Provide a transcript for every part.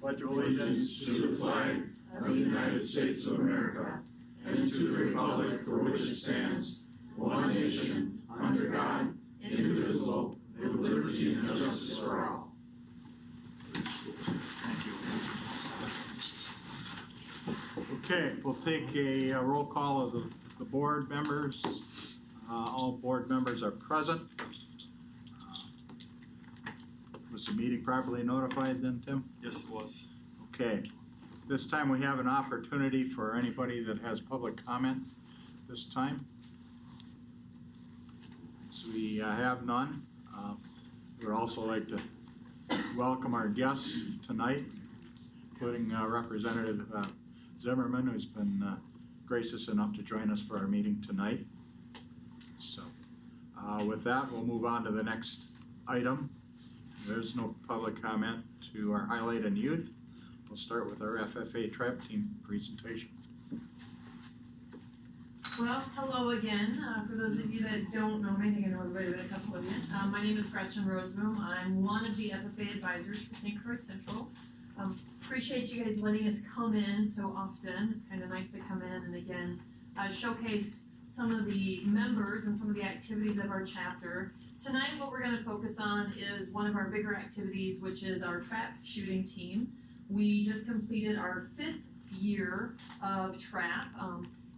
pledge allegiance to the flag of the United States of America and to the republic for which it stands, one nation, under God, indivisible, with liberty and justice for all. Okay, we'll take a roll call of the board members. All board members are present. Was the meeting properly notified then, Tim? Yes, it was. Okay. This time we have an opportunity for anybody that has public comment this time. So we have none. We would also like to welcome our guests tonight, including Representative Zimmerman, who's been gracious enough to join us for our meeting tonight. So with that, we'll move on to the next item. There's no public comment to our highlight and youth. We'll start with our FFA trap team presentation. Well, hello again. For those of you that don't know me, I think I know everybody, but a couple of you. My name is Gretchen Roseboom. I'm one of the FFA advisors for St. Croix Central. Appreciate you guys letting us come in so often. It's kind of nice to come in and again showcase some of the members and some of the activities of our chapter. Tonight what we're going to focus on is one of our bigger activities, which is our trap shooting team. We just completed our 5th year of trap,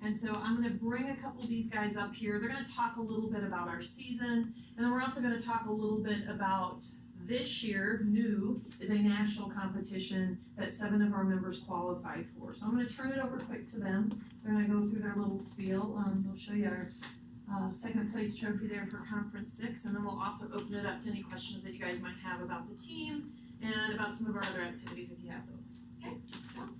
and so I'm going to bring a couple of these guys up here. They're going to talk a little bit about our season, and then we're also going to talk a little bit about this year, new, is a national competition that 7 of our members qualified for. So I'm going to turn it over quick to them. They're going to go through their little spiel. They'll show you our 2nd place trophy there for Conference 6, and then we'll also open it up to any questions that you guys might have about the team and about some of our other activities if you have those. Okay, John?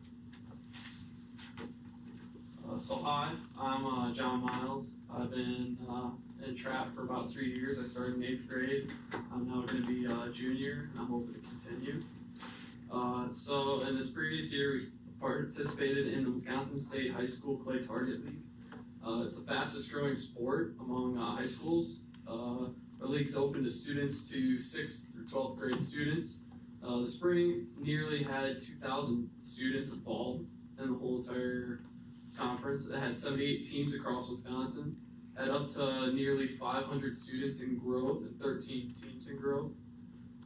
So hi, I'm John Miles. I've been in trap for about 3 years. I started in 8th grade. I'm now going to be a junior, and I'm hoping to continue. So in this previous year, we participated in the Wisconsin State High School Clay Target League. It's the fastest growing sport among high schools. Our league's open to students to 6th through 12th grade students. The spring nearly had 2,000 students involved in the whole entire conference. It had 78 teams across Wisconsin, had up to nearly 500 students in growth and 13 teams in growth.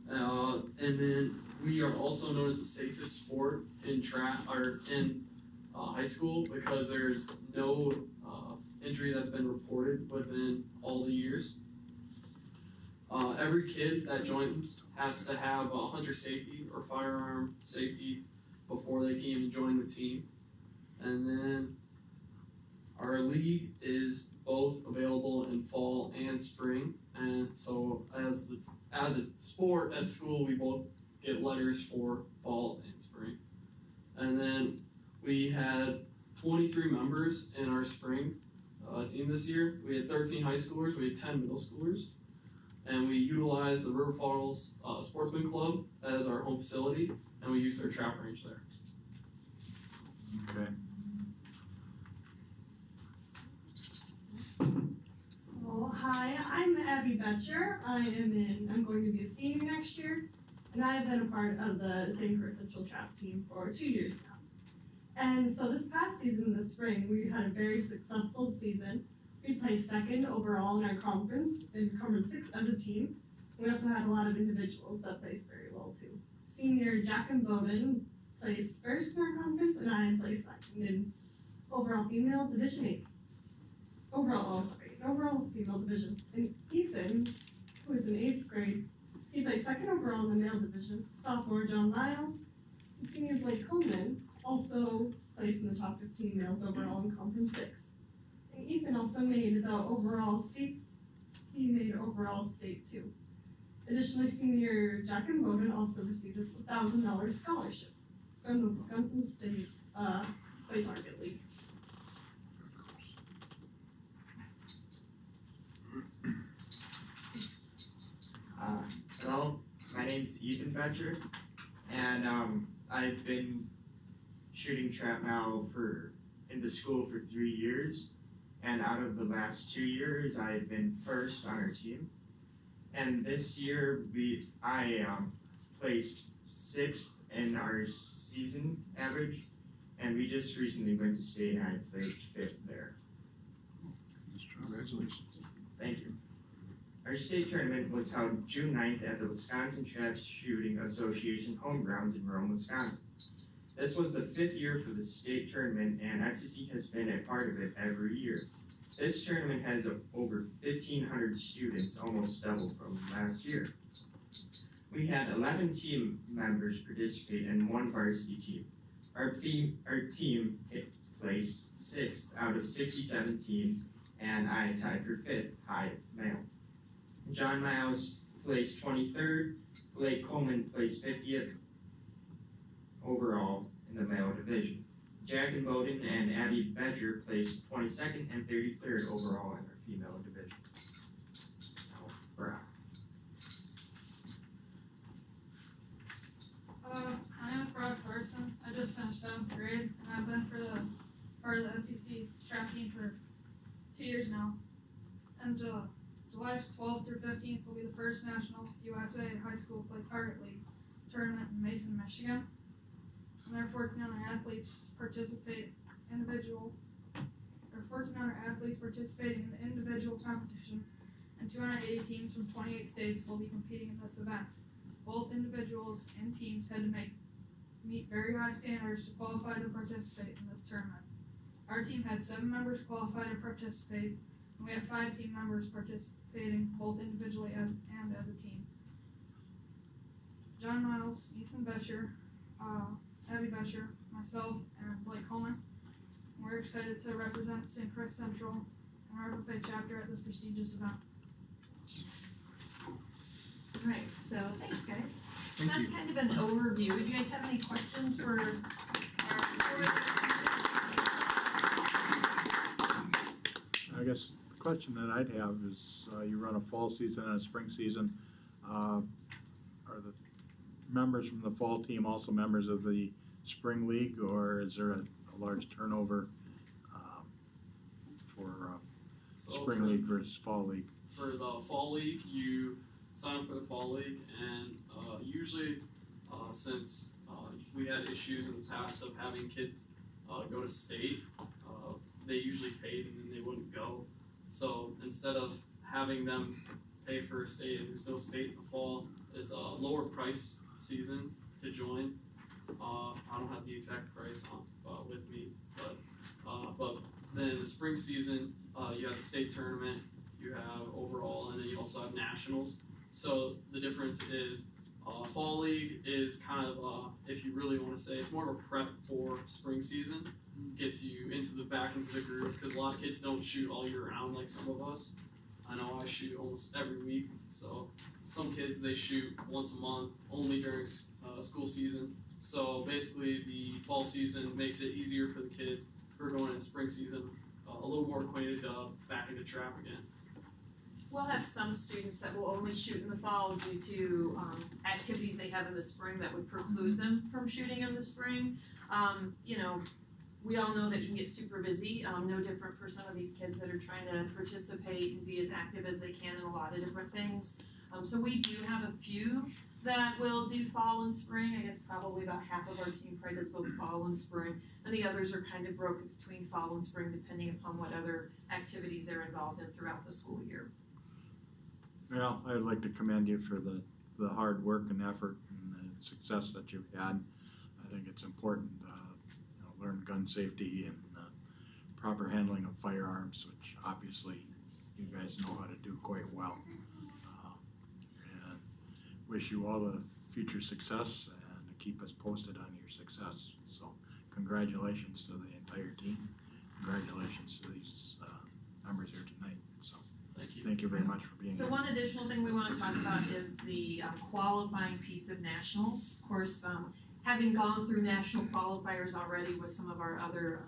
And then we are also known as the safest sport in trap or in high school because there's no injury that's been reported within all the years. Every kid that joins has to have hunter safety or firearm safety before they can even join the team. And then our league is both available in fall and spring. And so as a sport at school, we both get letters for fall and spring. And then we had 23 members in our spring team this year. We had 13 high schoolers, we had 10 middle schoolers. And we utilized the River Falls Sportsman Club as our home facility, and we used their trap range there. Okay. So, hi, I'm Abby Betcher. I'm going to be a senior next year, and I have been a part of the St. Croix Central trap team for 2 years now. And so this past season, this spring, we had a very successful season. We placed 2nd overall in our conference, in Conference 6 as a team. We also had a lot of individuals that placed very well too. Senior Jack and Bowden placed 1st in our conference, and I placed 2nd in overall female Division 8. Overall female division. And Ethan, who is in 8th grade, he placed 2nd overall in the male division. Sophomore John Miles and senior Blake Coleman also placed in the top 15 males overall in Conference 6. And Ethan also made the overall state. He made overall state too. Additionally, senior Jack and Bowden also received a $1,000 scholarship from the Wisconsin State Clay Target League. Hello, my name's Ethan Betcher, and I've been shooting trap now in the school for 3 years, and out of the last 2 years, I've been 1st on our team. And this year, I placed 6th in our season average, and we just recently went to state and I placed 5th there. Congratulations. Thank you. Our state tournament was held June 9th at the Wisconsin Trap Shooting Association home grounds in Rome, Wisconsin. This was the 5th year for the state tournament, and SCC has been a part of it every year. This tournament has over 1,500 students, almost double from last year. We had 11 team members participate and 1 varsity team. Our team placed 6th out of 67 teams, and I tied for 5th, high male. John Miles placed 23rd, Blake Coleman placed 50th overall in the male division. Jack and Bowden and Abby Bedger placed 22nd and 33rd overall in our female division. Now, Brock. My name is Brock Thorson. I just finished 7th grade, and I've been part of the SCC trap team for 2 years now. And July 12th through 15th will be the first National USA High School Play Target League tournament in Mason, Michigan. And there are 1,400 athletes participating in the individual competition, and 280 teams from 28 states will be competing in this event. Both individuals and teams had to meet very high standards to qualify to participate in this tournament. Our team had 7 members qualify to participate, and we have 5 team members participating both individually and as a team. John Miles, Ethan Betcher, Abby Betcher, myself, and Blake Coleman. We're excited to represent St. Croix Central and our FFA chapter at this prestigious event. Alright, so thanks guys. Thank That's you. kind of an overview. Do you guys have any questions for I guess the question that I'd have is, you run a fall season and a spring season. Are the members from the fall team also members of the spring league, or is there a large turnover for spring league versus fall league? For the fall league, you sign up for the fall league, and usually, since we had issues in the past of having kids go to state, they usually paid and then they wouldn't go. So instead of having them pay for a state and there's no state in the fall, it's a lower price season to join. I don't have the exact price with me, but then in the spring season, you have the state tournament, you have overall, and then you also have nationals. So the difference is fall league is kind of, if you really want to say, it's more of a prep for spring season. Gets you into the group, because a lot of kids don't shoot all year round like some of us. I know I shoot almost every week, so some kids they shoot once a month only during school season. So basically the fall season makes it easier for the kids who are going into spring season, a little more acquainted back into trap again. We'll have some students that will only shoot in the fall due to activities they have in the spring that would preclude them from shooting in the spring. We all know that you can get super busy, no different for some of these kids that are trying to participate and be as active as they can in a lot of different things. So we do have a few that will do fall and spring. I guess probably about half of our team probably does both fall and spring, and the others are kind of broken between fall and spring depending upon what other activities they're involved in throughout the school year. Well, I'd like to commend you for the hard work and effort and the success that you've had. I think it's important, learn gun safety and proper handling of firearms, which obviously you guys know how to do quite well. And wish you all the future success and keep us posted on your success. So congratulations to the entire team. Congratulations to these members here tonight. So Thank you. thank you very much for being So here. one additional thing we want to talk about is the qualifying piece of nationals. Of course, having gone through national qualifiers already with some of our other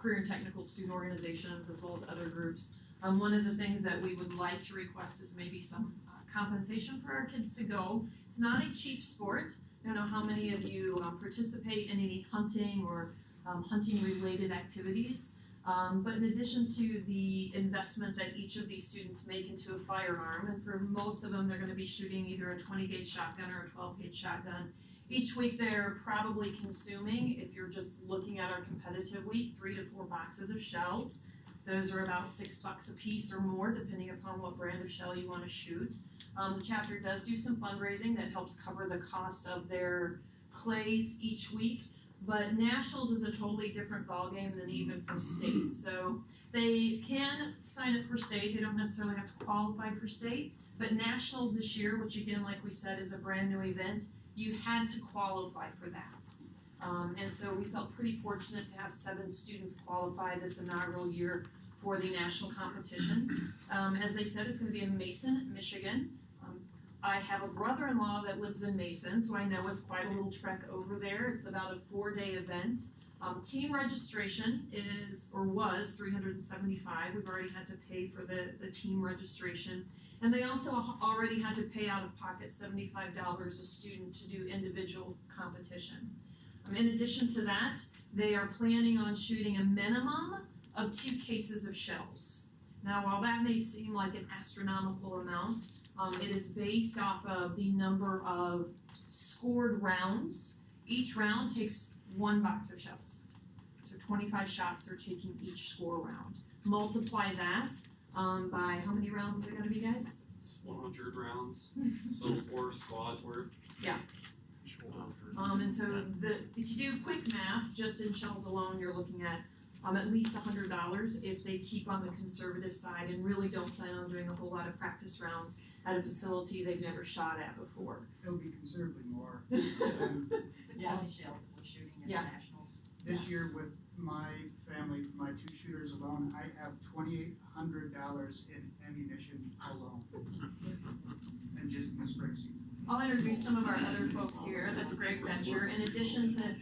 career and technical student organizations as well as other groups, one of the things that we would like to request is maybe some compensation for our kids to go. It's not a cheap sport. I don't know how many of you participate in any hunting or hunting related activities. But in addition to the investment that each of these students make into a firearm, and for most of them, they're gonna be shooting either a 20 gauge shotgun or a 12 gauge shotgun. Each week they're probably consuming, if you're just looking at our competitive week, 3 to 4 boxes of shells. Those are about $6 a piece or more, depending upon what brand of shell you wanna shoot. The chapter does do some fundraising that helps cover the cost of their clays each week. But nationals is a totally different ballgame than even for state. So they can sign up for state, they don't necessarily have to qualify for state. But nationals this year, which again, like we said, is a brand new event, you had to qualify for that. And so we felt pretty fortunate to have 7 students qualify this inaugural year for the national competition. As they said, it's gonna be in Mason, Michigan. I have a brother-in-law that lives in Mason, so I know it's quite a little trek over there. It's about a 4-day event. Team registration was $375. We've already had to pay for the team registration. And they also already had to pay out of pocket $75 a student to do individual competition. In addition to that, they are planning on shooting a minimum of 2 cases of shells. Now, while that may seem like an astronomical amount, it is based off of the number of scored rounds. Each round takes 1 box of shells. So 25 shots they're taking each score round. Multiply that by how many rounds is it gonna be, guys? It's 100 rounds, so 4 squads worth. And so if you do quick math, just in shells alone, you're looking at least $100 if they keep on the conservative side and really don't plan on doing a whole lot of practice rounds at a facility they've never shot at before. It'll be considerably more. The Yeah. quality shell that we're shooting in the Yeah. nationals. This year with my family, my 2 shooters alone, I have $2,800 in ammunition alone. And just in the spring season. I'll introduce some of our other folks here. That's Greg Betcher. In addition to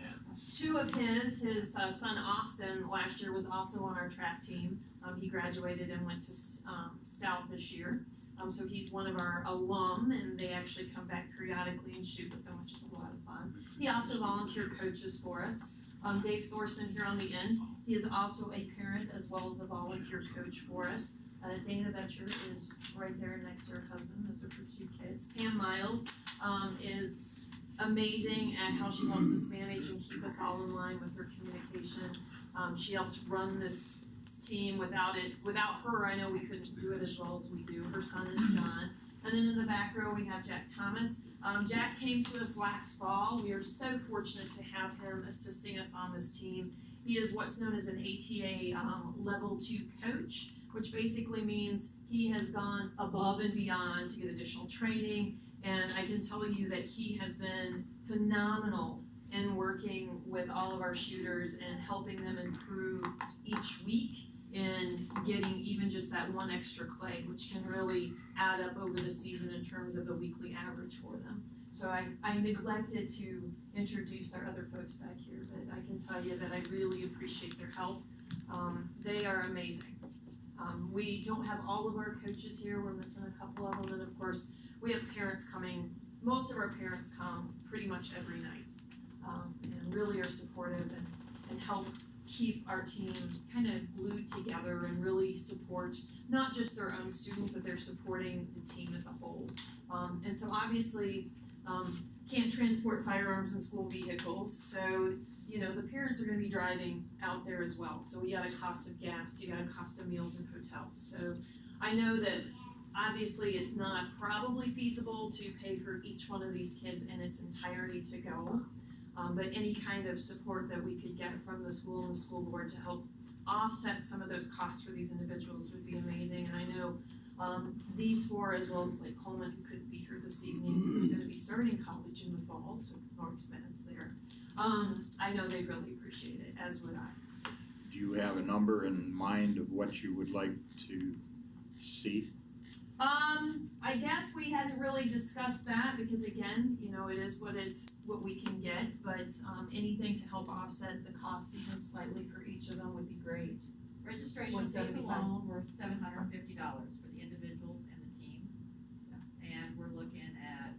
2 of his son Austin last year was also on our track team. He graduated and went to Stout this year. So he's one of our alum, and they actually come back periodically and shoot with them, which is a lot of fun. He also volunteer coaches for us. Dave Thorson here on the end, he is also a parent as well as a volunteer coach for us. Dana Betcher is right there next to her husband, those are her 2 kids. Pam Miles is amazing at how she helps us manage and keep us all in line with her communication. She helps run this team. Without her, I know we couldn't do it as well as we do. Her son is John. And then in the back row, we have Jack Thomas. Jack came to us last fall. We are so fortunate to have him assisting us on this team. He is what's known as an ATA level 2 coach, which basically means he has gone above and beyond to get additional training. And I can tell you that he has been phenomenal in working with all of our shooters and helping them improve each week in getting even just that 1 extra clay, which can really add up over the season in terms of the weekly average for them. So I neglected to introduce our other folks back here, but I can tell you that I really appreciate their help. They are amazing. We don't have all of our coaches here, we're missing a couple of them, and of course, we have parents coming, most of our parents come pretty much every night, and really are supportive and help keep our team kind of glued together and really support not just their own students, but they're supporting the team as a whole. And so obviously, can't transport firearms in school vehicles, so the parents are gonna be driving out there as well. So we got a cost of gas, you got a cost of meals and hotels. So I know that obviously it's not probably feasible to pay for each one of these kids in its entirety to go. But any kind of support that we could get from the school and the school board to help offset some of those costs for these individuals would be amazing. And I know these 4, as well as Blake Coleman, who couldn't be here this evening, who's gonna be starting college in the fall, so more expense there. I know they really appreciate it, as would I. Do you have a number in mind of what you would like to see? I guess we hadn't really discussed that because again, it is what we can get, but anything to help offset the cost even slightly for each of them would be great. Registration Was fees 75. alone were $750 for the individuals and the team. And we're looking at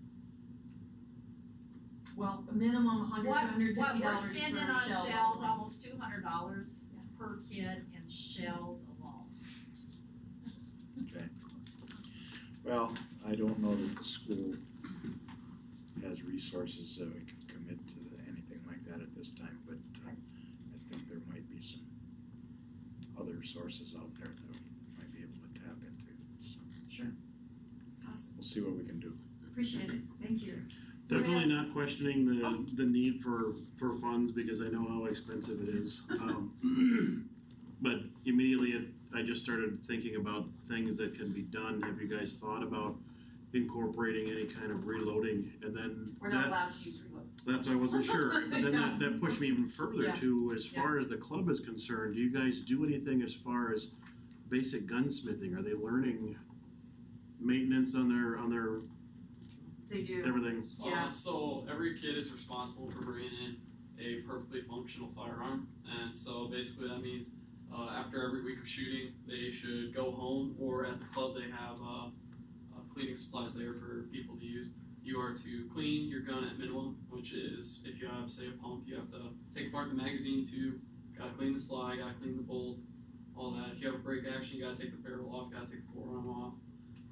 Well, a minimum $100 to $150 what we're per spending on shell. shells, almost $200 per kid in and shells alone. Okay. Well, I don't know that the school has resources that we can commit to anything like that at this time, but I think there might be some other sources out there that we might be able to tap into, so. Sure. Awesome, We'll see what we can do. appreciate it, thank you. Definitely Yes. not questioning the need for funds, because I know how expensive it is. But immediately I just started thinking about things that can be done. Have you guys thought about incorporating any kind of reloading? And then We're not allowed to use reloads. that's why I wasn't sure. But then that pushed me even further Yeah. to, as far as the club is concerned, do you guys do anything as far as basic gunsmithing? Are they learning maintenance on their They do. everything? Yeah. So every kid is responsible for bringing in a perfectly functional firearm, and so basically that means after every week of shooting, they should go home, or at the club they have cleaning supplies there for people to use. You are to clean your gun at minimum, which is if you have, say, a pump, you have to take apart the magazine tube, gotta clean the slide, gotta clean the bolt, all that. If you have a break action, you gotta take the barrel off, gotta take the forearm off.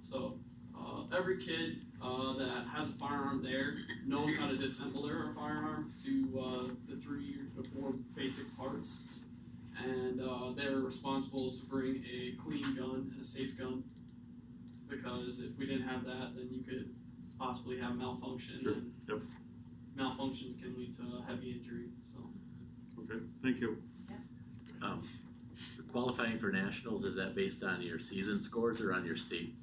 So every kid that has a firearm there knows how to disassemble their firearm to the 3 to 4 basic parts, and they're responsible to bring a clean gun and a safe gun, because if we didn't have that, then you could possibly have malfunction, Sure. and Yep. malfunctions can lead to heavy injury, so. Okay, thank you. Qualifying for nationals, is that based on your season scores or on your state,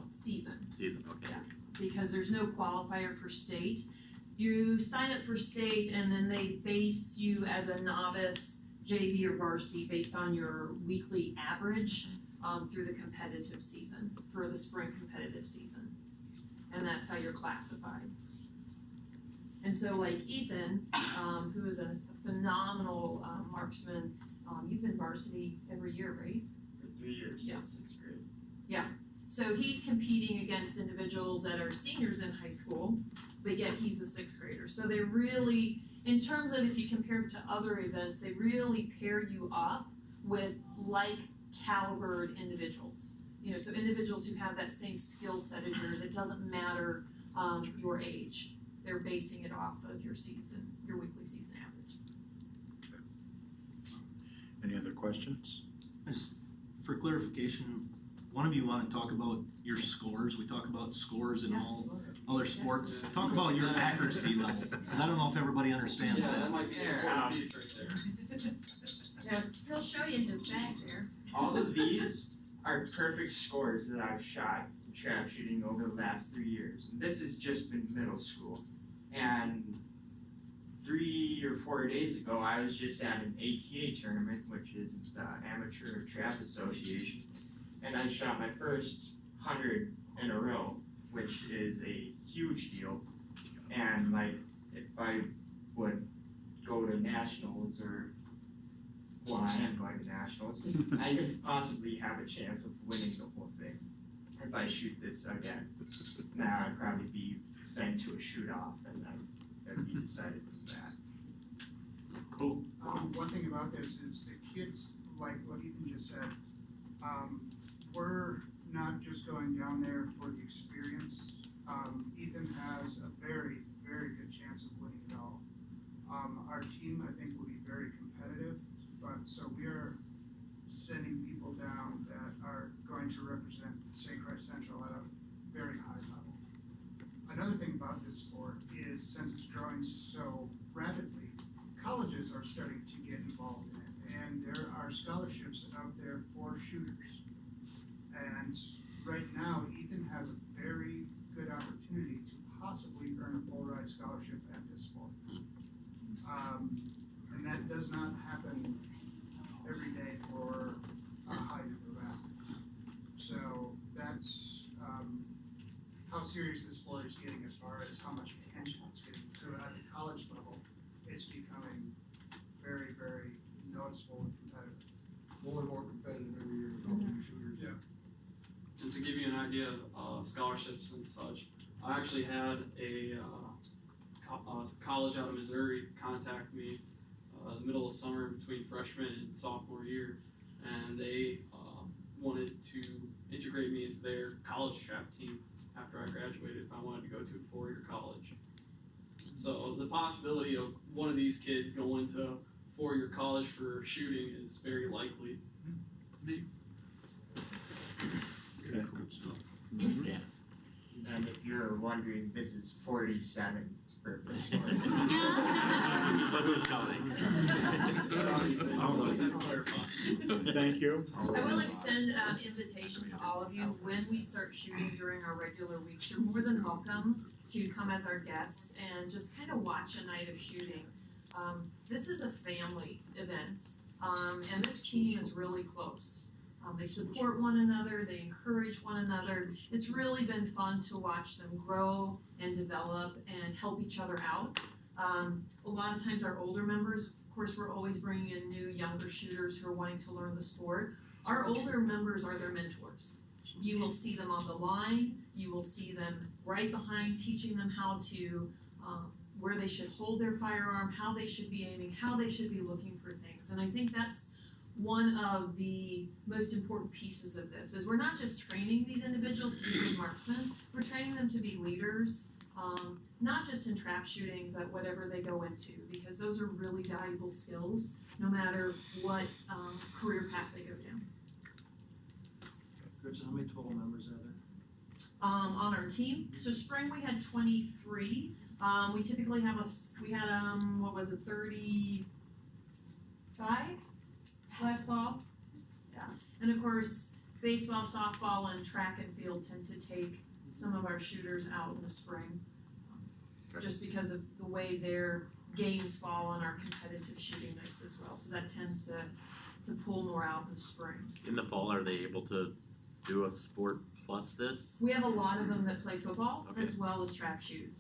Season. season? Okay. Yeah. Because there's no qualifier for state. You sign up for state and then they base you as a novice, JV or varsity based on your weekly average through the competitive season, for the spring competitive season. And that's how you're classified. And so like Ethan, who is a phenomenal marksman, you've been varsity every year, right? For 3 years Yeah. since 6th grade. So he's competing against individuals that are seniors in high school, but yet he's a 6th grader. So they really, in terms of if you compare it to other events, they really pair you up with like calibered individuals. You know, so individuals who have that same skill set as yours. It doesn't matter your age. They're basing it off of your season, your weekly season average. Any other questions? Just for clarification, one of you wanna talk about your scores? We talk about scores in all other sports. Talk about your accuracy level, cause I don't know if everybody understands Yeah, that that. might be an important piece right there. Yeah, he'll show you in his bag there. All of these are perfect scores that I've shot in trap shooting over the last 3 years. And this has just been middle school. And 3 or 4 days ago, I was just at an ATA tournament, which is the Amateur Trap Association, and I shot my first 100 in a row, which is a huge deal. And like, if I would go to nationals, or well, I am going to nationals, I could possibly have a chance of winning the whole thing if I shoot this again. Now I'd probably be sent to a shoot-off, and then it'd be decided from that. Cool. One thing about this is the kids, like what Ethan just said, we're not just going down there for the experience. Ethan has a very, very good chance of winning it all. Our team, I think, will be very competitive, but so we are sending people down that are going to represent St. Christ Central at a very high level. Another thing about this sport is, since it's growing so rapidly, colleges are starting to get involved in it, and there are scholarships out there for shooters. And right now, Ethan has a very good opportunity to possibly earn a full ride scholarship at this sport. And that does not happen every day for a high number of athletes. So that's how serious this sport is getting, as far as how much attention it's getting. So at the college level, it's becoming very, very noticeable and competitive. More and more competitive every year with all the shooters. Yeah. And to give you an idea of scholarships and such, I actually had a college out of Missouri contact me the middle of summer between freshman and sophomore year, and they wanted to integrate me into their college trap team after I graduated if I wanted to go to a 4-year college. So the possibility of one of these kids going to 4-year college for shooting is very likely. Yeah. And if you're wondering, this is 47 perfect. But who's counting? Thank you. I will extend an invitation to all of you, when we start shooting during our regular weeks, you're more than welcome to come as our guest and just kind of watch a night of shooting. This is a family event, and this team is really close. They support one another, they encourage one another. It's really been fun to watch them grow and develop and help each other out. A lot of times our older members, of course, we're always bringing in new younger shooters who are wanting to learn the sport. Our older members are their mentors. You will see them on the line, you will see them right behind, teaching them how to, where they should hold their firearm, how they should be aiming, how they should be looking for things. And I think that's one of the most important pieces of this, is we're not just training these individuals to be good marksmen, we're training them to be leaders, not just in trap shooting, but whatever they go into, because those are really valuable skills, no matter what career path they go down. Gretchen, how many total members are there? On our team, so spring we had 23, we typically have we had, 35 last fall? Yeah, and of course, baseball, softball, and track and field tend to take some of our shooters out in the spring, just because of the way their games fall on our competitive shooting nights as well, so that tends to pull more out in the spring. In the fall, are they able to do a sport plus this? We have a lot of them that play football Okay. as well as trap shoot,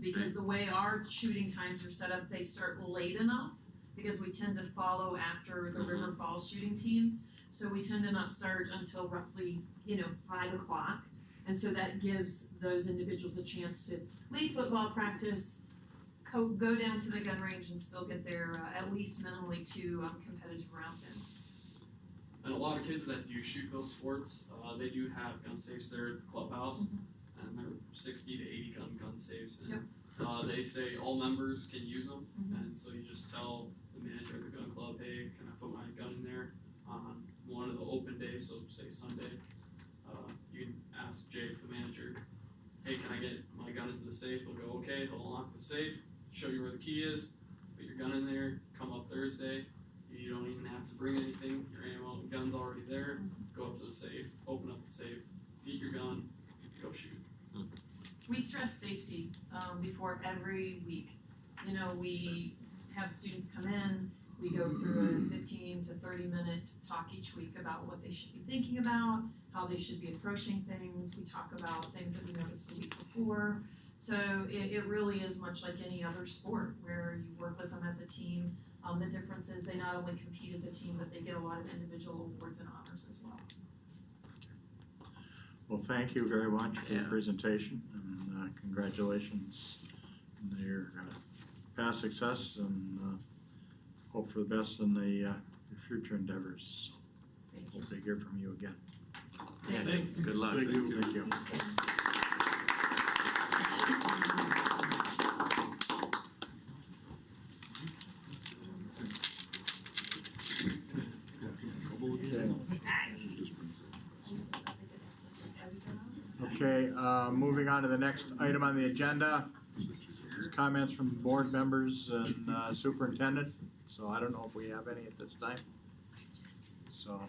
because the way our shooting times are set up, they start late enough, because we tend to follow after the River Falls shooting teams, so we tend to not start until roughly, 5 o'clock. And so that gives those individuals a chance to leave football practice, go down to the gun range and still get their, at least minimally 2 competitive rounds in. And a lot of kids that do shoot those sports, they do have gun safes there at the clubhouse, and they're 60 to 80 gun safes. And they say all members can use them, and so you just tell the manager at the gun club, hey, can I put my gun in there on one of the open days, so say Sunday. You can ask Jake, the manager, hey, can I get my gun into the safe? He'll go, okay, he'll unlock the safe, show you where the key is, put your gun in there, come up Thursday. You don't even have to bring anything, your ammo and gun's already there, go up to the safe, open up the safe, get your gun, go shoot. We stress safety before every week. We have students come in, we go through a 15 to 30 minute talk each week about what they should be thinking about, how they should be approaching things. We talk about things that we noticed the week before. So it really is much like any other sport where you work with them as a team. The difference is they not only compete as a team, but they get a lot of individual awards and honors as well. Well, thank you very much for the Yeah. presentation, and congratulations on your past success, and hope for the best in your future endeavors. Thank you. Hope to hear from you again. Yes, Thanks. good luck. Thank you. Thank you. Okay, moving on to the next item on the agenda. Comments from board members and superintendent. So I don't know if we have any at this time. So,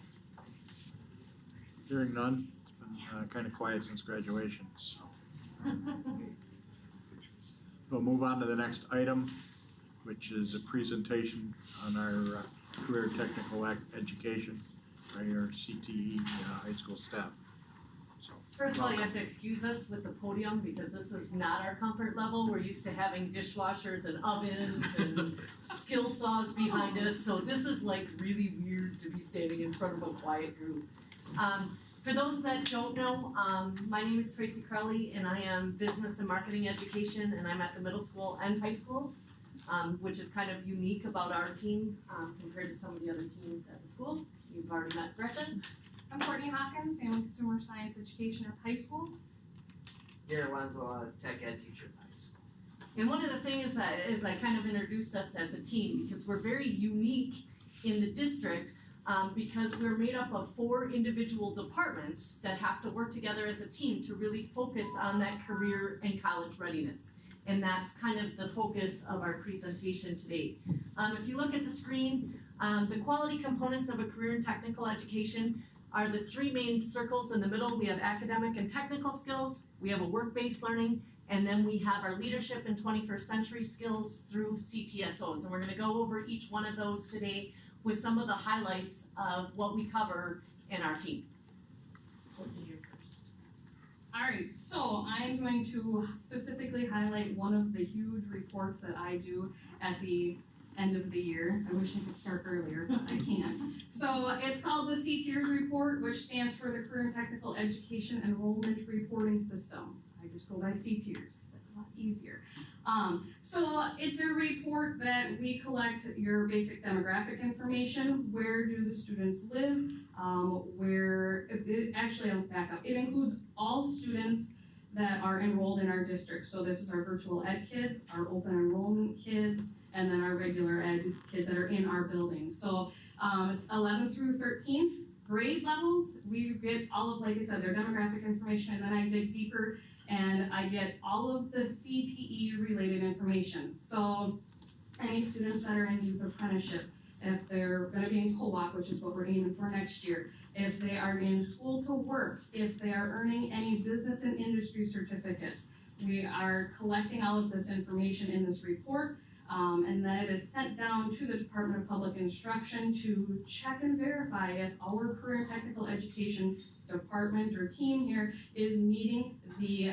hearing none, it's been kind of quiet since graduation, so. We'll move on to the next item, which is a presentation on our career technical education by our CTE high school staff. So, First of all, you have to excuse us with the podium because this is not our comfort level. We're used to having dishwashers and ovens and skill saws behind us, so this is like really weird to be standing in front of a quiet group. For those that don't know, my name is Tracy Crowley and I am business and marketing education and I'm at the middle school and high school. which is kind of unique about our team, compared to some of the other teams at the school. You've already met Gretchen. I'm Courtney Hawkins, Family and Consumer Science Education at high school. Garrett Wenzel, tech ed teacher at high school. And one of the things that is I kind of introduced us as a team, because we're very unique in the district, because we're made up of 4 individual departments that have to work together as a team to really focus on that career and college readiness. And that's kind of the focus of our presentation today. If you look at the screen, the quality components of a career and technical education are the 3 main circles in the middle. We have academic and technical skills, we have a work-based learning, and then we have our leadership and 21st century skills through CTSOs. And we're gonna go over each one of those today with some of the highlights of what we cover in our team. Courtney, you're first. Alright, so I'm going to specifically highlight one of the huge reports that I do at the end of the year. I wish I could start earlier, but I can't. So it's called the CTERS report, which stands for the Career and Technical Education Enrollment Reporting System. I just go by CTERS because that's a lot easier. So it's a report that we collect your basic demographic information. Where do the students live? I'll back up. It includes all students that are enrolled in our district. So this is our virtual ed kids, our open enrollment kids, and then our regular ed kids that are in our building. So it's 11 through 13 grade levels. We get all of, like I said, their demographic information, and then I dig deeper and I get all of the CTE related information. So any students that are in youth apprenticeship, if they're gonna be in co-op, which is what we're aiming for next year, if they are in school to work, if they are earning any business and industry certificates, we are collecting all of this information in this report. And then it is sent down to the Department of Public Instruction to check and verify if our career and technical education department or team here is meeting the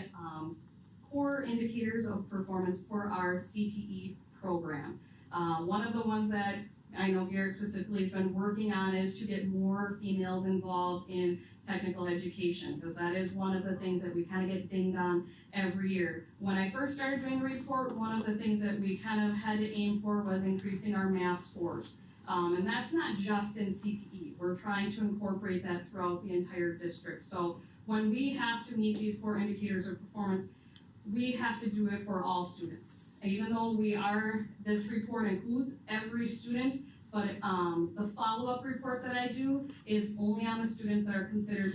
core indicators of performance for our CTE program. One of the ones that I know Garrett specifically has been working on is to get more females involved in technical education, because that is one of the things that we kind of get dinged on every year. When I first started doing the report, one of the things that we kind of had to aim for was increasing our math scores. And that's not just in CTE. We're trying to incorporate that throughout the entire district. So when we have to meet these core indicators of performance, we have to do it for all students. Even though this report includes every student, but the follow-up report that I do is only on the students that are considered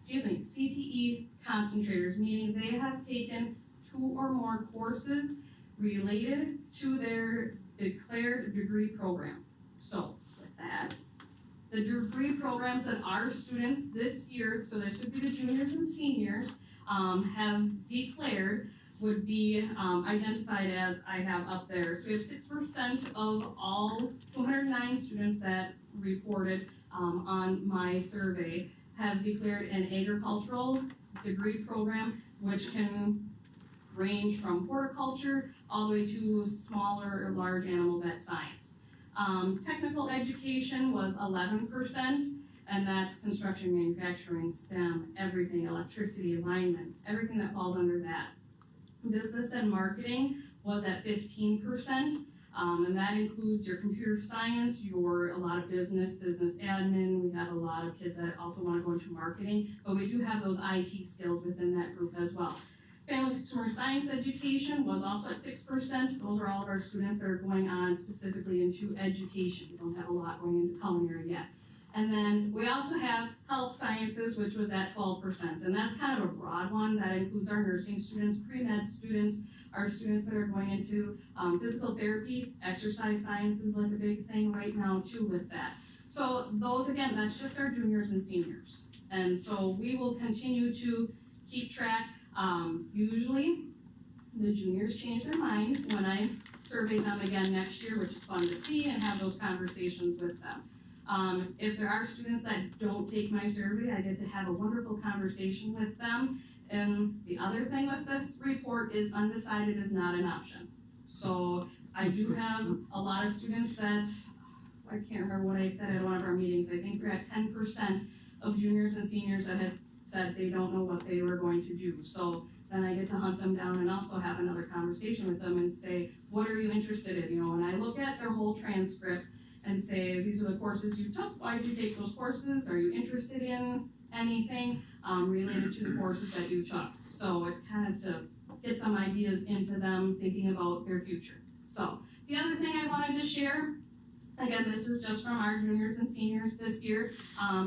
CTE concentrators, meaning they have taken 2 or more courses related to their declared degree program. So with that, the degree programs that our students this year, so this would be the juniors and seniors, have declared would be identified as I have up there. So we have 6% of all 209 students that reported on my survey have declared an agricultural degree program, which can range from horticulture all the way to smaller or large animal vet science. Technical education was 11%, and that's construction, manufacturing, STEM, everything, electricity, alignment, everything that falls under that. Business and marketing was at 15%, and that includes your computer science, a lot of business admin. We have a lot of kids that also want to go into marketing, but we do have those IT skills within that group as well. Family and Consumer Science education was also at 6%. Those are all of our students that are going on specifically into education. We don't have a lot going into culinary yet. And then we also have health sciences, which was at 12%. And that's kind of a broad one that includes our nursing students, pre-med students, our students that are going into physical therapy, exercise science is like a big thing right now too with that. So those, again, that's just our juniors and seniors. And so we will continue to keep track. Usually the juniors change their mind when I survey them again next year, which is fun to see and have those conversations with them. If there are students that don't take my survey, I get to have a wonderful conversation with them. And the other thing with this report is undecided is not an option. So I do have a lot of students that, I can't remember what I said at one of our meetings, I think we're at 10% of juniors and seniors that have said they don't know what they were going to do. So then I get to hunt them down and also have another conversation with them and say, what are you interested in, and I look at their whole transcript and say, these are the courses you took, why did you take those courses, are you interested in anything, related to the courses that you took? So it's kind of to get some ideas into them thinking about their future. So, the other thing I wanted to share, again, this is just from our juniors and seniors this year,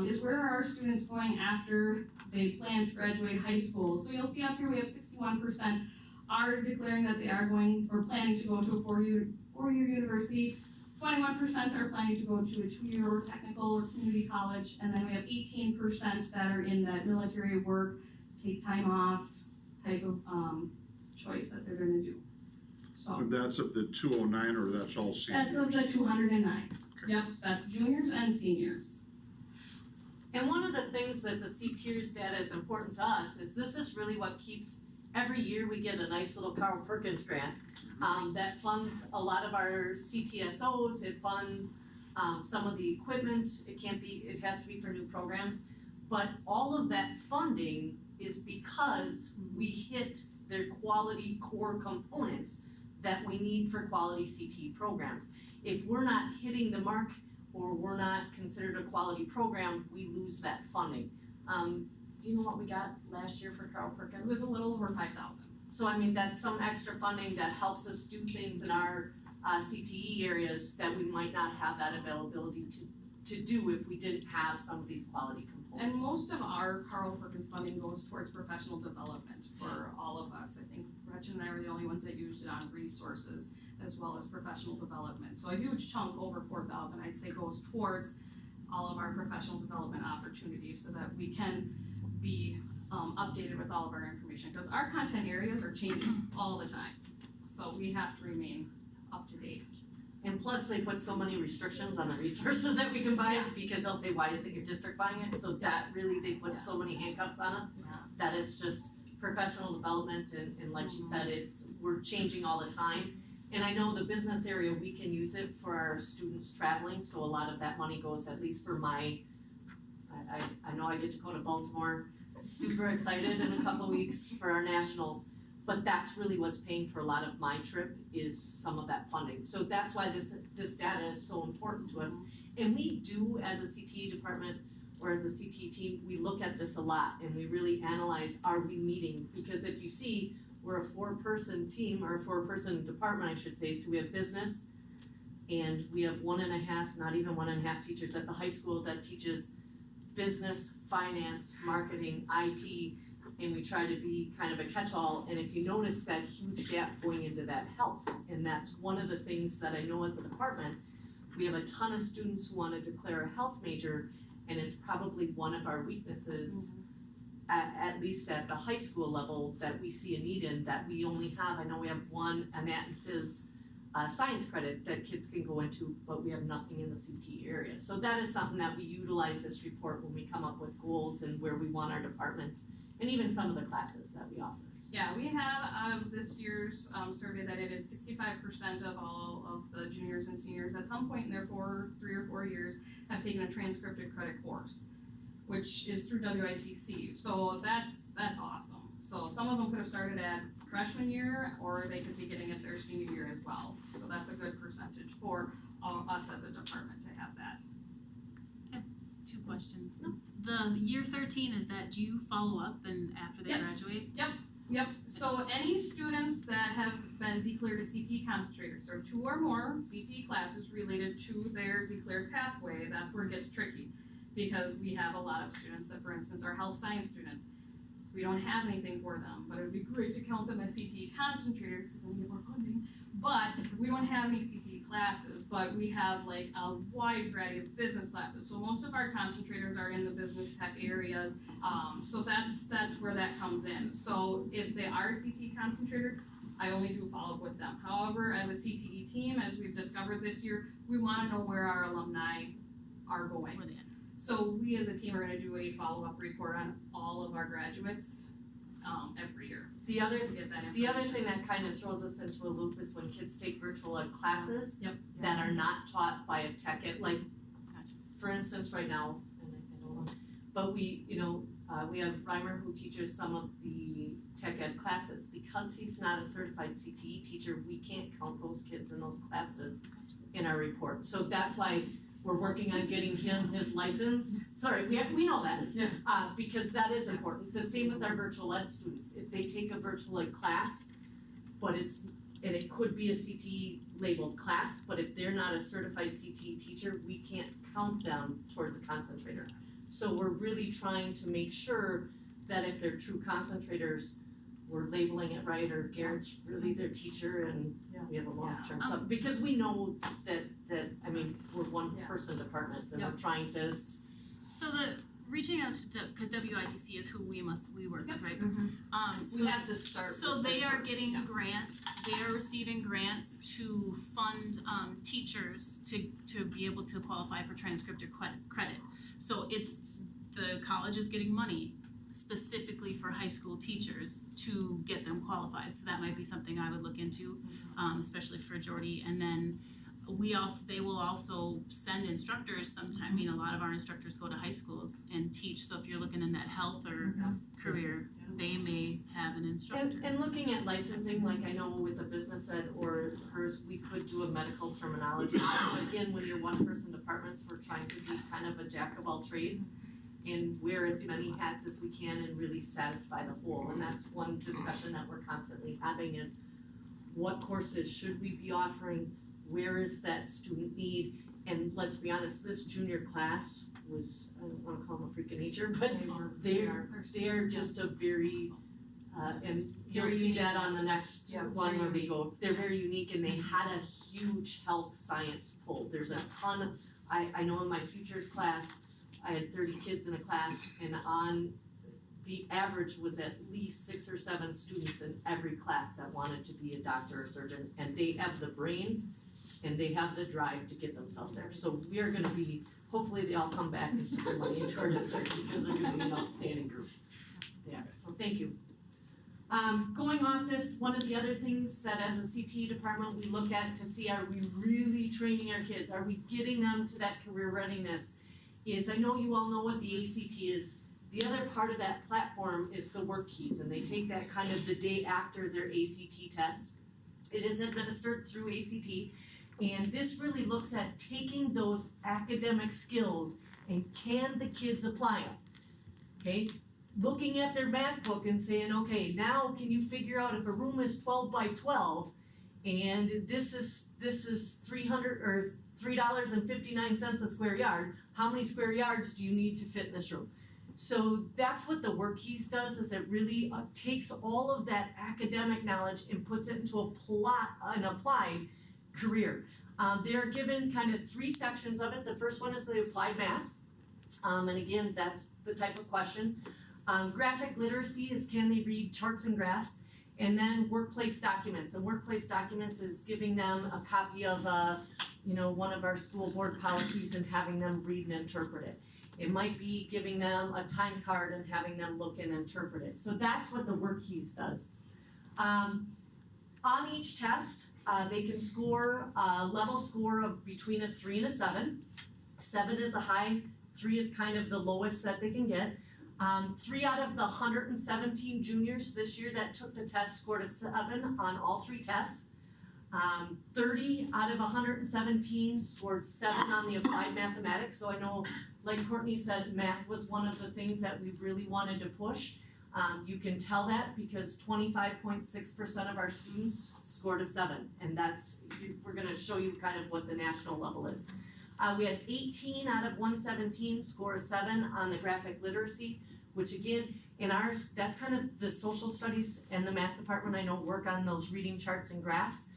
is where are our students going after they plan to graduate high school. So you'll see up here we have 61% are declaring that they are going or planning to go to a four-year university. 21% are planning to go to a two-year or technical or community college, and then we have 18% that are in that military work, take time off type of choice that they're gonna do. So And that's of the 209, or that's all seniors? that's of the 209. Yep, that's juniors and seniors. And one of the things that the CTERS data is important to us is this is really what keeps, every year we get a nice little Carl Perkins grant that funds a lot of our CTSOs, it funds some of the equipment, it has to be for new programs. But all of that funding is because we hit their quality core components that we need for quality CTE programs. If we're not hitting the mark or we're not considered a quality program, we lose that funding. Do you know what we got last year for Carl Perkins? It was a little over 5,000. So I mean, that's some extra funding that helps us do things in our CTE areas that we might not have that availability to do if we didn't have some of these quality components. And most of our Carl Perkins funding goes towards professional development for all of us. I think Gretchen and I were the only ones that used it on resources as well as professional development. So a huge chunk, over 4,000, I'd say, goes towards all of our professional development opportunities so that we can be updated with all of our information. Because our content areas are changing all the time. So we have to remain up to date. And plus, they put so many restrictions on the resources that we can buy because they'll say, why isn't your district buying it? So that really, they put so many handcuffs on us that it's just professional development and like she said, we're changing all the time. And I know the business area, we can use it for our students traveling, so a lot of that money goes, at least for I know I get to go to Baltimore, super excited in a couple weeks for our nationals. But that's really what's paying for a lot of my trip is some of that funding. So that's why this data is so important to us. And we do, as a CTE department or as a CTE team, we look at this a lot and we really analyze, are we meeting? Because if you see, we're a 4-person team or a 4-person department, I should say. So we have business and we have 1.5, not even 1.5 teachers at the high school that teaches business, finance, marketing, IT, and we try to be kind of a catch-all. And if you notice that huge gap going into that health, and that's one of the things that I know as a department, we have a ton of students who want to declare a health major, and it's probably one of our weaknesses, at least at the high school level, that we see a need in, that we only have, I know we have one Anat and Phys science credit that kids can go into, but we have nothing in the CT area. So that is something that we utilize this report when we come up with goals and where we want our departments, and even some of the classes that we offer. Yeah, we have out of this year's survey that it is 65% of all of the juniors and seniors at some point in their 3 or 4 years have taken a transcripted credit course, which is through WITC. So that's awesome. So some of them could have started at freshman year, or they could be getting it their senior year as well. So that's a good percentage for us as a department to have that. 2 questions. The year 13, is that do you follow up and after they graduate? Yep. So any students that have been declared a CTE concentrator, so 2 or more CTE classes related to their declared pathway, that's where it gets tricky. Because we have a lot of students that, for instance, are health science students. We don't have anything for them, but it would be great to count them as CTE concentrators because we need more funding. But we don't have any CTE classes, but we have like a wide variety of business classes. So most of our concentrators are in the business tech areas. So that's where that comes in. So if they are a CTE concentrator, I only do follow up with them. However, as a CTE team, as we've discovered this year, we want to know where our alumni are going. So we as a team are going to do a follow-up report on all of our graduates every year. The other information. thing that kind of throws us into a loop is when kids take virtual ed classes that are not taught by a tech ed, like for instance right now, and I don't know, but we have Reimer who teaches some of the tech ed classes. Because he's not a certified CTE teacher, we can't count those kids in those classes in our report. So that's why we're working on getting him his license. Sorry, we know that. Yeah. Because that is important. The same with our virtual ed students. If they take a virtual ed class, but it could be a CTE labeled class, but if they're not a certified CTE teacher, we can't count them towards a concentrator. So we're really trying to make sure that if they're true concentrators, we're labeling it right, or Garrett's really their teacher and we have a long-term sub, because we know that, I mean, we're one person departments and we're trying to. So the reaching out to, cause WITC is who we work with, right? We have to start. So with they them are first, getting yeah. grants, they are receiving grants to fund teachers to be able to qualify for transcripted credit. So it's, the college is getting money specifically for high school teachers to get them qualified, so that might be something I would look into, especially for Jordy. And then they will also send instructors sometime, I mean, a lot of our instructors go to high schools and teach, so if you're looking in that health or career, they may have an instructor. And looking at licensing, like I know with the business ed or hers, we could do a medical terminology. Again, when you're one person departments, we're trying to be kind of a jack of all trades and wear as many hats as we can and really satisfy the whole. And that's one discussion that we're constantly having is what courses should we be offering? Where is that student need? And let's be honest, this junior class was, I don't wanna call them a freak of nature, but they are just a very, and you'll see that on the next one where they go, they're very unique and they had a huge health science pull. There's a ton of, I know in my futures class, I had 30 kids in a class and on the average was at least 6 or 7 students in every class that wanted to be a doctor or surgeon, and they have the brains and they have the drive to get themselves there. So we are gonna be, hopefully they all come back and put their money into our district because they're gonna be an outstanding group. They are, so thank you. Going off this, one of the other things that as a CTE department we look at to see, are we really training our kids? Are we getting them to that career readiness? Is, I know you all know what the ACT is. The other part of that platform is the Workkeys, and they take that kind of the day after their ACT test. It is administered through ACT, and this really looks at taking those academic skills and can the kids apply them? Okay, looking at their math book and saying, okay, now can you figure out if a room is 12 by 12 and this is 300 or $3.59 a square yard, how many square yards do you need to fit in this room? So that's what the Workkeys does, is it really takes all of that academic knowledge and puts it into an applied career. They're given kind of 3 sections of it. The first one is the applied math. And again, that's the type of question. Graphic literacy is, can they read charts and graphs? And then workplace documents. And workplace documents is giving them a copy of one of our school board policies and having them read and interpret it. It might be giving them a time card and having them look and interpret it. So that's what the Workkeys does. On each test, they can score a level score of between a 3 and a 7. 7 is a high, 3 is kind of the lowest that they can get. 3 out of the 117 juniors this year that took the test scored a 7 on all 3 tests. 30 out of 117 scored 7 on the applied mathematics. So I know, like Courtney said, math was one of the things that we really wanted to push. You can tell that because 25.6% of our students scored a 7, and we're gonna show you kind of what the national level is. We had 18 out of 117 score a 7 on the graphic literacy, which again, in ours, that's kind of the social studies and the math department, I know, work on those reading charts and graphs.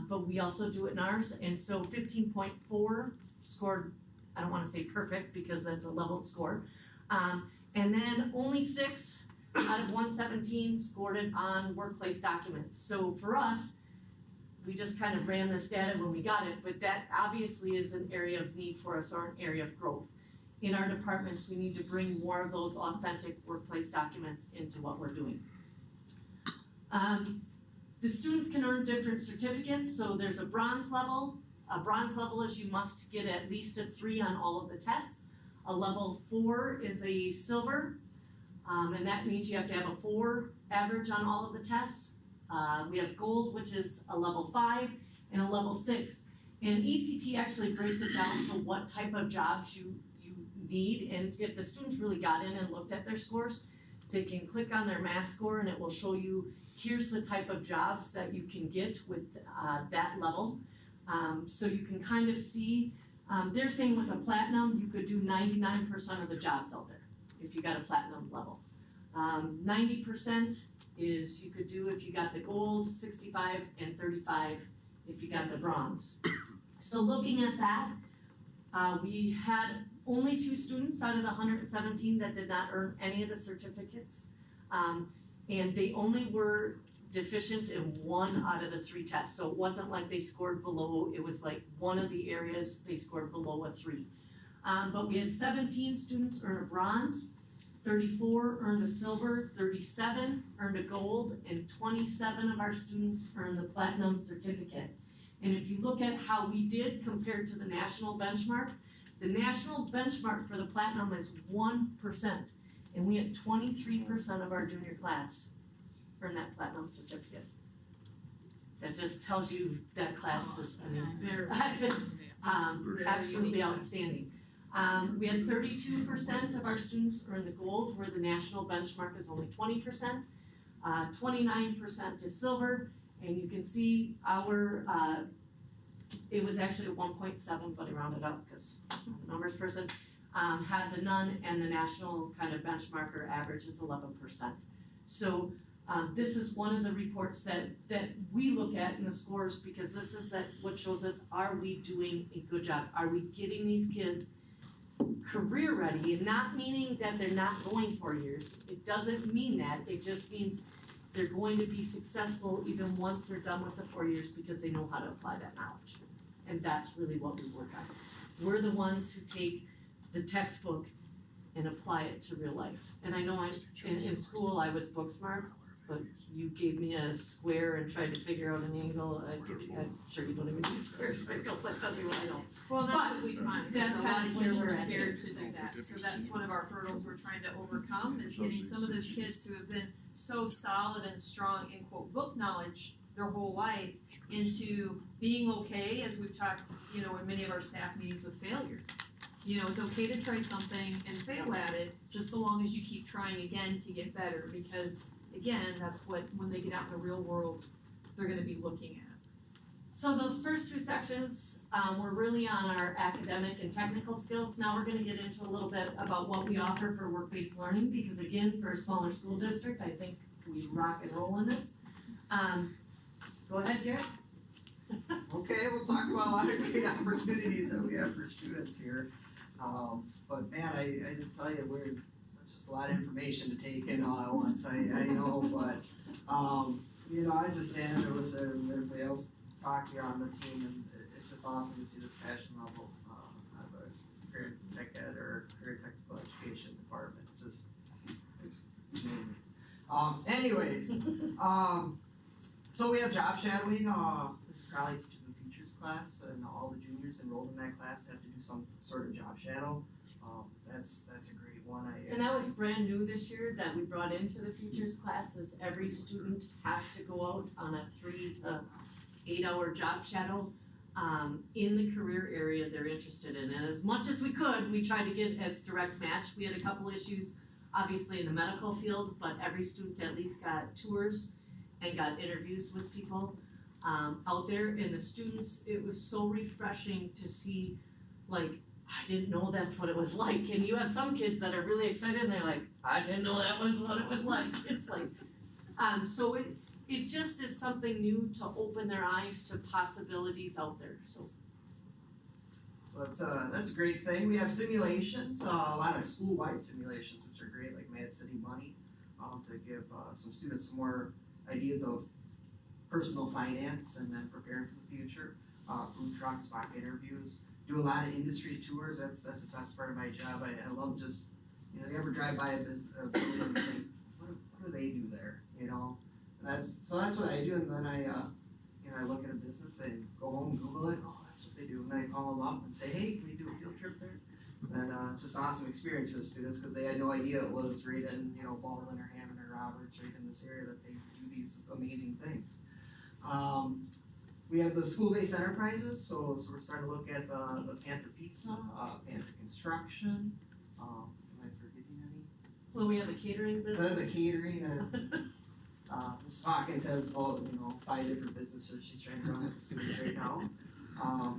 But we also do it in ours, and so 15.4 scored, I don't wanna say perfect because that's a leveled score. And then only 6 out of 117 scored it on workplace documents. So for us, we just kind of ran this data when we got it, but that obviously is an area of need for us or an area of growth. In our departments, we need to bring more of those authentic workplace documents into what we're doing. The students can earn different certificates, so there's a bronze level. A bronze level is you must get at least a 3 on all of the tests. A level 4 is a silver, and that means you have to have a 4 average on all of the tests. We have gold, which is a level 5 and a level 6. And ECT actually breaks it down to what type of jobs you need, and if the students really got in and looked at their scores, they can click on their math score and it will show you, here's the type of jobs that you can get with that level. So you can kind of see, they're saying with a platinum, you could do 99% of the jobs out there if you got a platinum level. 90% is you could do if you got the gold, 65 and 35 if you got the bronze. So looking at that, we had only 2 students out of the 117 that did not earn any of the certificates. And they only were deficient in 1 out of the 3 tests. So it wasn't like they scored below, it was like one of the areas they scored below a 3. But we had 17 students earn a bronze, 34 earned a silver, 37 earned a gold, and 27 of our students earned the platinum certificate. And if you look at how we did compared to the national benchmark, the national benchmark for the platinum is 1%, and we had 23% of our junior class earn that platinum certificate. That just tells you that class is, absolutely outstanding. We had 32% of our students earn the gold, where the national benchmark is only 20%. 29% is silver, and you can see our, it was actually 1.7, but I rounded up because I'm a numbers person, had the none, and the national kind of benchmark or average is 11%. So this is one of the reports that we look at in the scores, because this is what shows us, are we doing a good job? Are we getting these kids career ready? And not meaning that they're not going 4 years. It doesn't mean that. It just means they're going to be successful even once they're done with the 4 years, because they know how to apply that knowledge. And that's really what we work on. We're the ones who take the textbook and apply it to real life. And I know in school I was book smart, but you gave me a square and tried to figure out an angle. I'm sure you don't even use squares, but that tells you what I know. Well, that's what we find, that's a lot kind of of kids where are we're at. scared to do that, so that's one of our hurdles we're trying to overcome, is getting some of those kids who have been so solid and strong in quote book knowledge their whole life into being okay, as we've talked, in many of our staff meetings, with failure. It's okay to try something and fail at it, just so long as you keep trying again to get better, because again, that's what, when they get out in the real world, they're gonna be looking at. So those first 2 sections were really on our academic and technical skills. Now we're gonna get into a little bit about what we offer for work-based learning, because again, for a smaller school district, I think we rock and roll in this. Go ahead, Garrett. Okay, we'll talk about a lot of great opportunities that we have for students here. But man, I just tell you, it's just a lot of information to take in all at once. I know, but I just stand and listen to everybody else talk here on the team, and it's just awesome to see this passion level of a career tech ed or career technical education department. It's amazing. Anyways, so we have job shadowing. This is probably Teachers and Features class, and all the juniors enrolled in that class have to do some sort of job shadow. That's a great one. And that was brand new this year that we brought into the Futures classes. Every student has to go out on a 3 to 8 hour job shadow in the career area they're interested in. And as much as we could, we tried to get as direct match. We had a couple issues obviously in the medical field, but every student at least got tours and got interviews with people out there. And the students, it was so refreshing to see, like, I didn't know that's what it was like. And you have some kids that are really excited and they're like, I didn't know that was what it was like. It's like, so it just is something new to open their eyes to possibilities out there, so. So that's a great thing. We have simulations, a lot of school-wide simulations, which are great, like Mad City Money, to give some students some more ideas of personal finance and then preparing for the future. Food trucks, mock interviews, do a lot of industry tours. That's the best part of my job. I love just, you ever drive by a business building and think, what do they do there? That's what I do, and then I look at a business and go home and Google it. Oh, that's what they do, and then I call them up and say, hey, can we do a field trip there? And just awesome experience for the students because they had no idea it was right in, Baldwin or Hammond or Roberts, right in this area that they do these amazing things. We have the school-based enterprises, so we're starting to look at the Panther Pizza, Panther Construction, am I forgetting any? Well, we have the catering business. The catering, Mrs. Hawkins has about, 5 different businesses she's trying to run with the students right now.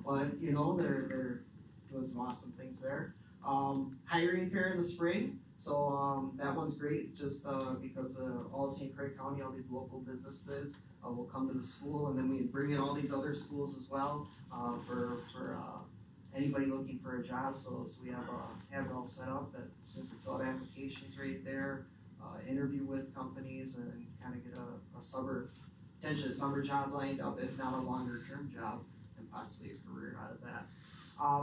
But, they're doing some awesome things there. Hiring fair in the spring, so that one's great just because all St. Croix County, all these local businesses will come to the school, and then we bring in all these other schools as well for anybody looking for a job. So we have it all set up that as soon as they fill out applications right there, interview with companies and kind of get potentially a summer job lined up, if not a longer term job, and possibly a career out of that.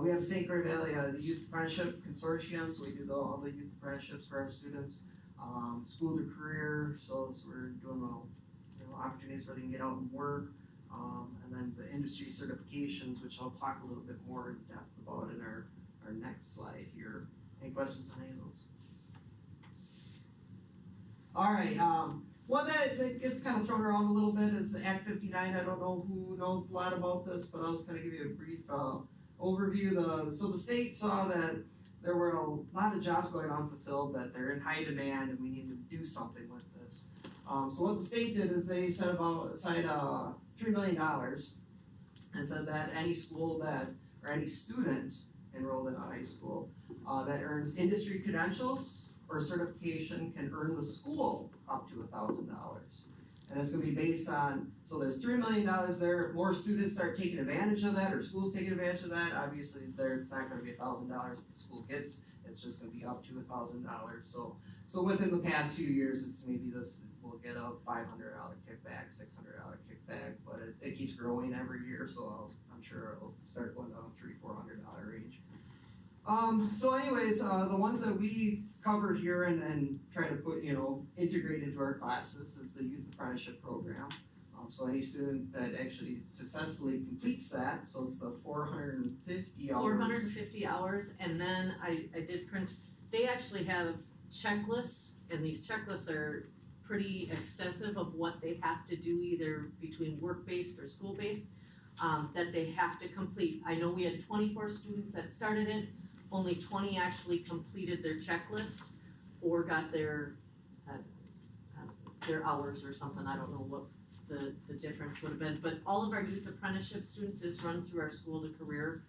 We have St. Croix Valley, the Youth Apprenticeship Consortium, so we do all the youth apprenticeships for our students. School to career, so we're doing opportunities where they can get out and work. And then the industry certifications, which I'll talk a little bit more in depth about in our next slide here. Any questions on any of those? All right, one that gets kind of thrown around a little bit is Act 59. I don't know who knows a lot about this, but I'll just kind of give you a brief overview. So the state saw that there were a lot of jobs going unfulfilled, that they're in high demand, and we need to do something with this. So what the state did is they set aside $3 million and said that any school or any student enrolled in a high school that earns industry credentials or certification can earn the school up to $1,000. And it's gonna be based on, so there's $3 million there. If more students start taking advantage of that, or schools taking advantage of that, obviously it's not gonna be $1,000 the school gets, it's just gonna be up to $1,000. So within the past few years, it's maybe we'll get a $500 kickback, $600 kickback, but it keeps growing every year, so I'm sure it'll start going down $300-400 range. So anyways, the ones that we cover here and try to put, integrate into our classes is the Youth Apprenticeship Program. So any student that actually successfully completes that, so it's the 450 hours. 450 hours, and then I did print, they actually have checklists, and these checklists are pretty extensive of what they have to do either between work-based or school-based, that they have to complete. I know we had 24 students that started it, only 20 actually completed their checklist or got their hours or something. I don't know what the difference would have been, but all of our youth apprenticeship students is run through our school to career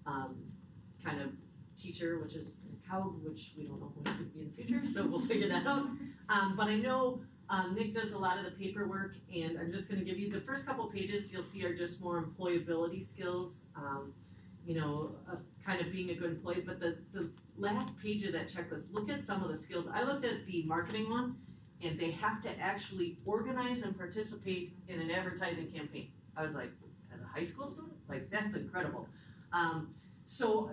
kind of teacher, which is COUG, which we don't know when it could be in the future, so we'll figure that out. But I know Nick does a lot of the paperwork, and I'm just gonna give you the first couple pages you'll see are just more employability skills, kind of being a good employee, but the last page of that checklist, look at some of the skills. I looked at the marketing one, and they have to actually organize and participate in an advertising campaign. I was like, as a high school student, like that's incredible. So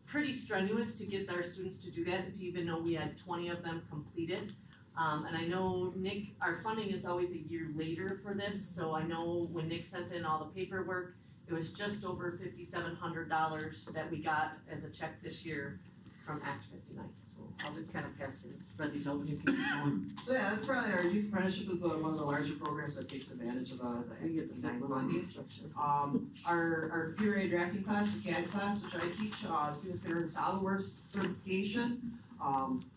pretty strenuous to get our students to do that, to even know we had 20 of them completed. And I know Nick, our funding is always a year later for this, so I know when Nick sent in all the paperwork, it was just over $5,700 that we got as a check this year from Act 59. So I'll just kind of pass and spread these out and you can keep going. So yeah, that's probably our youth apprenticeship is one of the larger programs that takes advantage of the Act 59 funding. Our computer aided drafting class, the CAD class, which I teach, students can earn SolidWorks certification.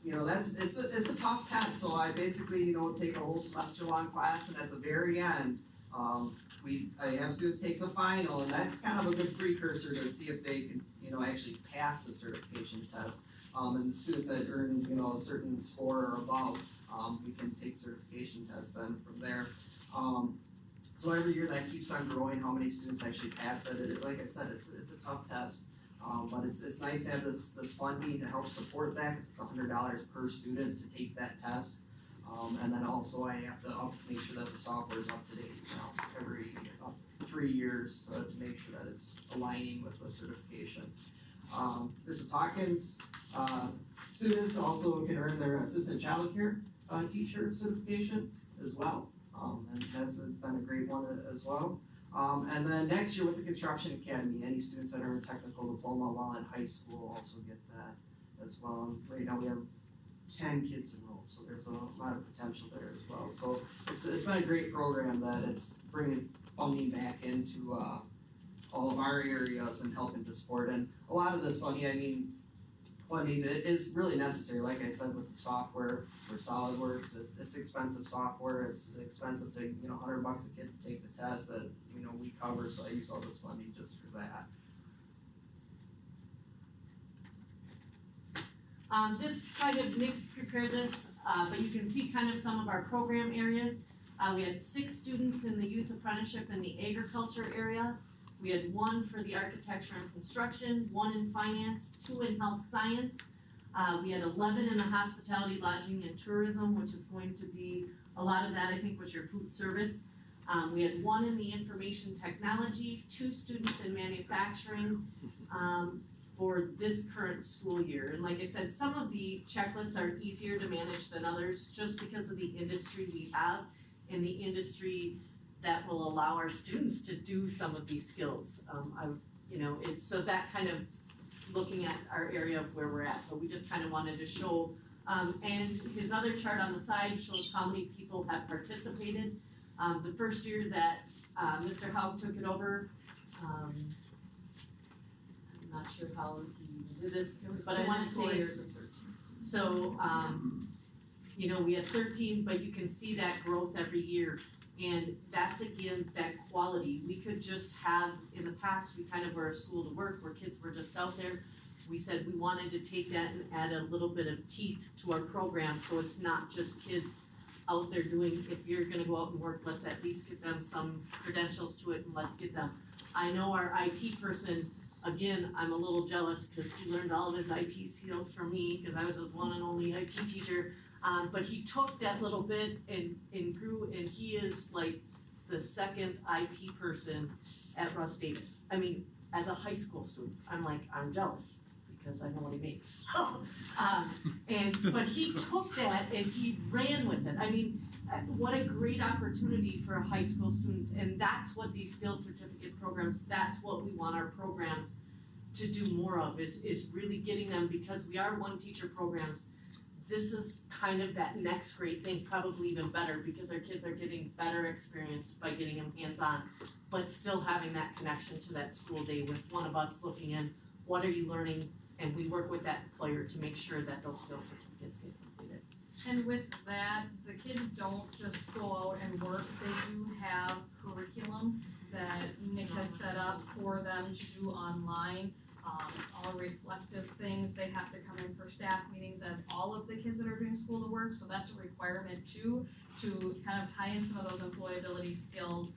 It's a tough test, so I basically, take a whole semester long class, and at the very end, I have students take the final, and that's kind of a good precursor to see if they can, actually pass the certification test. And the students that earn, a certain score or above, we can take certification tests then from there. So every year that keeps on growing, how many students actually pass that. Like I said, it's a tough test. But it's nice to have this funding to help support that, because it's $100 per student to take that test. And then also I have to make sure that the software is up to date, every 3 years to make sure that it's aligning with the certification. Mrs. Hawkins, students also can earn their assistant childcare teacher certification as well. And that's been a great one as well. And then next year with the Construction Academy, any students that are in technical diploma while in high school also get that as well. And right now we have 10 kids enrolled, so there's a lot of potential there as well. So it's been a great program that it's bringing funding back into all of our areas and helping to support. And a lot of this funding is really necessary, like I said, with the software for SolidWorks. It's expensive software, it's expensive to, $100 a kid to take the test that, we cover, so I use all this funding just for that. This kind of, Nick prepared this, but you can see kind of some of our program areas. We had 6 students in the youth apprenticeship in the agriculture area. We had 1 for the architecture and construction, 1 in finance, 2 in health science. We had 11 in the hospitality, lodging, and tourism, which is going to be, a lot of that I think was your food service. We had 1 in the information technology, 2 students in manufacturing, for this current school year. And like I said, some of the checklists are easier to manage than others just because of the industry we have and the industry that will allow our students to do some of these skills. So that kind of looking at our area of where we're at, but we just kind of wanted to show, and his other chart on the side shows how many people have participated. The first year that Mr. Haug took it over, I'm not sure how he did this, but I wanna say, so, we had 13, but you can see that growth every year. And that's again, that quality. We could just have, in the past, we kind of were a school to work where kids were just out there. We said we wanted to take that and add a little bit of teeth to our program, so it's not just kids out there doing, if you're gonna go out and work, let's at least get them some credentials to it and let's get them. I know our IT person, again, I'm a little jealous because he learned all of his IT skills from me, because I was his one and only IT teacher. But he took that little bit and grew, and he is like the second IT person at Russ Davis. I mean, as a high school student, I'm jealous because I know what he makes. But he took that and he ran with it. I mean, what a great opportunity for high school students, and that's what these skills certificate programs, that's what we want our programs to do more of, is really getting them, because we are one teacher programs. This is kind of that next great thing, probably even better, because our kids are getting better experience by getting them hands-on, but still having that connection to that school day with one of us looking in, what are you learning? And we work with that employer to make sure that those skill certificates get completed. And with that, the kids don't just go out and work, they do have curriculum that Nick has set up for them to do online. It's all reflective things, they have to come in for staff meetings as all of the kids that are doing school to work, so that's a requirement too, to kind of tie in some of those employability skills.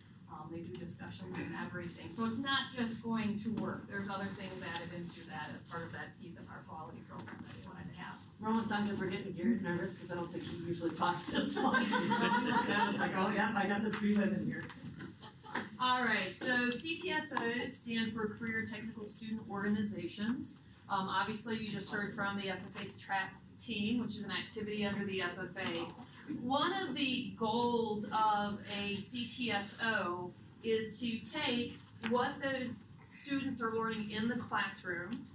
They do discussions and everything, so it's not just going to work, there's other things added into that as part of that teeth of our quality program that we wanted to have. We're almost done because we're getting Garrett nervous, because I don't think he usually talks this much. I was like, oh yeah, I got the 3 women here. Alright, so CTSOs stand for Career Technical Student Organizations. Obviously, you just heard from the FFA's track team, which is an activity under the FFA. One of the goals of a CTSO is to take what those students are learning in the classroom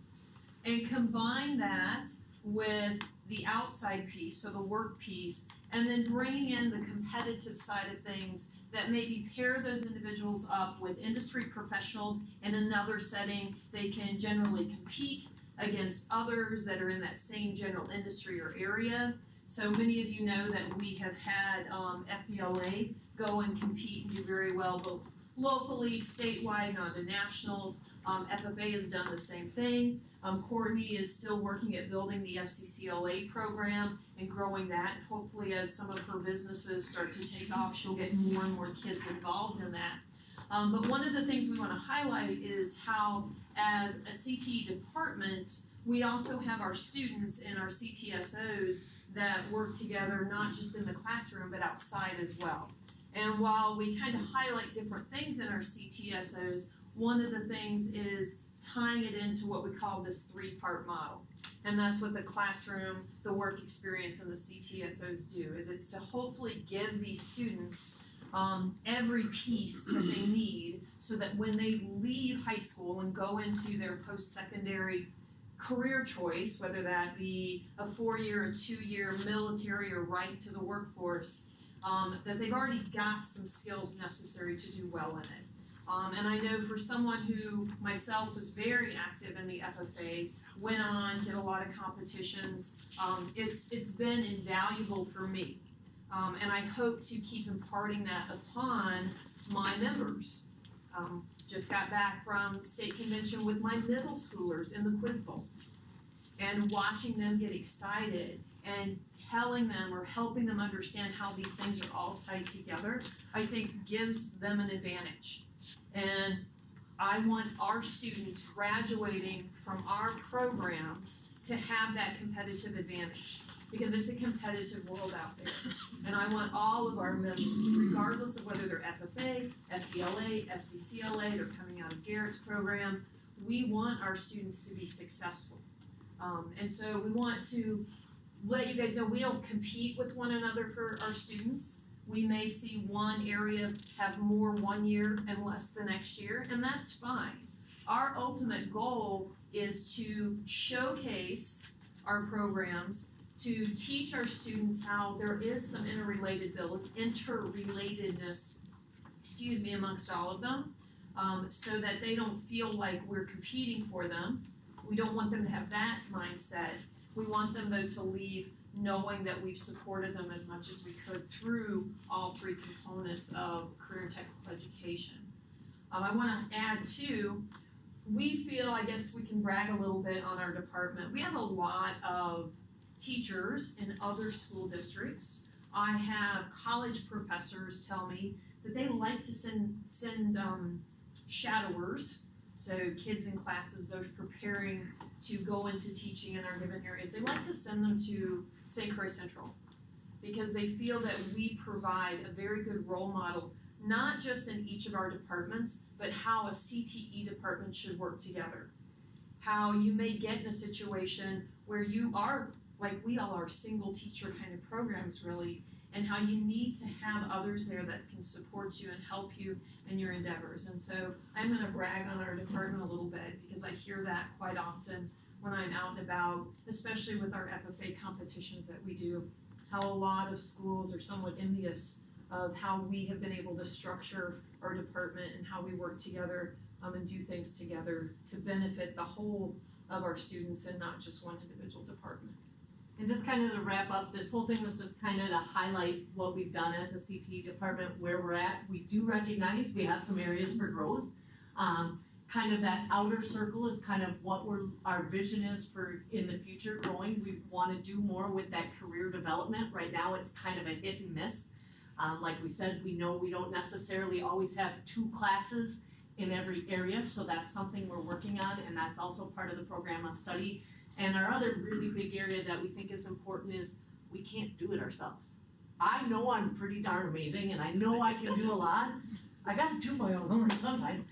and combine that with the outside piece, so the work piece, and then bringing in the competitive side of things that maybe pair those individuals up with industry professionals in another setting. They can generally compete against others that are in that same general industry or area. So many of you know that we have had FBLA go and compete and do very well both locally, statewide, on to nationals. FFA has done the same thing. Courtney is still working at building the FCCLA program and growing that. Hopefully, as some of her businesses start to take off, she'll get more and more kids involved in that. But one of the things we want to highlight is how, as a CTE department, we also have our students and our CTSOs that work together, not just in the classroom, but outside as well. And while we kind of highlight different things in our CTSOs, one of the things is tying it into what we call this 3-part model. And that's what the classroom, the work experience, and the CTSOs do, is it's to hopefully give these students every piece that they need so that when they leave high school and go into their post-secondary career choice, whether that be a 4-year, a 2-year, military, or right to the workforce, that they've already got some skills necessary to do well in it. And I know for someone who myself was very active in the FFA, went on, did a lot of competitions, it's been invaluable for me. And I hope to keep imparting that upon my members. Just got back from state convention with my middle schoolers in the Quiz Bowl. And watching them get excited and telling them or helping them understand how these things are all tied together, I think gives them an advantage. And I want our students graduating from our programs to have that competitive advantage, because it's a competitive world out there. And I want all of our members, regardless of whether they're FFA, FBLA, FCCLA, they're coming out of Garrett's program, we want our students to be successful. And so we want to let you guys know we don't compete with one another for our students. We may see one area have more one year and less the next year, and that's fine. Our ultimate goal is to showcase our programs, to teach our students how there is some interrelatedness, amongst all of them, so that they don't feel like we're competing for them. We don't want them to have that mindset. We want them, though, to leave knowing that we've supported them as much as we could through all 3 components of career and technical education. I want to add too, we feel, I guess we can brag a little bit on our department. We have a lot of teachers in other school districts. I have college professors tell me that they like to send shadowers, so kids in classes, those preparing to go into teaching in our given areas, they like to send them to St. Croix Central, because they feel that we provide a very good role model, not just in each of our departments, but how a CTE department should work together. How you may get in a situation where you are, like we all are, single teacher kind of programs really, and how you need to have others there that can support you and help you in your endeavors. And so I'm gonna brag on our department a little bit, because I hear that quite often when I'm out and about, especially with our FFA competitions that we do, how a lot of schools are somewhat envious of how we have been able to structure our department and how we work together and do things together to benefit the whole of our students and not just one individual department. And just kind of to wrap up, this whole thing was just kind of to highlight what we've done as a CTE department, where we're at. We do recognize we have some areas for growth. Kind of that outer circle is kind of what our vision is for in the future growing. We want to do more with that career development. Right now it's kind of a hit and miss. Like we said, we know we don't necessarily always have 2 classes in every area, so that's something we're working on, and that's also part of the program of study. And our other really big area that we think is important is we can't do it ourselves. I know I'm pretty darn amazing, and I know I can do a lot. I gotta do my own homework sometimes,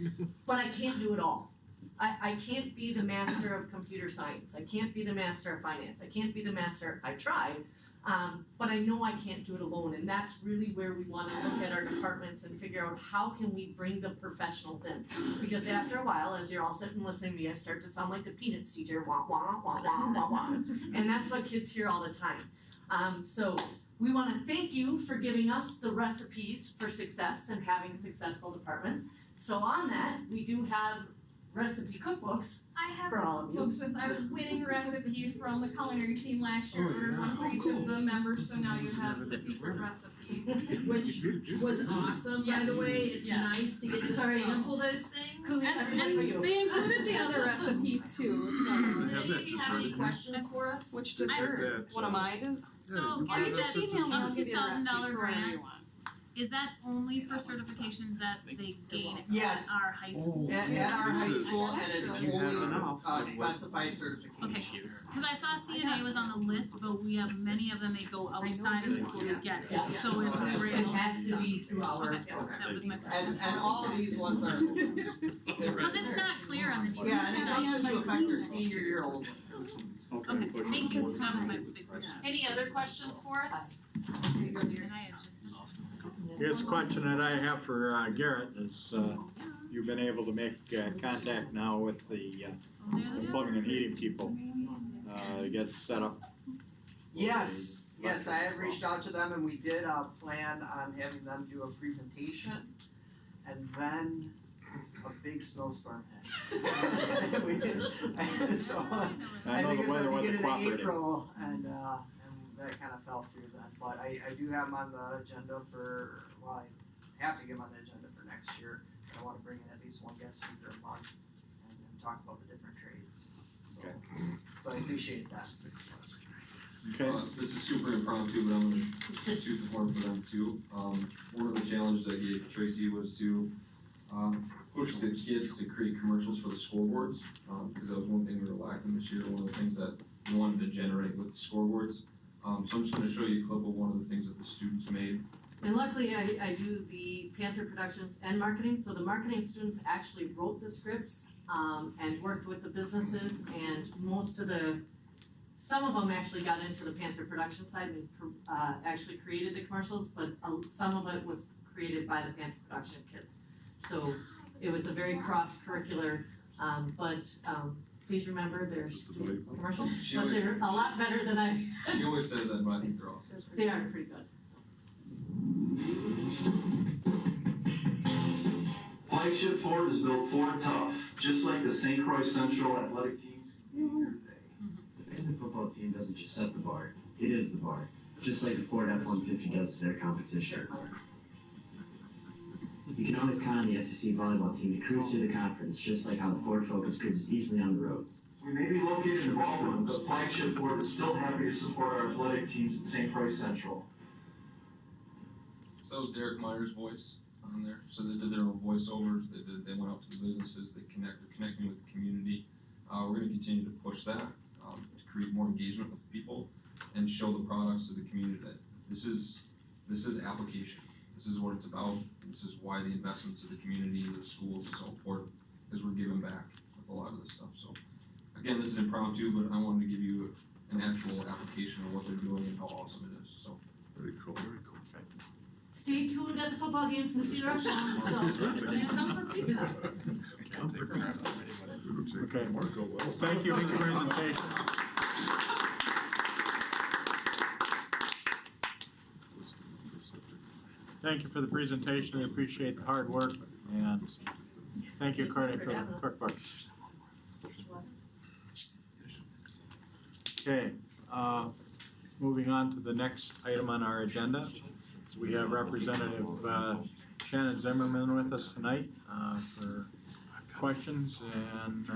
but I can't do it all. I can't be the master of computer science. I can't be the master of finance. I can't be the master, I tried, but I know I can't do it alone, and that's really where we wanna look at our departments and figure out how can we bring the professionals in. Because after a while, as you're all sitting listening to me, I start to sound like the Peanuts teacher, wah, wah, wah, wah, wah, wah. And that's what kids hear all the time. So we wanna thank you for giving us the recipes for success and having successful departments. So on that, we do have recipe cookbooks I have for all of you. books with a winning recipe from the culinary team last year, ordered one for each of the members, so now you have the secret recipe. Which was awesome, by the way. It's Yes. nice to get to Sorry. sample those things. Cool. And they included the other recipes too, so. have Any that of you have any dessert. questions for us? Which dessert? One of mine? So Yeah, Gary, you that can email me, I'll give you the $2,000 recipes for whatever you grant, want. is that only for certifications that they gain at Yes. our high school? At our high school, and it's You have only enough. specified certifications. Okay. Cause I saw CNA was on the list, but we have many of them that go outside of the school to get it, Yeah. so if we were It able. has to be through our Okay, that was my question. And all of these ones are. Cause it's not clear on the details. Yeah, and it comes into effect their senior year only. Okay, thank you, that was my big question. Any other questions for us? And I had just. Here's a question that I have for Garrett is, you've been able to make contact now with the plumbing and heating people, to get set up. Yes, I have reached out to them and we did plan on having them do a presentation and then a big snowstorm hit. So I know think the it's weather the wasn't beginning of cooperative. April and that kind of fell through then. But I do have them on the agenda for, well, I have to get them on the agenda for next year. I want to bring in at least one guest speaker a month and talk about the different trades. So, Okay. so I appreciate that. Okay. This is super impromptu, but I'm gonna shoot the horn for them too. One of the challenges I gave Tracy was to push the kids to create commercials for the scoreboards, because that was one thing we were lacking this year, one of the things that we wanted to generate with the scoreboards. So I'm just gonna show you a clip of one of the things that the students made. And luckily, I do the Panther Productions and marketing, so the marketing students actually wrote the scripts, and worked with the businesses, and some of them actually got into the Panther production side and actually created the commercials, but some of it was created by the Panther production kids. So it was a very cross-curricular, but please remember there's commercials, but they're a lot better than She always says that, but I think they're awesome. they are pretty good, so. Flagship Ford is built Ford tough, just like the St. Croix Central athletic teams here today. The Panther football team doesn't just set the bar, it is the bar, just like the Ford F-150 does to their competition. You can always count on the SCC volleyball team to cruise through the conference, just like how the Ford Focus cruises easily on the roads. We may be located in the ballroom, but Flagship Ford is still happy to support our athletic teams at St. Croix Central. So that was Derek Meyer's voice on there. So they did their own voiceovers. They went out to the businesses. They're connecting with the community. We're going to continue to push that to create more engagement with people and show the products to the community that this is application. This is what it's about. This is why the investments of the community, the schools is so important, because we're giving back with a lot of this stuff. So again, this is impromptu, but I wanted to give you an actual application of what they're doing and how awesome it is. So very cool. Okay. Stay tuned at the football games to see the restaurant, so, and come for pizza. Okay, thank you for the presentation. Thank you for the presentation, we appreciate the hard work, and thank you, Courtney, for the cookbook. Okay, moving on to the next item on our agenda. We have Representative Shannon Zimmerman with us tonight for questions and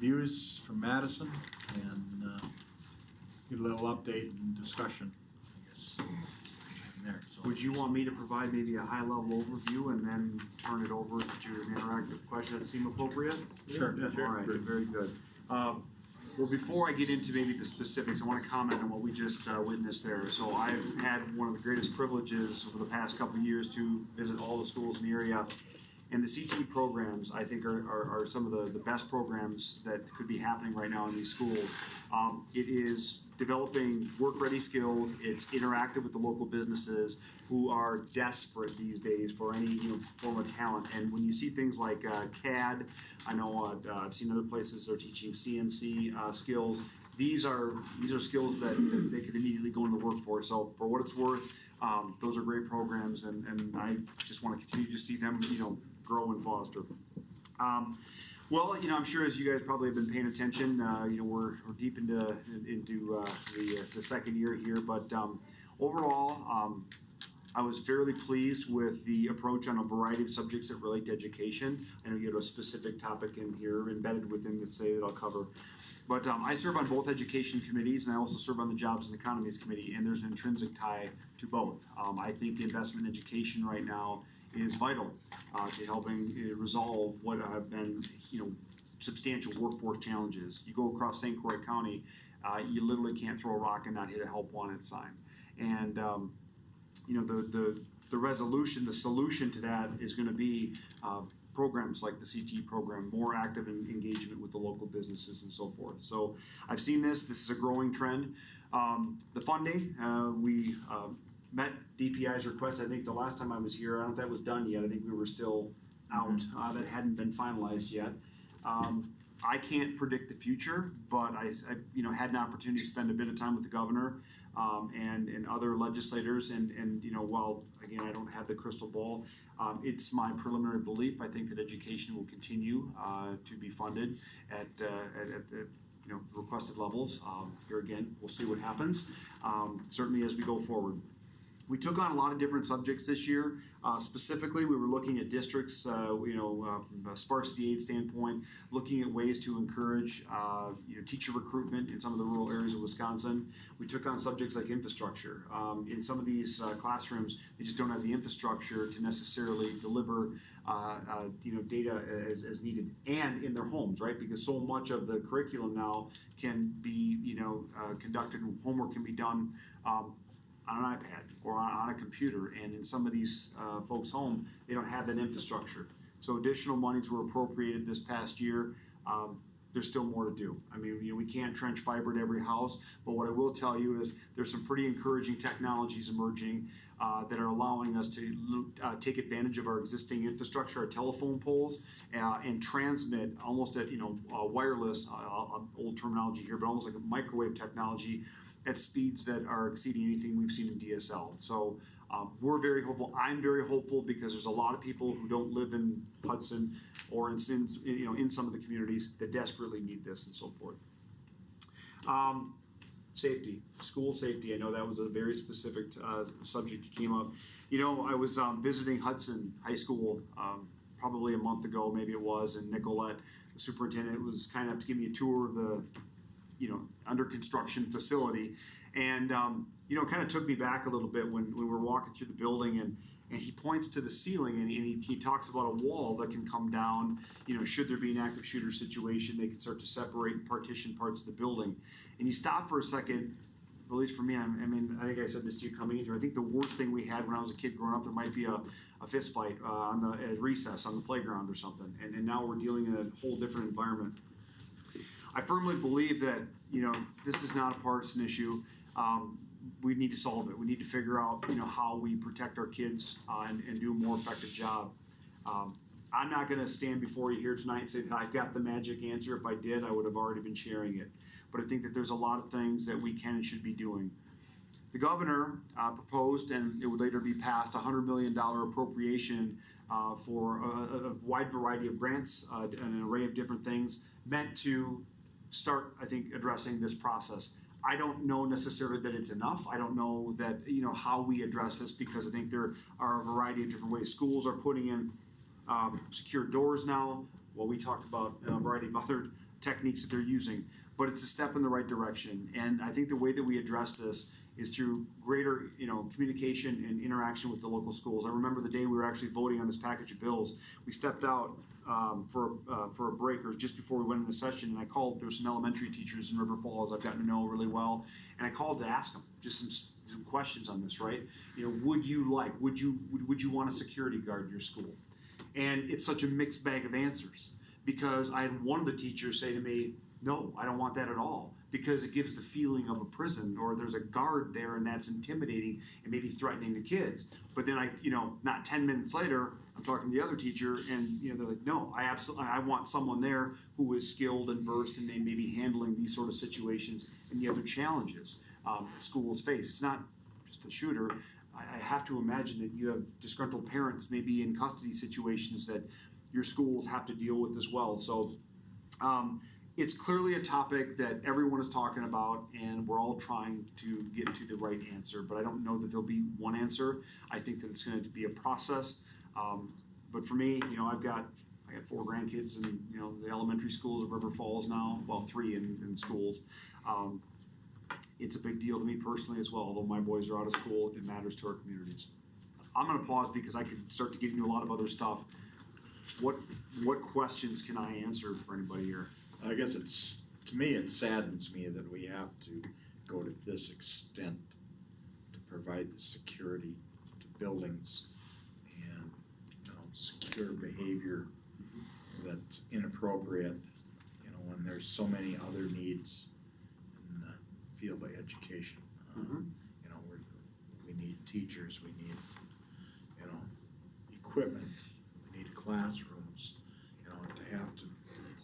views from Madison, and give a little update and discussion, I guess. There, so. Would you want me to provide maybe a high-level overview and then turn it over to an interactive question that seem appropriate? Sure. All right, very good. Well, before I get into maybe the specifics, I want to comment on what we just witnessed there. So I've had one of the greatest privileges over the past couple of years to visit all the schools in the area. And the CTE programs, I think, are some of the best programs that could be happening right now in these schools. It is developing work-ready skills. It's interactive with the local businesses who are desperate these days for any form of talent. And when you see things like CAD, I know I've seen other places they're teaching CNC skills. These are skills that they could immediately go into the workforce. So for what it's worth, those are great programs, and I just want to continue to see them grow and foster. Well, I'm sure as you guys probably have been paying attention, we're deep into the second year here, but overall, I was fairly pleased with the approach on a variety of subjects that relate to education. I know you have a specific topic in here embedded within this today that I'll cover. But I serve on both education committees, and I also serve on the Jobs and Economies Committee, and there's an intrinsic tie to both. I think investment in education right now is vital to helping resolve what have been, substantial workforce challenges. You go across St. Croix County, you literally can't throw a rock and not hit a help wanted sign. And the resolution, the solution to that is going to be programs like the CT program, more active engagement with the local businesses and so forth. So I've seen this is a growing trend. The funding, we met DPI's request. I think the last time I was here, I don't know if that was done yet. I think we were still out, that hadn't been finalized yet. I can't predict the future, but I had an opportunity to spend a bit of time with the governor, and other legislators, and while, again, I don't have the crystal ball, it's my preliminary belief, I think that education will continue, to be funded at requested levels. Here again, we'll see what happens, certainly as we go forward. We took on a lot of different subjects this year. Specifically, we were looking at districts, from a sparsity aid standpoint, looking at ways to encourage, teacher recruitment in some of the rural areas of Wisconsin. We took on subjects like infrastructure. In some of these classrooms, they just don't have the infrastructure to necessarily deliver, data as needed, and in their homes, right? Because so much of the curriculum now can be, conducted, homework can be done, on an iPad or on a computer, and in some of these folks' home, they don't have that infrastructure. So additional monies were appropriated this past year. There's still more to do. I mean, we can't trench fiber to every house, but what I will tell you is there's some pretty encouraging technologies emerging that are allowing us to take advantage of our existing infrastructure, our telephone poles, and transmit almost at wireless, old terminology here, but almost like a microwave technology at speeds that are exceeding anything we've seen in DSL. So we're very hopeful. I'm very hopeful because there's a lot of people who don't live in Hudson or in some of the communities that desperately need this and so forth. Safety, school safety. I know that was a very specific subject that came up. I was visiting Hudson High School probably a month ago, maybe it was, and Nicolette, the superintendent, was kind enough to give me a tour of the under construction facility, and kind of took me back a little bit when we were walking through the building, and he points to the ceiling, and he talks about a wall that can come down, should there be an active shooter situation, they can start to separate and partition parts of the building. And you stop for a second, at least for me, I think I said this to you coming in here, I think the worst thing we had when I was a kid growing up, there might be a fist fight at recess on the playground or something, and now we're dealing in a whole different environment. I firmly believe that, this is not a partisan issue. We need to solve it. We need to figure out, how we protect our kids and do a more effective job. I'm not going to stand before you here tonight and say that I've got the magic answer. If I did, I would have already been sharing it. But I think that there's a lot of things that we can and should be doing. The governor proposed, and it would later be passed, a $100 million appropriation for a wide variety of grants, an array of different things meant to start, I think, addressing this process. I don't know necessarily that it's enough. I don't know that, how we address this, because I think there are a variety of different ways. Schools are putting in secure doors now. Well, we talked about a variety of other techniques that they're using, but it's a step in the right direction. And I think the way that we address this is through greater, communication and interaction with the local schools. I remember the day we were actually voting on this package of bills. We stepped out for a break, or just before we went into session, and I called. There were some elementary teachers in River Falls I've gotten to know really well, and I called to ask them just some questions on this. Right? Would you want a security guard in your school? And it's such a mixed bag of answers, because I had one of the teachers say to me, "No, I don't want that at all," because it gives the feeling of a prison, or there's a guard there, and that's intimidating and maybe threatening the kids. But then not 10 minutes later, I'm talking to the other teacher, and they're like, "No, I want someone there who is skilled and versed in maybe handling these sort of situations and the other challenges that schools face." It's not just the shooter. I have to imagine that you have disgruntled parents maybe in custody situations that your schools have to deal with as well. So it's clearly a topic that everyone is talking about, and we're all trying to get to the right answer. But I don't know that there'll be one answer. I think that it's going to be a process. But for me, I got 4 grandkids in the elementary schools of River Falls now. Well, 3 in schools. It's a big deal to me personally as well. Although my boys are out of school, it matters to our communities. I'm going to pause because I could start to get into a lot of other stuff. What questions can I answer for anybody here? I guess to me, it saddens me that we have to go to this extent to provide the security to buildings and secure behavior that's inappropriate, when there's so many other needs in the field of education. We need teachers, we need equipment, we need classrooms, you know, to have to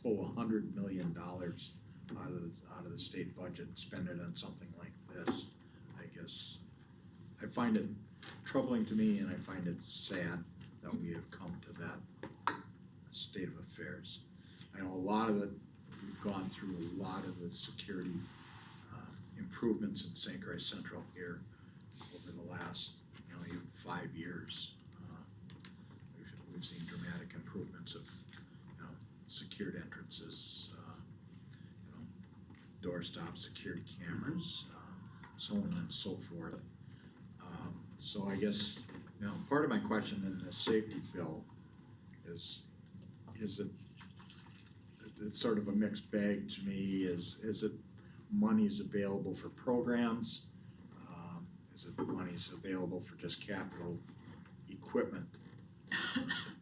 pull $100 million out of the state budget and spend it on something like this, I guess, I find it troubling to me, and I find it sad that we have come to that state of affairs. I know a lot of it, we've gone through a lot of the security improvements in St. Croix Central here over the last, you know, even 5 years. We've seen dramatic improvements of, you know, secured entrances, you know, doorstop security cameras, so on and so forth. So I guess, you know, part of my question in the safety bill is it, it's sort of a mixed bag to me. Is it monies available for programs? Is it monies available for just capital equipment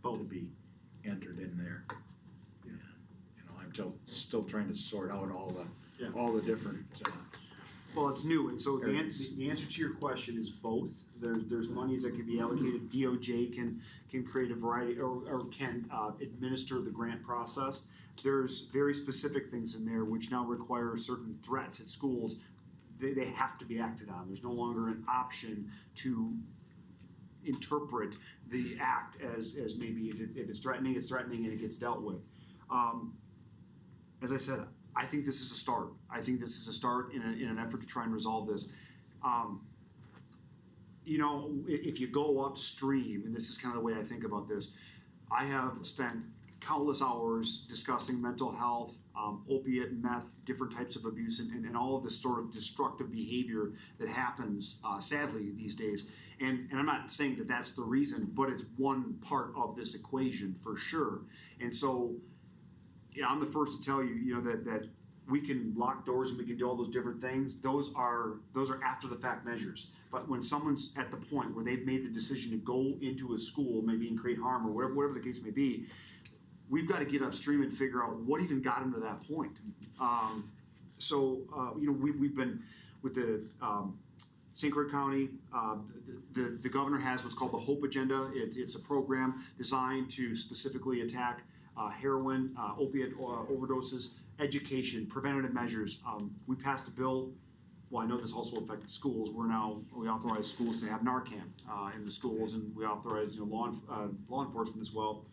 to be entered in there? And, you know, I'm still trying to sort out all the different. Well, it's new, and so the answer to your question is both. There's monies that can be allocated. DOJ can create a variety or can administer the grant process. There's very specific things in there which now require certain threats at schools. They have to be acted on. There's no longer an option to interpret the act as maybe if it's threatening, it's threatening and it gets dealt with. As I said, I think this is a start. I think this is a start in an effort to try and resolve this. You know, if you go upstream, and this is kind of the way I think about this, I have spent countless hours discussing mental health, opiate, meth, different types of abuse, and all of this sort of destructive behavior that happens, sadly, these days. And I'm not saying that that's the reason, but it's one part of this equation for sure. And so, yeah, I'm the first to tell you, you know, that we can lock doors and we can do all those different things. Those are after the fact measures. But when someone's at the point where they've made the decision to go into a school, maybe and create harm or whatever the case may be, we've got to get upstream and figure out what even got them to that point. You know, we've been with the St. Croix County. The governor has what's called the HOPE Agenda. It's a program designed to specifically attack heroin, opiate overdoses, education, preventative measures. We passed a bill. Well, I know this also affected schools. We authorize schools to have Narcan in the schools, and we authorize, you know, law enforcement as well.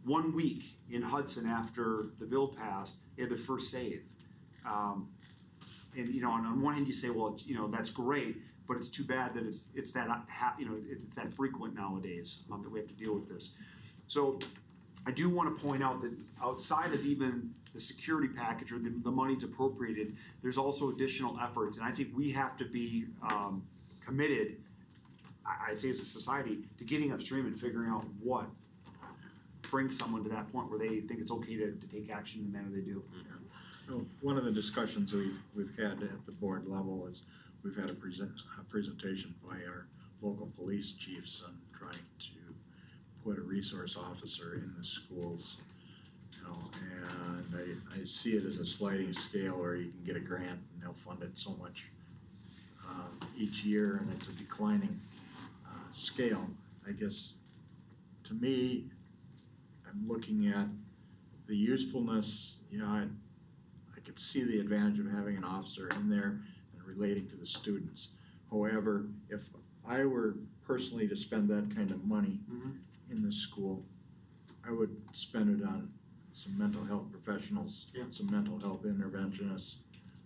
1 week in Hudson after the bill passed, they had their first save. And you know, on one hand, you say, well, you know, that's great, but it's too bad that it's that frequent nowadays that we have to deal with this. So I do want to point out that outside of even the security package or the money's appropriated, there's also additional efforts, and I think we have to be committed, I say as a society, to getting upstream and figuring out what brings someone to that point where they think it's okay to take action in the manner they do. Yeah. So one of the discussions we've had at the board level is we've had a presentation by our local police chiefs on trying to put a resource officer in the schools, you know, and I see it as a sliding scale where you can get a grant and they'll fund it so much each year, and it's a declining scale. I guess to me, I'm looking at the usefulness. You know, I could see the advantage of having an officer in there and relating to the students. However, if I were personally to spend that kind of money in the school, I would spend it on some mental health professionals, some mental health interventionists,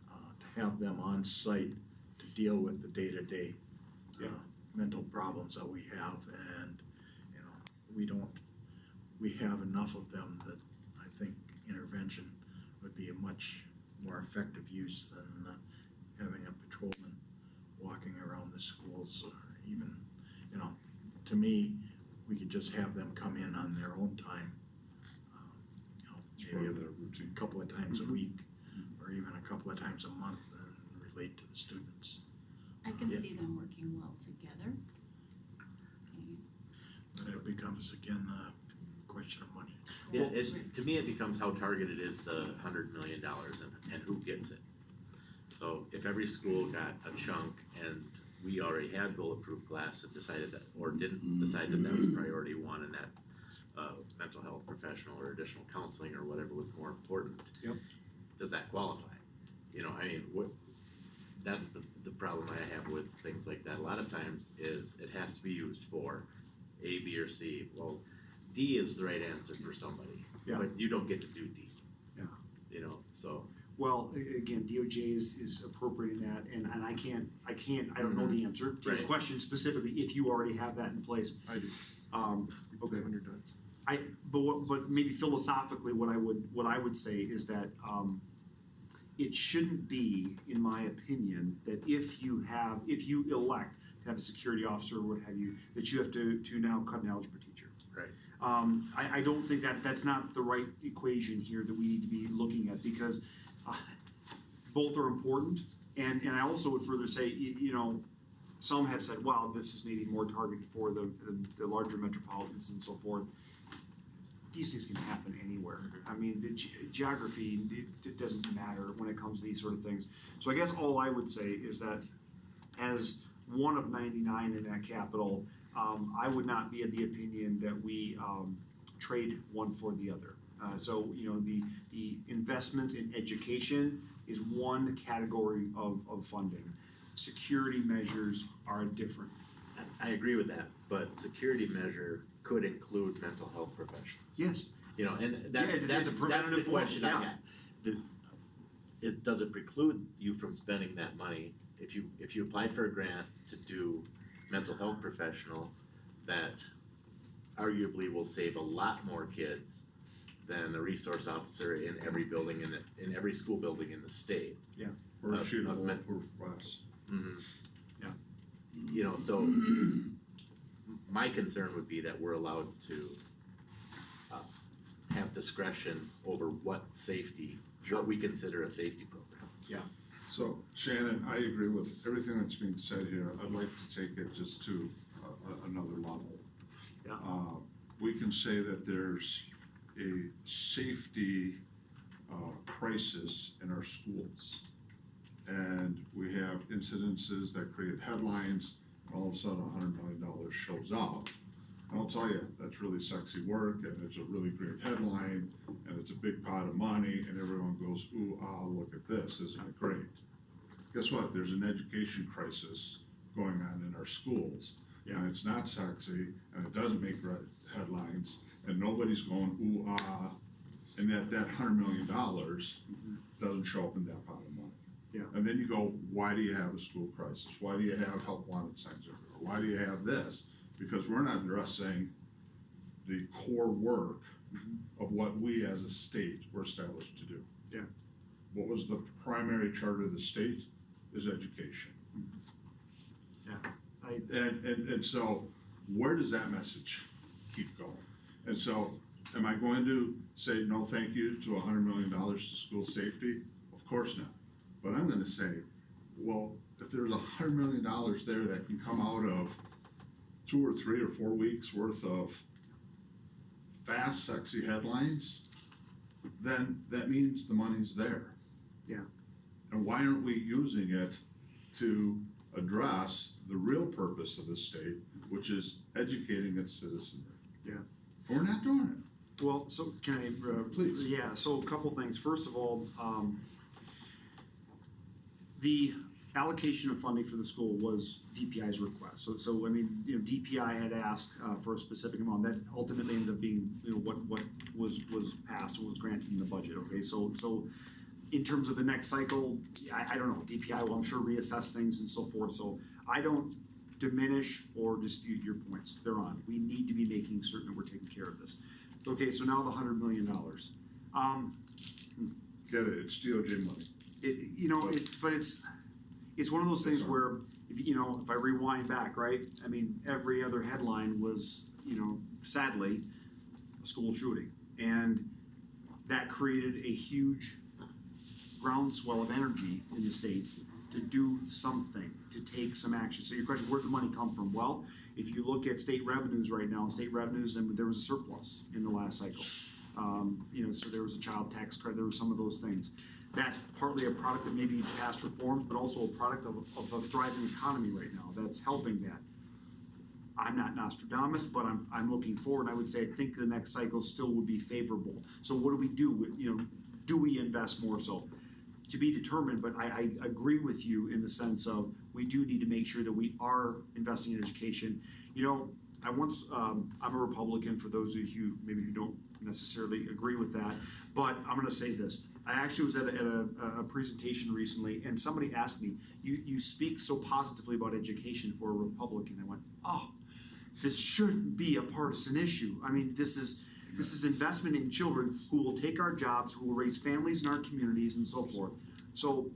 to have them on site to deal with the day-to-day mental problems that we have. And, you know, we have enough of them that I think intervention would be a much more effective use than having a patrolman walking around the schools, or even, you know, to me, we could just have them come in on their own time, you know, maybe a couple of times a week, or even a couple of times a month, and relate to the students. I can see them working well together. But it becomes, again, a question of money. Yeah, to me, it becomes how targeted is the $100 million and who gets it. So if every school got a chunk and we already had bulletproof glass and decided that, or didn't decide that that was priority one, and that mental health paraprofessional or additional counseling or whatever was more important. Yep. Does that qualify? You know, I mean, that's the problem I have with things like that. A lot of times is it has to be used for A, B, or C. Well, D is the right answer for somebody, Yeah. but you don't get to do D. Yeah. You know, so. Well, again, DOJ is appropriating that, and I don't know the answer to your Right. question specifically, if you already have that in place. I do. Okay. When you're done. But maybe philosophically, what I would say is that, it shouldn't be, in my opinion, that if you elect to have a security officer or what have you, that you have to now cut an algebra teacher. Right. I don't think that's not the right equation here that we need to be looking at, because both are important, and I also would further say, you know, some have said, wow, this is maybe more targeted for the larger metropolitans and so forth. These things can happen anywhere. I mean, the geography, it doesn't matter when it comes to these sort of things. So I guess all I would say is that as one of 99 in that capital, I would not be of the opinion that we trade one for the other. So, you know, the investments in education is one category of funding. Security measures are different. I agree with that, but security measure could include mental health professionals. Yes. You know, and it's a that's the preventative form, question I yeah. got. Does it preclude you from spending that money if you applied for a grant to do mental health professional that arguably will save a lot more kids than a resource officer in every building in every school building in the state. Yeah. Or a sheet of bulletproof glass. Mm-hmm. Yeah. You know, so my concern would be that we're allowed to have discretion over what we consider a safety program. Yeah. So Shannon, I agree with everything that's being said here. I'd like to take it just to another level. Yeah. We can say that there's a safety crisis in our schools. And we have incidences that create headlines, and all of a sudden $100 million shows up. And I'll tell you, that's really sexy work, and it's a really great headline, and it's a big pot of money, and everyone goes, ooh, ah, look at this, isn't it great? Guess what? There's an education crisis going on in our schools. Yeah. And it's not sexy, and it doesn't make headlines, and nobody's going, ooh, ah, and that $100 million doesn't show up in that pot of money. Yeah. And then you go, why do you have a school crisis? Why do you have help wanted signs everywhere? Why do you have this? Because we're not addressing the core work of what we as a state were established to do. Yeah. What was the primary charter of the state is education. Yeah. And so where does that message keep going? And so am I going to say no thank you to $100 million to school safety? Of course not. But I'm gonna say, well, if there's $100 million there that can come out of 2 or 3 or 4 weeks worth of fast, sexy headlines, then that means the money's there. Yeah. And why aren't we using it to address the real purpose of the state, which is educating its citizenry? Yeah. We're not doing it. Well, so can I, Please. Yeah, so a couple things. First of all, the allocation of funding for the school was DPI's request. So I mean, you know, DPI had asked for a specific amount that ultimately ended up being, you know, what was passed and was granted in the budget. Okay, so in terms of the next cycle, I don't know. DPI will, I'm sure, reassess things and so forth. So I don't diminish or dispute your points. They're on. We need to be making certain that we're taking care of this. Okay, so now the $100 million. Get it? It's DOJ money. It's one of those things where, if I rewind back, right? I mean, every other headline was, sadly, a school shooting. And that created a huge groundswell of energy in the state to do something, to take some action. So your question, where'd the money come from? Well, if you look at state revenues right now, and there was a surplus in the last cycle. So there was a child tax credit, there were some of those things. That's partly a product of maybe past reforms, but also a product of a thriving economy right now that's helping that. I'm not Nostradamus, but I'm looking forward, I would say, I think the next cycle still would be favorable. So what do we do with, do we invest more so? To be determined, but I agree with you in the sense of we do need to make sure that we are investing in education. I'm a Republican, for those of you maybe who don't necessarily agree with that, but I'm gonna say this. I actually was at a presentation recently, and somebody asked me, you speak so positively about education for a Republican. I went, oh, this shouldn't be a partisan issue. I mean, this is investment in children who will take our jobs, who will raise families in our communities and so forth. So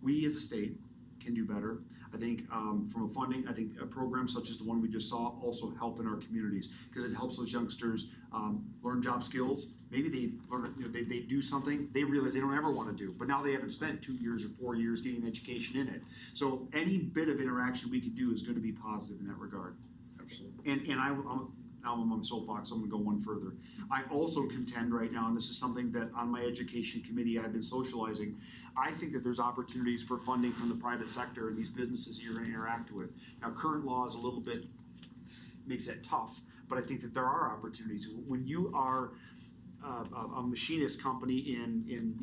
we as a state can do better. I think from a funding, I think a program such as the one we just saw also help in our communities because it helps those youngsters learn job skills. Maybe they learn, they do something they realize they don't ever want to do, but now they haven't spent 2 years or 4 years getting an education in it. So any bit of interaction we can do is going to be positive in that regard. Absolutely. And I'm on soapbox, so I'm gonna go one further. I also contend right now, and this is something that on my education committee I've been socializing, I think that there's opportunities for funding from the private sector and these businesses you're gonna interact with. Now, current law is a little bit, makes that tough, but I think that there are opportunities. When you are a machinist company in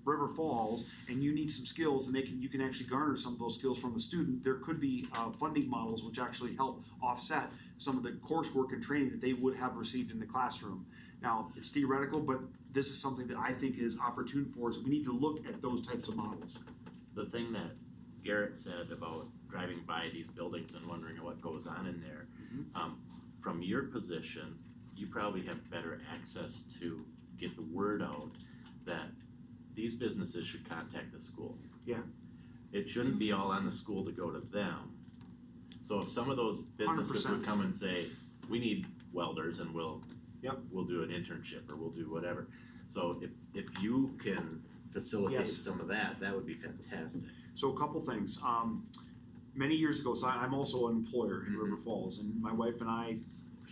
River Falls, and you need some skills, and you can actually garner some of those skills from the student, there could be funding models which actually help offset some of the coursework and training that they would have received in the classroom. Now, it's theoretical, but this is something that I think is opportune for us. We need to look at those types of models. The thing that Garrett said about driving by these buildings and wondering what goes on in there, from your position, you probably have better access to get the word out that these businesses should contact the school. Yeah. It shouldn't be all on the school to go to them. So if some of those businesses 100%. would come and say, we need welders and we'll do an internship or we'll do whatever. So if you can facilitate Yes. some of that, that would be fantastic. So a couple things. Many years ago, so I'm also an employer in River Falls, and my wife and I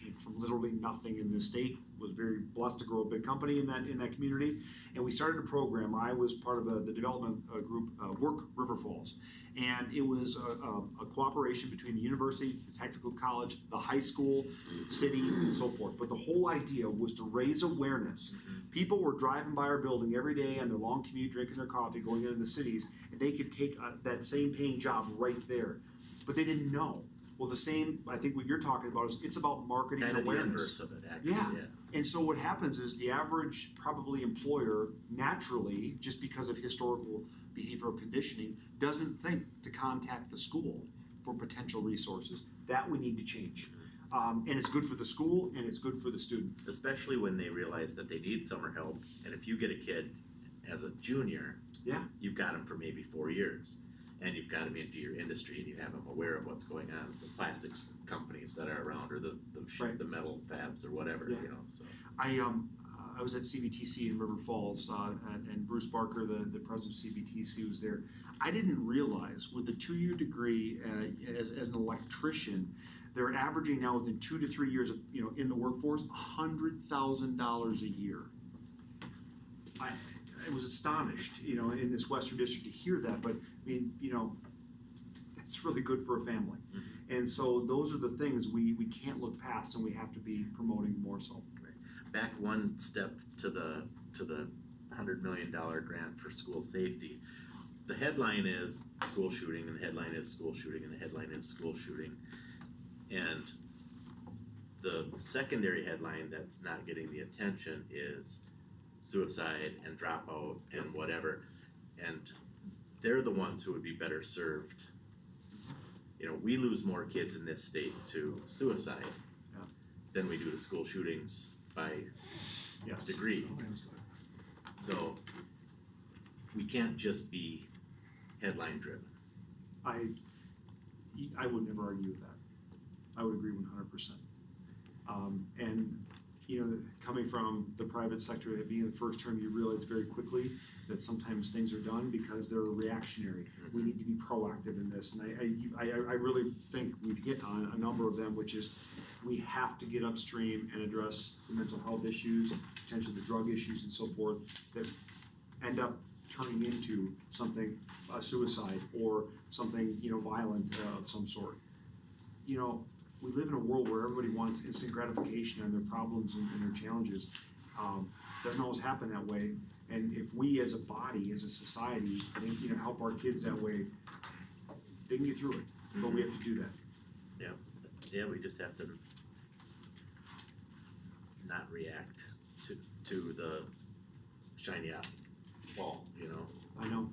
came from literally nothing in this state. Was very blessed to grow a big company in that community, and we started a program. I was part of the development group, Work River Falls, and it was a cooperation between the university, the technical college, the high school, city, and so forth. But the whole idea was to raise awareness. People were driving by our building every day on their long commute, drinking their coffee, going into the cities, and they could take that same paying job right there, but they didn't know. Well, the same, I think what you're talking about is it's about marketing and awareness. Kind of the inverse of it, actually, yeah. And so what happens is the average probably employer naturally, just because of historical behavioral conditioning, doesn't think to contact the school for potential resources. That we need to change. And it's good for the school and it's good for the student. Especially when they realize that they need summer help, and if you get a kid as a junior, you've got them for maybe 4 years. And you've got them into your industry and you have them aware of what's going on. It's the plastics companies that are around or the metal fabs or whatever, so. I was at CBTC in River Falls, and Bruce Barker, the president of CBTC, was there. I didn't realize with a 2-year degree as an electrician, they're averaging now within 2 to 3 years of, in the workforce, $100,000 a year. I was astonished, in this Western District to hear that, but I mean, it's really good for a family. And so those are the things we can't look past and we have to be promoting more so. Back one step to the $100 million grant for school safety. The headline is school shooting, and the headline is school shooting, and the headline is school shooting. And the secondary headline that's not getting the attention is suicide and dropout and whatever. And they're the ones who would be better served. We lose more kids in this state to suicide than we do to school shootings by degrees. So we can't just be headline driven. I would never argue with that. I would agree 100%. And coming from the private sector, being the first term, you realize very quickly that sometimes things are done because they're reactionary. We need to be proactive in this, and I really think we've hit on a number of them, which is we have to get upstream and address the mental health issues, potentially the drug issues and so forth that end up turning into something, a suicide or something violent of some sort. you know, we live in a world where everybody wants instant gratification on their problems and their challenges. Doesn't always happen that way, and if we as a body, as a society, think, you know, help our kids that way, they can get through it, but we have to do that. Yeah, we just have to not react to the shiny ball, you know? I know.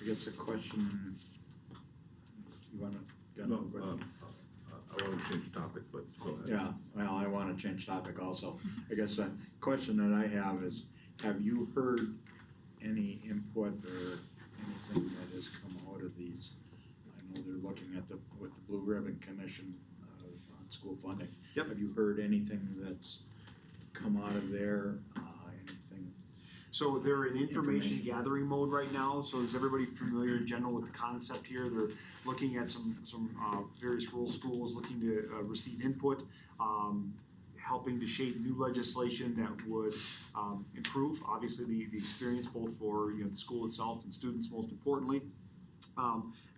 I guess a question, you wanna, got No, another question? I wanna change topic, but go ahead. Yeah, well, I wanna change topic also. I guess the question that I have is, have you heard any input or anything that has come out of these? I know they're looking at with the Blue Ribbon Commission on school funding. Yep. Have you heard anything that's come out of there, anything? So they're in information gathering mode right now, so is everybody familiar in general with the concept here? They're looking at some various rural schools, looking to receive input, helping to shape new legislation that would improve, obviously, the experience both for, you know, the school itself and students most importantly.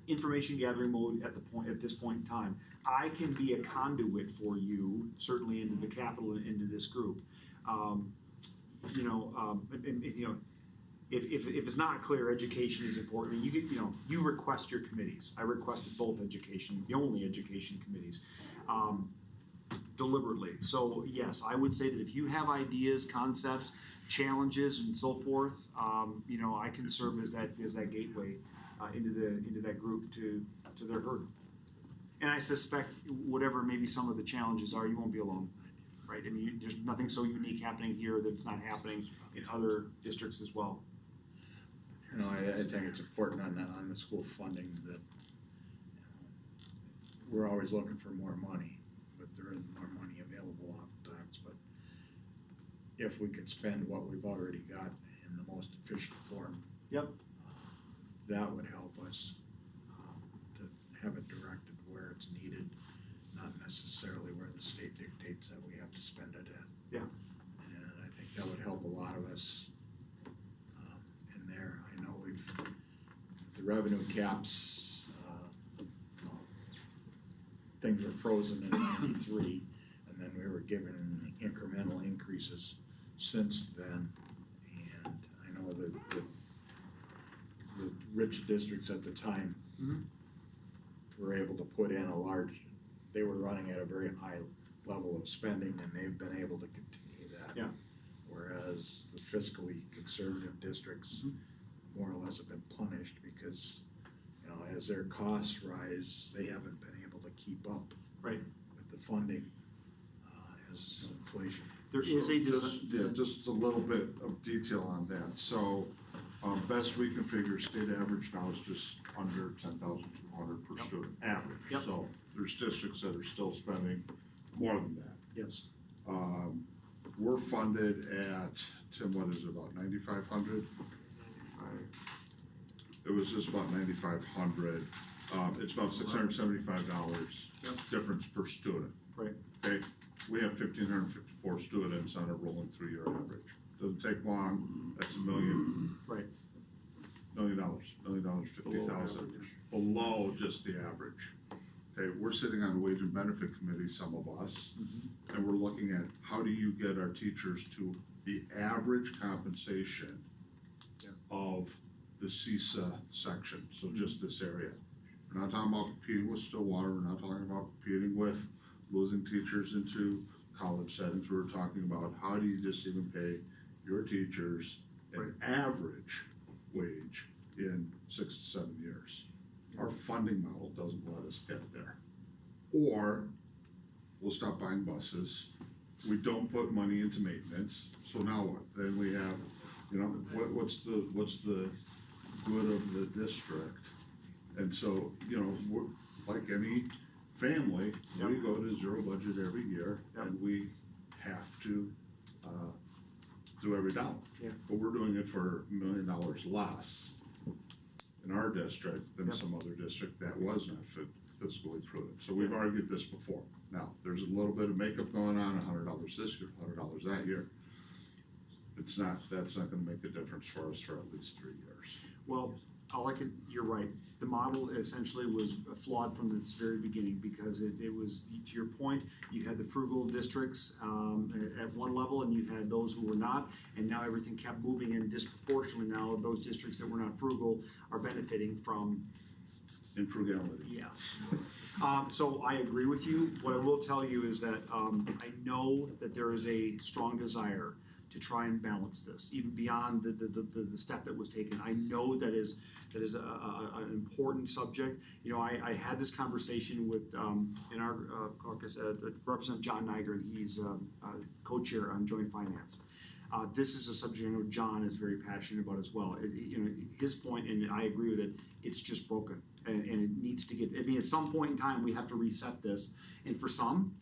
Information gathering mode at this point in time. I can be a conduit for you, certainly into the capital and into this group. You know, if it's not clear, education is important. You request your committees. I requested both education, the only education committees, deliberately. So yes, I would say that if you have ideas, concepts, challenges, and so forth, you know, I can serve as that gateway into that group to their herd. And I suspect whatever maybe some of the challenges are, you won't be alone. Right, I mean, there's nothing so unique happening here that's not happening in other districts as well. You know, I think it's important on the school funding that, we're always looking for more money, but there isn't more money available oftentimes, but if we could spend what we've already got in the most efficient form. Yep. That would help us, to have it directed where it's needed, not necessarily where the state dictates that we have to spend it at. Yeah. And I think that would help a lot of us, in there. I know the revenue caps, things were frozen in '93, and then we were given incremental increases since then. And I know that the rich districts at the time were able to put in they were running at a very high level of spending, and they've been able to continue that. Yeah. Whereas the fiscally conservative districts more or less have been punished because, you know, as their costs rise, they haven't been able to keep up Right. with the funding, as inflation. There is a Just a little bit of detail on that. So, best we can figure, state average now is just under 10,200 per student, average. Yep. So there's districts that are still spending more than that. Yes. We're funded at, Tim, what is it, about 9,500? It was just about 9,500. It's about $675 difference per student. Right. Okay, we have 1,554 students on a rolling 3-year average. Doesn't take long, that's $1 million. Right. $1 million, 50,000, below just the average. Okay, we're sitting on the wage and benefit committee, some of us, and we're looking at how do you get our teachers to the average compensation of the CISA section, so just this area. We're not talking about competing with Stillwater, we're not talking about competing with losing teachers into college settings, we're talking about how do you just even pay your teachers an average wage in 6 to 7 years. Our funding model doesn't let us get there. Or we'll stop buying buses, we don't put money into maintenance, so now what? Then we have, you know, what's the good of the district? And so, you know, we're, like any family, we go to zero budget every year, and we have to do every dollar. Yeah. But we're doing it for $1 million less in our district than some other district that was not fiscally prudent. So we've argued this before. Now, there's a little bit of makeup going on, $100 this year, $100 that year. That's not gonna make a difference for us for at least 3 years. Well, you're right. The model essentially was flawed from its very beginning because it was, to your point, you had the frugal districts at one level and you had those who were not, and now everything kept moving in disproportionately. Now those districts that were not frugal are benefiting from infrugality. Yes. So I agree with you. What I will tell you is that I know that there is a strong desire to try and balance this, even beyond the step that was taken. I know that is an important subject. You know, I had this conversation with in our caucus, Representative John Niger, and he's co-chair on joint finance. This is a subject I know John is very passionate about as well. You know, his point, and I agree with it, it's just broken. And it needs to get, I mean, at some point in time, we have to reset this. And for some,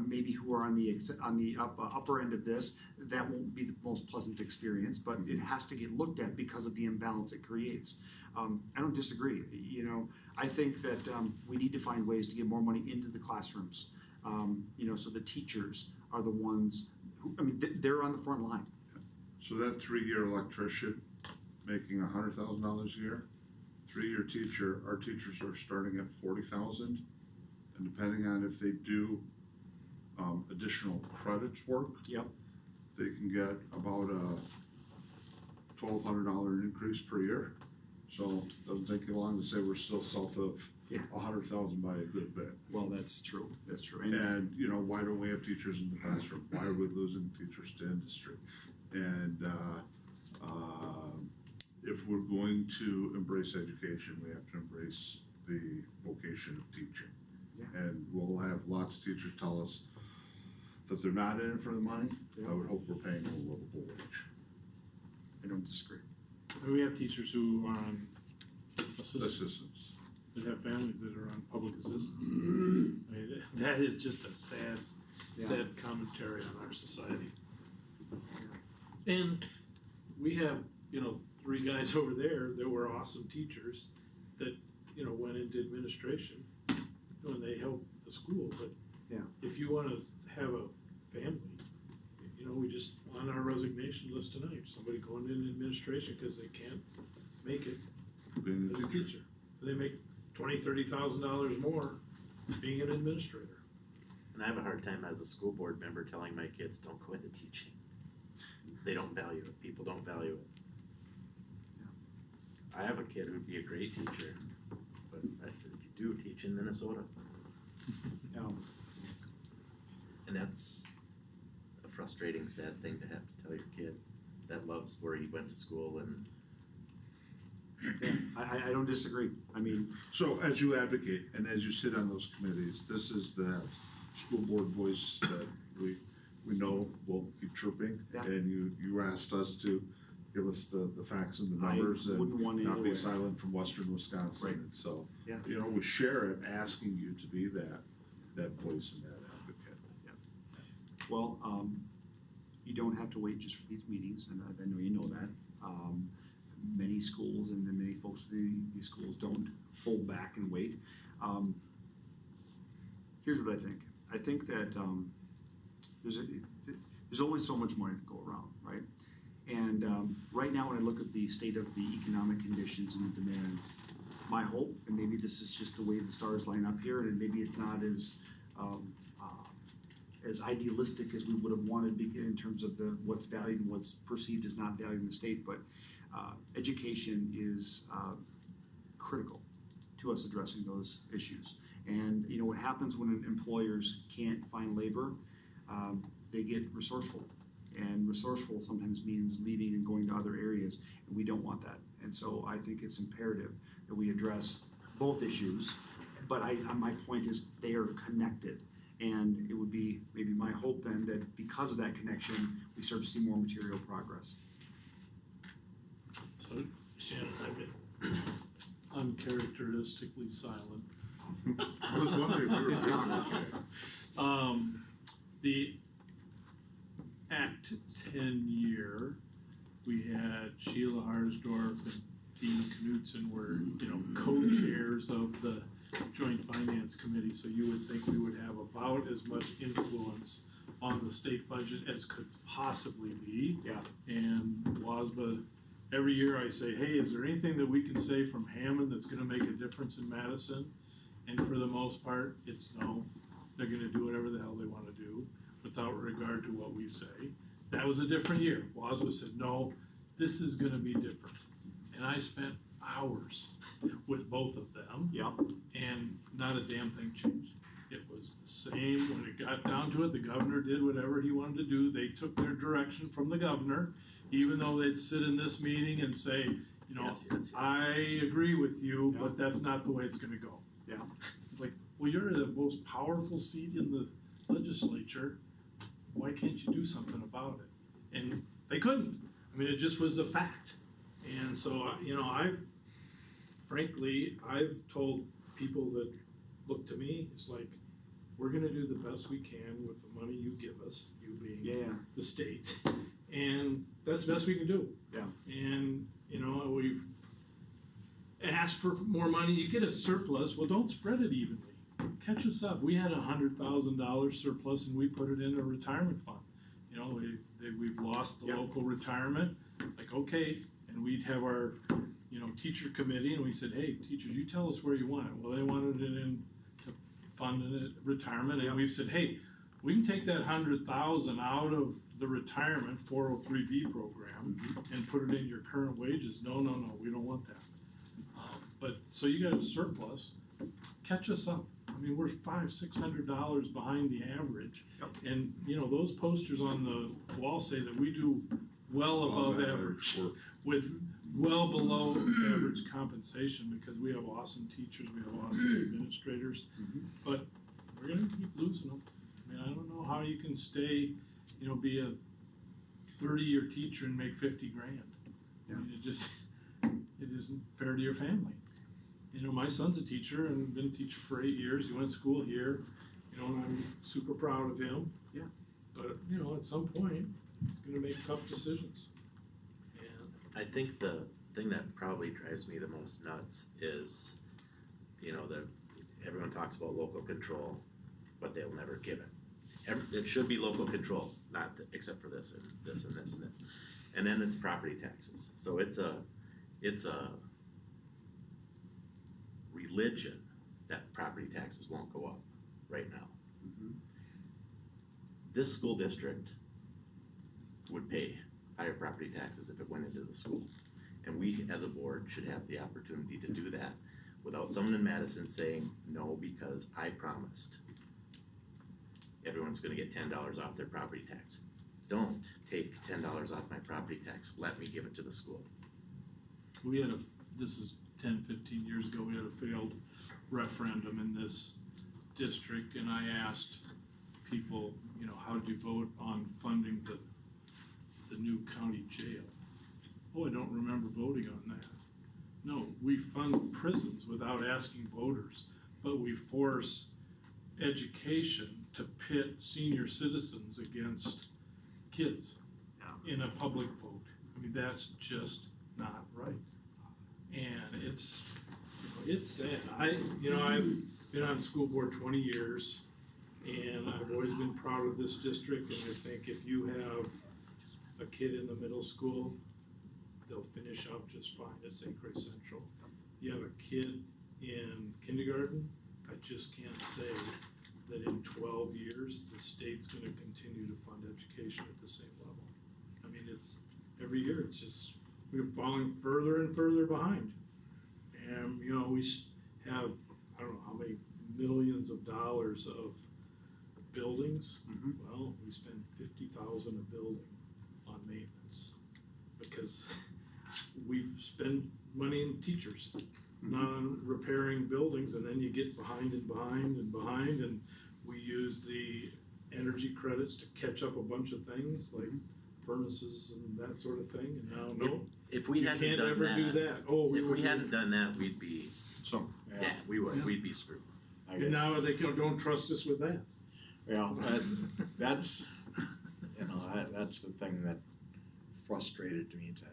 maybe who are on the upper end of this, that won't be the most pleasant experience, but it has to get looked at because of the imbalance it creates. I don't disagree. You know, I think that we need to find ways to get more money into the classrooms. You know, so the teachers are the ones who, I mean, they're on the front line. So that 3-year electrician making $100,000 a year, 3-year teacher, our teachers are starting at $40,000, and depending on if they do additional credits work, yep, they can get about a $1,200 increase per year. So it doesn't take you long to say we're still south of 100,000 by a good bit. Well, that's true. That's true. And you know, why don't we have teachers in the classroom? Why are we losing teachers to industry? And if we're going to embrace education, we have to embrace the vocation of teaching. Yeah. And we'll have lots of teachers tell us that they're not in it for the money. I would hope we're paying them a livable wage. I don't disagree. We have teachers who are on Assistants. that have families that are on public assistance. I mean, that is just a sad commentary on our society. And we have, you know, 3 guys over there that were awesome teachers that, you know, went into administration and they helped the school. But if you want to have a family, you know, we just on our resignation list tonight, somebody going into administration because they can't make it Being as a teacher. They make $20,000-$30,000 more being an administrator. And I have a hard time as a school board member telling my kids, don't go into teaching. They don't value it. People don't value it. I have a kid who'd be a great teacher, but I said, if you do, teach in Minnesota. And that's a frustrating, sad thing to have to tell your kid that loves where he went to school and. I don't disagree. I mean, so as you advocate and as you sit on those committees, this is the school board voice that we know will keep chirping. Yeah. And you asked us to give us the facts and the numbers I wouldn't want and not be either way. silent from Western Wisconsin. Right. And so, Yeah. you know, we share it, asking you to be that voice and that advocate. well, you don't have to wait just for these meetings, and I know you know that. Many schools and then many folks in these schools don't hold back and wait. Here's what I think. I think that there's only so much money to go around, right? And right now, when I look at the state of the economic conditions and the demand, my hope, and maybe this is just the way the stars line up here, and maybe it's not as idealistic as we would have wanted in terms of what's valued and what's perceived as not valued in the state, but education is critical to us addressing those issues. And you know what happens when employers can't find labor? They get resourceful, and resourceful sometimes means leaving and going to other areas, and we don't want that. And so I think it's imperative that we address both issues, but my point is they are connected. And it would be maybe my hope then that because of that connection, we start to see more material progress. So, Shannon, I've been uncharacteristically silent. I was wondering if you were feeling okay. The Act 10 year, we had Sheila Harsdorf and Dean Knudsen were, you know, co-chairs of the Joint Finance Committee, so you would think we would have about as much influence on the state budget as could possibly be. Yeah. And WASBA every year I say, hey, is there anything that we can say from Hammond that's gonna make a difference in Madison? And for the most part, it's no, they're gonna do whatever the hell they wanna do without regard to what we say. That was a different year. Waswa said, no, this is gonna be different. And I spent hours with both of them. Yep. And not a damn thing changed. It was the same, when it got down to it, the governor did whatever he wanted to do. They took their direction from the governor, even though they'd sit in this meeting and say, you know, Yes. I agree with you, but that's not the way it's gonna go. Yeah. It's like, well, you're the most powerful seat in the legislature, why can't you do something about it? And they couldn't, I mean, it just was a fact. And so, you know, frankly, I've told people that look to me, it's like, we're gonna do the best we can with the money you give us, you being the state. And that's the best we can do. Yeah. And, you know, we've asked for more money, you get a surplus, well, don't spread it evenly. Catch us up. We had $100,000 surplus and we put it in a retirement fund. You know, we've lost the local retirement, like, okay, and we'd have our, you know, teacher committee, and we said, hey, teachers, you tell us where you want it. Well, they wanted it in to fund it, retirement, and we've said, hey, we can take that $100,000 out of the retirement 403B program and put it in your current wages. No, we don't want that. But, so you got a surplus, catch us up. I mean, we're $500-600 behind the average. And, you know, those posters on the wall say that we do well above average with well below average compensation because we have awesome teachers, we have awesome administrators, but we're gonna keep losing them. I mean, I don't know how you can stay, you know, be a 30-year teacher and make 50 grand. I mean, it isn't fair to your family. You know, my son's a teacher and been a teacher for 8 years, he went to school here, you know, and I'm super proud of him. Yeah. But, you know, at some point, he's gonna make tough decisions. I think the thing that probably drives me the most nuts is, you know, everyone talks about local control, but they'll never give it. It should be local control, not except for this and this and this and this. And then it's property taxes. So it's a religion that property taxes won't go up right now. This school district would pay higher property taxes if it went into the school. And we, as a board, should have the opportunity to do that without someone in Madison saying, no, because I promised everyone's gonna get $10 off their property tax. Don't take $10 off my property tax, let me give it to the school. We had this is 10-15 years ago, we had a failed referendum in this district, and I asked people, you know, how did you vote on funding the new county jail? Oh, I don't remember voting on that. No, we fund prisons without asking voters, but we force education to pit senior citizens against kids in a public vote. I mean, that's just not right. And it's sad. I've been on the school board 20 years, and I've always been proud of this district, and I think if you have a kid in the middle school, they'll finish out just fine at St. Croix Central. You have a kid in kindergarten, I just can't say that in 12 years, the state's gonna continue to fund education at the same level. I mean, it's, every year, it's just, we're falling further and further behind. And, you know, we have, I don't know how many millions of dollars of buildings. Well, we spend $50,000 a building on maintenance because we spend money in teachers, not on repairing buildings, and then you get behind and behind and behind, and we use the energy credits to catch up a bunch of things like furnaces and that sort of thing, and now If we hadn't can't done ever that, do that. Oh, if we hadn't done that, we'd be, we would, Yeah. we'd be screwed. And now they don't trust us with that. Well, that's, you know, that's the thing that frustrated me to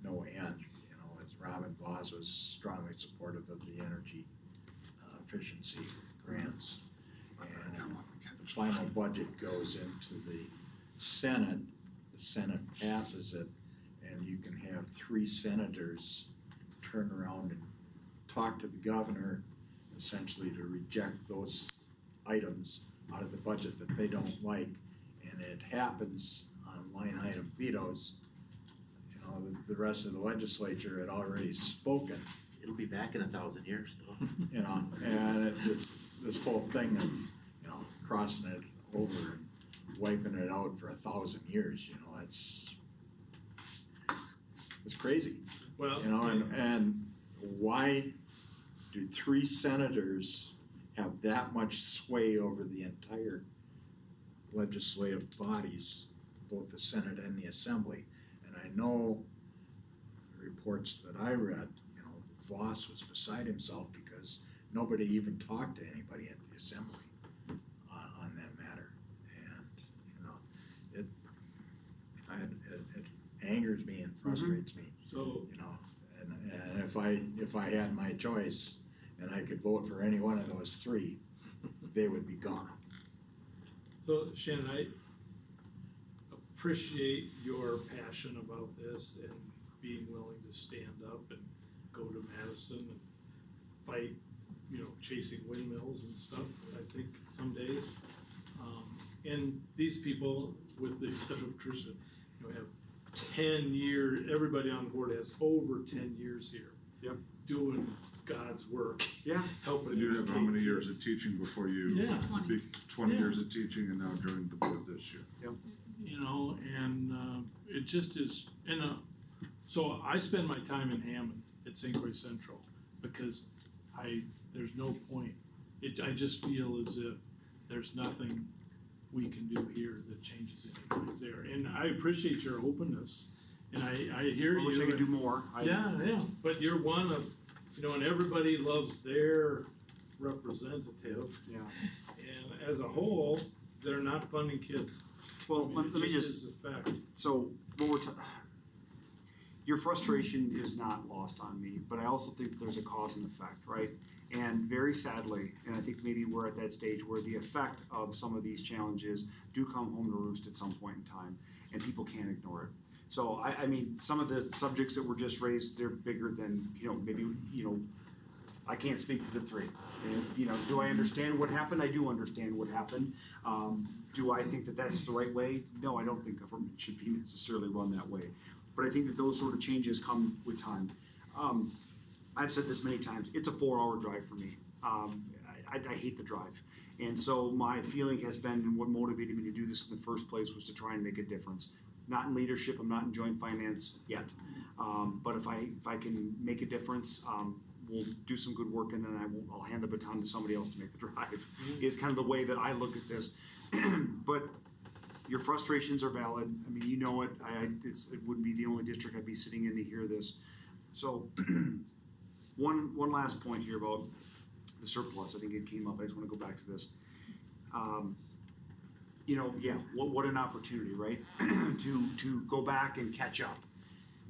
no end. You know, as Robin Voss was strongly supportive of the energy efficiency grants. And the final budget goes into the Senate passes it, and you can have 3 senators turn around and talk to the governor essentially to reject those items out of the budget that they don't like, and it happens on line item vetoes. You know, the rest of the legislature had already spoken. It'll be back in 1,000 years though. You know, and this whole thing of, you know, crossing it over and wiping it out for 1,000 years, you know, it's crazy. Well, You know, and why do 3 senators have that much sway over the entire legislative bodies, both the Senate and the Assembly? And I know the reports that I read, you know, Voss was beside himself because nobody even talked to anybody at the Assembly on that matter. And, you know, it angers me and frustrates me, so, you know. And if I had my choice and I could vote for any one of those 3, they would be gone. so Shannon, I appreciate your passion about this and being willing to stand up and go to Madison and fight, you know, chasing windmills and stuff, I think some days. And these people, with the exception of Tricia, you know, have 10 years, everybody on board has over 10 years here. Yep. Doing God's work. Yeah. Helping. And you have how many educate years kids. of teaching before you? Yeah. 20 Yeah. years of teaching and now joined the board this year. You know, and it just is, and so I spend my time in Hammond at St. Croix Central because there's no point. I just feel as if there's nothing we can do here that changes anything there. And I appreciate your openness, and I hear I you. wish I could do more. Yeah, but you're one of, you know, and everybody loves their representative. Yeah. And as a whole, they're not funding kids. Well, let me just, is a fact. so, what we're your frustration is not lost on me, but I also think there's a cause and effect, right? And very sadly, and I think maybe we're at that stage where the effect of some of these challenges do come home to roost at some point in time, and people can't ignore it. So I mean, some of the subjects that were just raised, they're bigger than, you know, maybe, you know, I can't speak to the 3. And, you know, do I understand what happened? I do understand what happened. Do I think that that's the right way? No, I don't think government should be necessarily run that way. But I think that those sort of changes come with time. I've said this many times, it's a 4-hour drive for me. I hate the drive. And so my feeling has been, and what motivated me to do this in the first place was to try and make a difference. Not in leadership, I'm not in joint finance yet. But if I can make a difference, we'll do some good work, and then I'll hand the baton to somebody else to make the drive. Is kind of the way that I look at this. But your frustrations are valid. I mean, you know it. It wouldn't be the only district I'd be sitting in to hear this. So one last point here about the surplus. I think it came up. I just want to go back to this. You know, yeah, what an opportunity, right? to go back and catch up.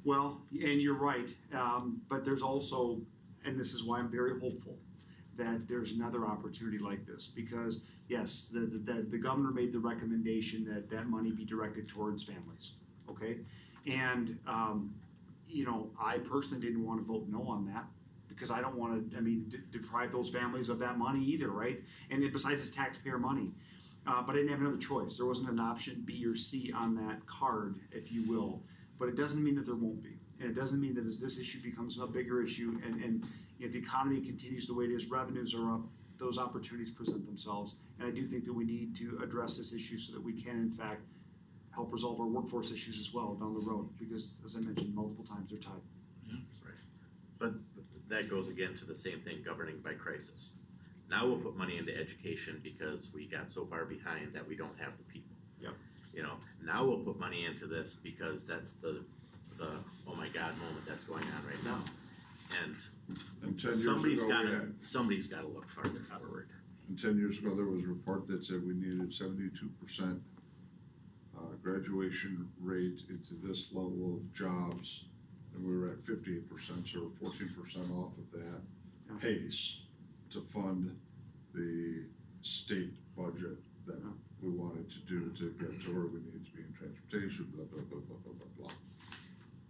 Well, and you're right, but there's also, and this is why I'm very hopeful, that there's another opportunity like this, because yes, the governor made the recommendation that money be directed towards families, okay? And, you know, I personally didn't want to vote no on that, because I don't want to, deprive those families of that money either, right? And besides, it's taxpayer money. But I didn't have another choice. There wasn't an option B or C on that card, if you will. But it doesn't mean that there won't be. And it doesn't mean that as this issue becomes a bigger issue and if the economy continues the way it is, revenues are up, those opportunities present themselves. And I do think that we need to address this issue so that we can, in fact, help resolve our workforce issues as well down the road. Because, as I mentioned multiple times, they're tied. Yeah, right. But that goes again to the same thing, governing by crisis. Now we'll put money into education because we got so far behind that we don't have the people. Yep. You know, now we'll put money into this because that's the oh my God moment that's going on right now. And 10 years ago, somebody's gotta look farther forward. And 10 years ago, there was a report that said we needed 72% graduation rate into this level of jobs, and we were at 58%, so we're 14% off of that pace to fund the state budget that we wanted to do to get to where we need to be in transportation, blah, blah, blah, blah, blah, blah, blah.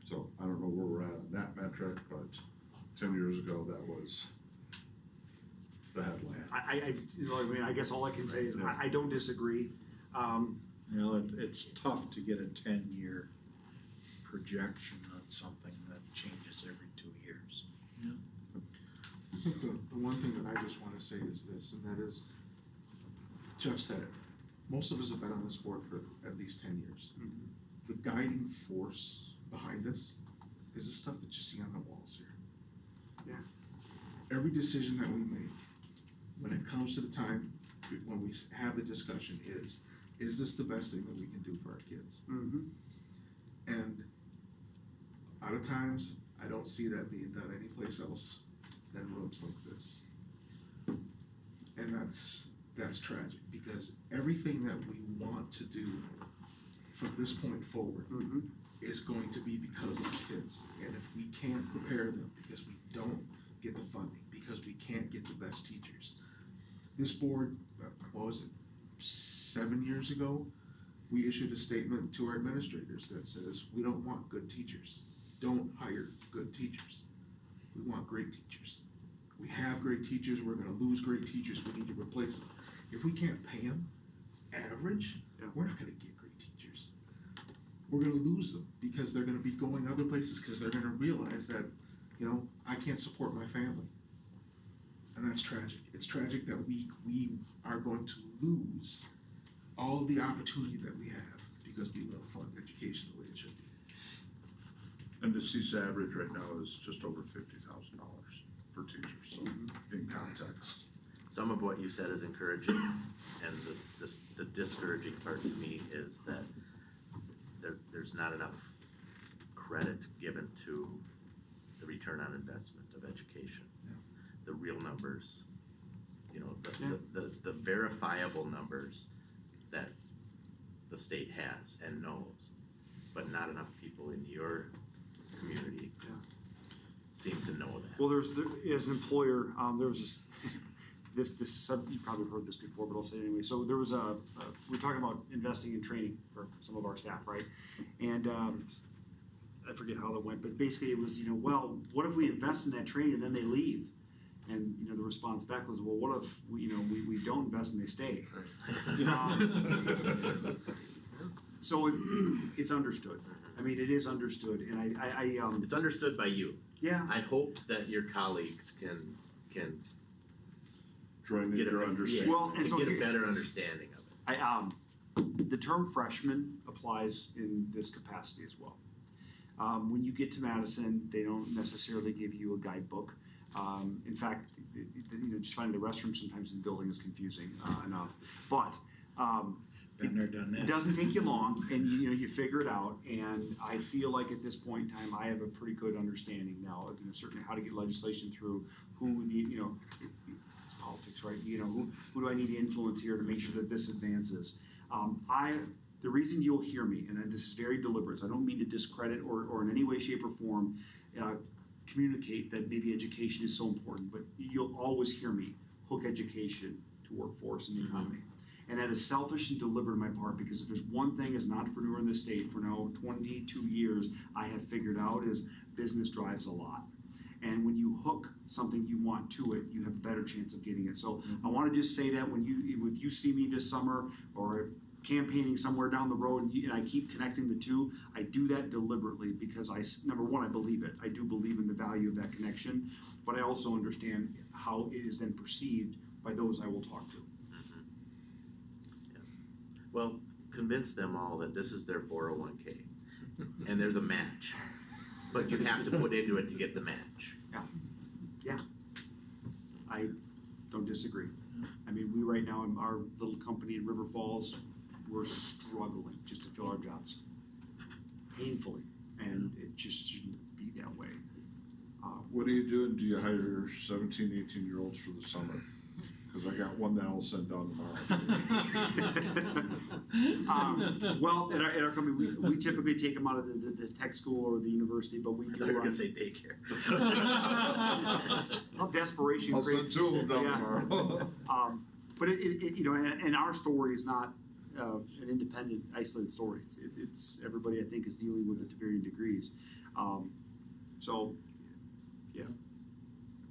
So I don't know where we're at on that metric, but 10 years ago, that was the headline. I guess all I can say is I don't disagree. It's tough to get a 10-year projection on something that changes every 2 years. I think the one thing that I just wanna say is this, and that is, Jeff said it, most of us have been on this board for at least 10 years. The guiding force behind this is the stuff that you see on the walls here. Every decision that we make, when it comes to the time, when we have the discussion is this the best thing that we can do for our kids? And a lot of times, I don't see that being done anyplace else than rooms like this. And that's tragic, because everything that we want to do from this point forward is going to be because of the kids. And if we can't prepare them, because we don't get the funding, because we can't get the best teachers. This board, what was it, 7 years ago, we issued a statement to our administrators that says, we don't want good teachers. Don't hire good teachers. We want great teachers. We have great teachers, we're gonna lose great teachers, we need to replace them. If we can't pay them average, we're not gonna get great teachers. We're gonna lose them because they're gonna be going other places, because they're gonna realize that, I can't support my family. And that's tragic. It's tragic that we are going to lose all of the opportunity that we have because we won't fund education the way it should be. And the CISA average right now is just over $50,000 for teachers, so in context. Some of what you said is encouraging, and the discouraging part to me is that there's not enough credit given to the return on investment of education. The real numbers, the verifiable numbers that the state has and knows, but not enough people in your community seem to know that. Well, as an employer, there was this you probably heard this before, but I'll say it anyway. So there was we're talking about investing in training for some of our staff, right? And I forget how that went, but basically it was, well, what if we invest in that training and then they leave? And the response back was, well, what if we don't invest and they stay? So it's understood. I mean, it is understood, and I it's understood by you. Yeah. I hope that your colleagues can join in your understanding. Well, and so get a better understanding of it. The term freshman applies in this capacity as well. When you get to Madison, they don't necessarily give you a guidebook. In fact, just finding the restroom sometimes in the building is confusing enough. But been there, done that. It doesn't take you long, and you figure it out. And I feel like at this point in time, I have a pretty good understanding now of certainly how to get legislation through. It's politics, right? Who do I need to influence here to make sure that this advances? The reason you'll hear me, and this is very deliberate, so I don't mean to discredit or in any way, shape, or form communicate that maybe education is so important, but you'll always hear me hook education to workforce and the economy. And that is selfish and deliberate on my part, because if there's one thing as an entrepreneur in this state for now 22 years I have figured out is business drives a lot. And when you hook something you want to it, you have a better chance of getting it. So I want to just say that if you see me this summer or campaigning somewhere down the road and I keep connecting the two, I do that deliberately because number one, I believe it. I do believe in the value of that connection, but I also understand how it is then perceived by those I will talk to. Well, convince them all that this is their 401k and there's a match, but you have to put into it to get the match. Yeah. I don't disagree. I mean, we right now in our little company in River Falls, we're struggling just to fill our jobs, painfully, and it just shouldn't be that way. What do you do? Do you hire 17, 18-year-olds for the summer? Because I got one that I'll send down tomorrow. Well, at our company, we typically take them out of the tech school or the university, but we do. I thought you were gonna say daycare. Well, desperation I'll creates. send two of them down tomorrow. But and our story is not an independent, isolated story. It's everybody I think is dealing with it to varying degrees. So, yeah,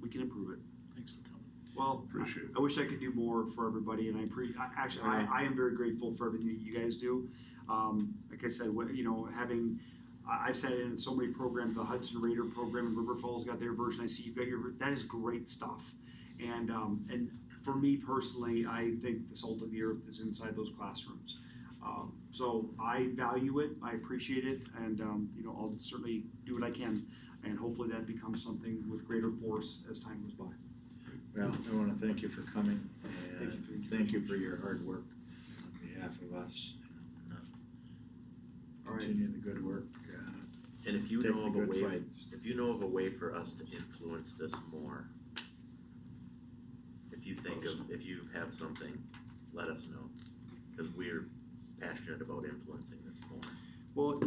we can improve it. Thanks for coming. Well, Appreciate it. I wish I could do more for everybody, and I am very grateful for everything that you guys do. Like I said, I've sat in so many programs, the Hudson Raider program, and River Falls got their version. I see you've got that is great stuff. And for me personally, I think the salt of the earth is inside those classrooms. So I value it, I appreciate it, and I'll certainly do what I can, and hopefully that becomes something with greater force as time goes by. Well, I wanna thank you for coming, and Thank you for your thank you for your hard work on behalf of us. And, All right. continue the good work. And if you Take know the of a good way, fight. if you know of a way for us to influence this more, if you have something, let us know, cause we're passionate about influencing this more. Well,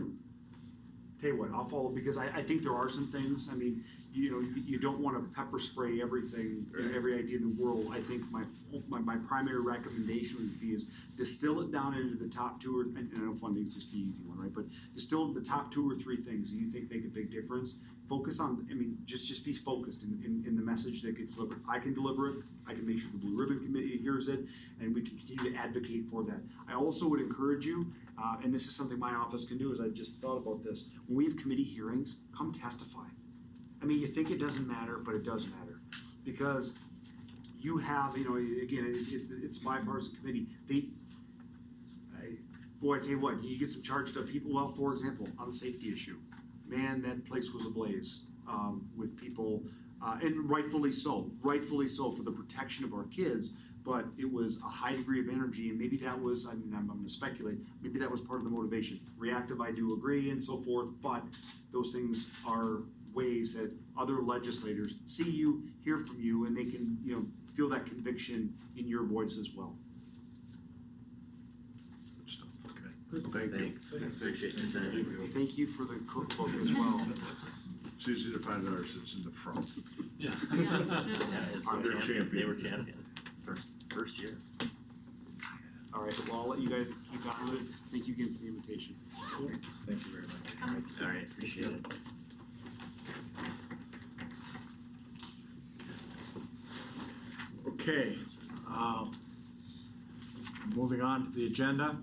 tell you what, I'll follow, because I think there are some things, I mean, you don't wanna pepper spray everything, Right. every idea in the world. I think my primary recommendation would be is distill it down into the top two, and I know funding's just the easy one, right? But distill the top 2 or 3 things that you think make a big difference. Focus on, just be focused in the message that gets delivered. I can deliver it, I can make sure the Blue Ribbon Committee hears it, and we can continue to advocate for that. I also would encourage you, and this is something my office can do, is I just thought about this, when we have committee hearings, come testify. I mean, you think it doesn't matter, but it does matter, because you have, again, it's a bipartisan committee. I tell you what, you get some charged up people. Well, for example, on the safety issue, man, that place was ablaze with people, and rightfully so for the protection of our kids. But it was a high degree of energy, and maybe that was, I'm going to speculate, maybe that was part of the motivation. Reactive, I do agree, and so forth, but those things are ways that other legislators see you, hear from you, and they can, feel that conviction in your voice as well. Good stuff. Okay. Thank you. Thanks, appreciate your time. Thank you for the cookbook as well. It's easy to find ours, it's in the front. Yeah, it's They're champion. They were champion, first year. All right, well, I'll let you guys keep on with it. Thank you again for the invitation. Thank you very much. All right, appreciate it. Okay, moving on to the agenda.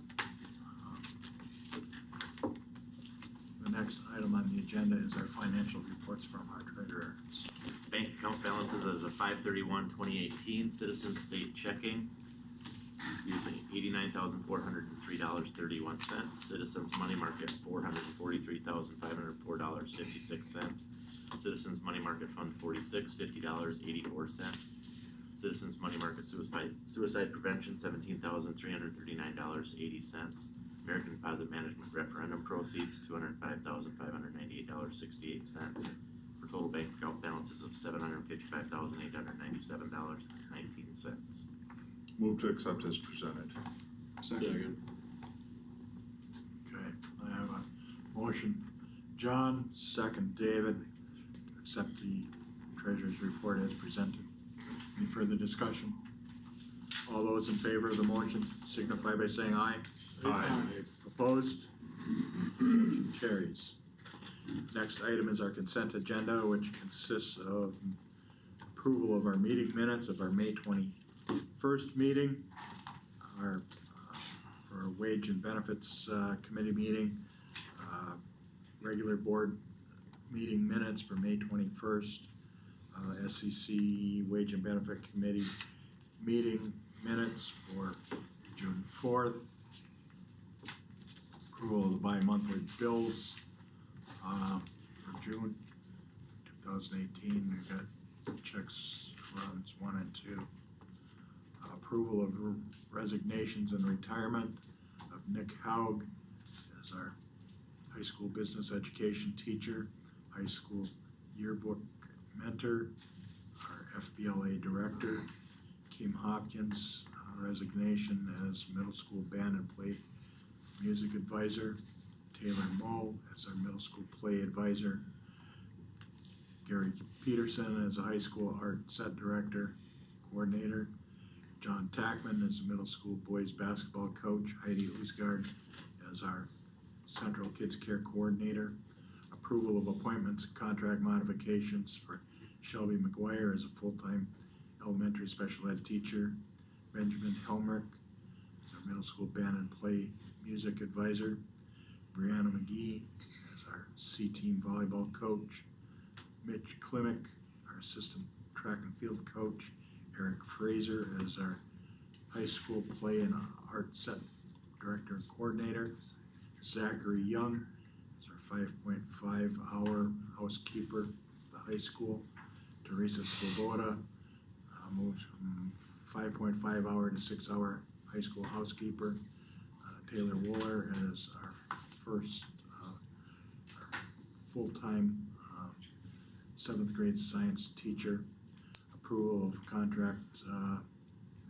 The next item on the agenda is our financial reports from our treasurer. Bank account balances as of 5/31/2018, Citizens State Checking, $89,403.31. Citizens Money Market, $443,504.56. Citizens Money Market Fund 46, $50.84. Citizens Money Market Suicide Prevention, $17,339.80. American Deposit Management Referendum Proceeds, $205,598.68. For total bank account balances of $755,897.19. Move to accept as presented. Second. Okay, I have a motion, John, second, David, to accept the treasurer's report as presented. Any further discussion? All those in favor of the motion signify by saying aye. Aye. Opposed? Motion carries. Next item is our consent agenda, which consists of approval of our meeting minutes of our May 21st meeting, our for our Wage and Benefits Committee meeting, regular board meeting minutes for May 21st, SCC Wage and Benefit Committee meeting minutes for June 4th, approval of the bi-monthly bills for June 2018. We've got checks runs 1 and 2. Approval of resignations and retirement of Nick Haug as our high school business education teacher, high school yearbook mentor, our FBLA director, Kim Hopkins, resignation as middle school band and play music advisor, Taylor Moe as our middle school play advisor, Gary Peterson as a high school art set director, coordinator, John Tackman as the middle school boys basketball coach, Heidi Usgard as our central kids care coordinator. Approval of appointments and contract modifications for Shelby McGuire as a full-time elementary special ed teacher. Benjamin Helmrich as our middle school band and play music advisor. Brianna McGee as our C-team volleyball coach. Mitch Klimick, our assistant track and field coach. Eric Fraser as our high school play and art set director and coordinator. Zachary Young as our 5.5 hour housekeeper at the high school. Teresa Svoboda moves from 5.5 hour to 6 hour high school housekeeper. Taylor Wooler as our first our full-time 7th grade science teacher. Approval of contract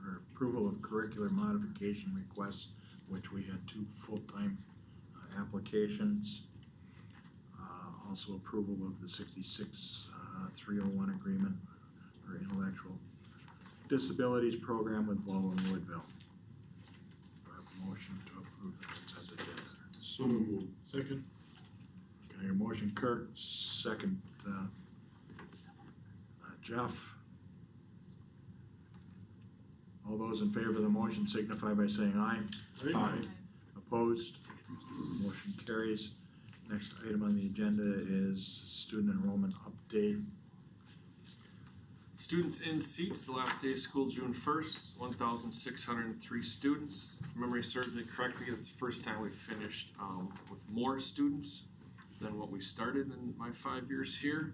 or approval of curricular modification requests, which we had 2 full-time applications. Also approval of the 66-301 agreement for intellectual disabilities program with Baldwin Woodville. Do I have a motion to approve the consent agenda? So moved. Second. Okay, a motion Kurt, second Jeff. All those in favor of the motion signify by saying aye. Aye. Opposed? Motion carries. Next item on the agenda is student enrollment update. Students in seats, the last day of school, June 1st, 1,603 students. If memory serves me correctly, it's the first time we've finished with more students than what we started in my 5 years here,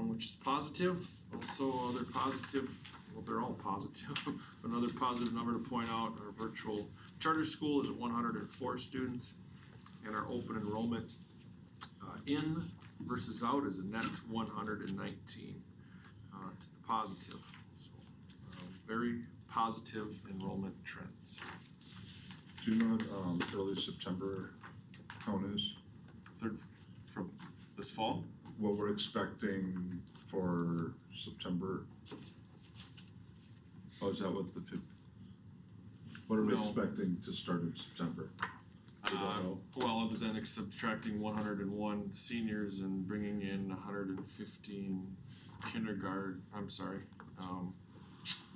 which is positive. Also, other positive, well, they're all positive. Another positive number to point out, our virtual charter school is at 104 students, and our open enrollment in versus out is a net 119 to the positive. So, very positive enrollment trends. Do you know what early September count is? Third from this fall? What we're expecting for September? Oh, is that what what are we No. expecting to start in September? Well, other than subtracting 101 seniors and bringing in 115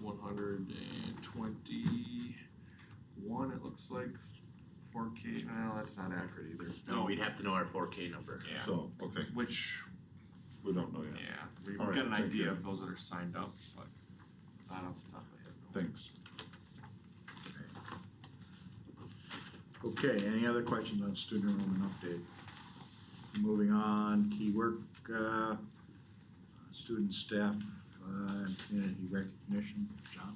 121, it looks like, 4K, no, that's not accurate either. No, we'd have to know our 4K number. Yeah. So, okay, Which, we don't know yet. yeah, we've All right, got an thank idea you. of those that are signed up, but not off the top of my head, no. Thanks. Okay, any other questions on student enrollment update? Moving on, key work, student, staff, and community recognition, John?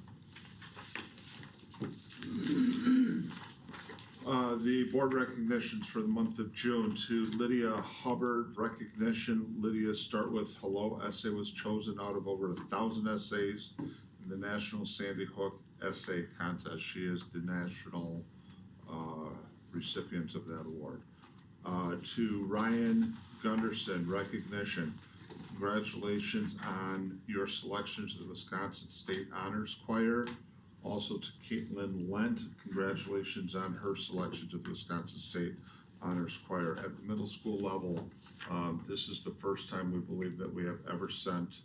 The board recognitions for the month of June to Lydia Hubbard recognition. Lydia Start With Hello essay was chosen out of over 1,000 essays in the National Sandy Hook Essay Contest. She is the national recipient of that award. To Ryan Gunderson recognition. Congratulations on your selection to the Wisconsin State Honors Choir. Also to Caitlin Lent, congratulations on her selection to the Wisconsin State Honors Choir. At the middle school level, this is the first time we believe that we have ever sent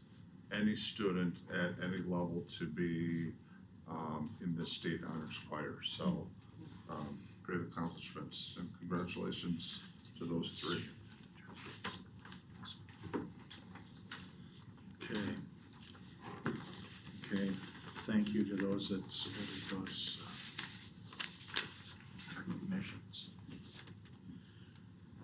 any student at any level to be in the State Honors Choir. So great accomplishments and congratulations to those 3. Okay, thank you to those that submitted those recognitions.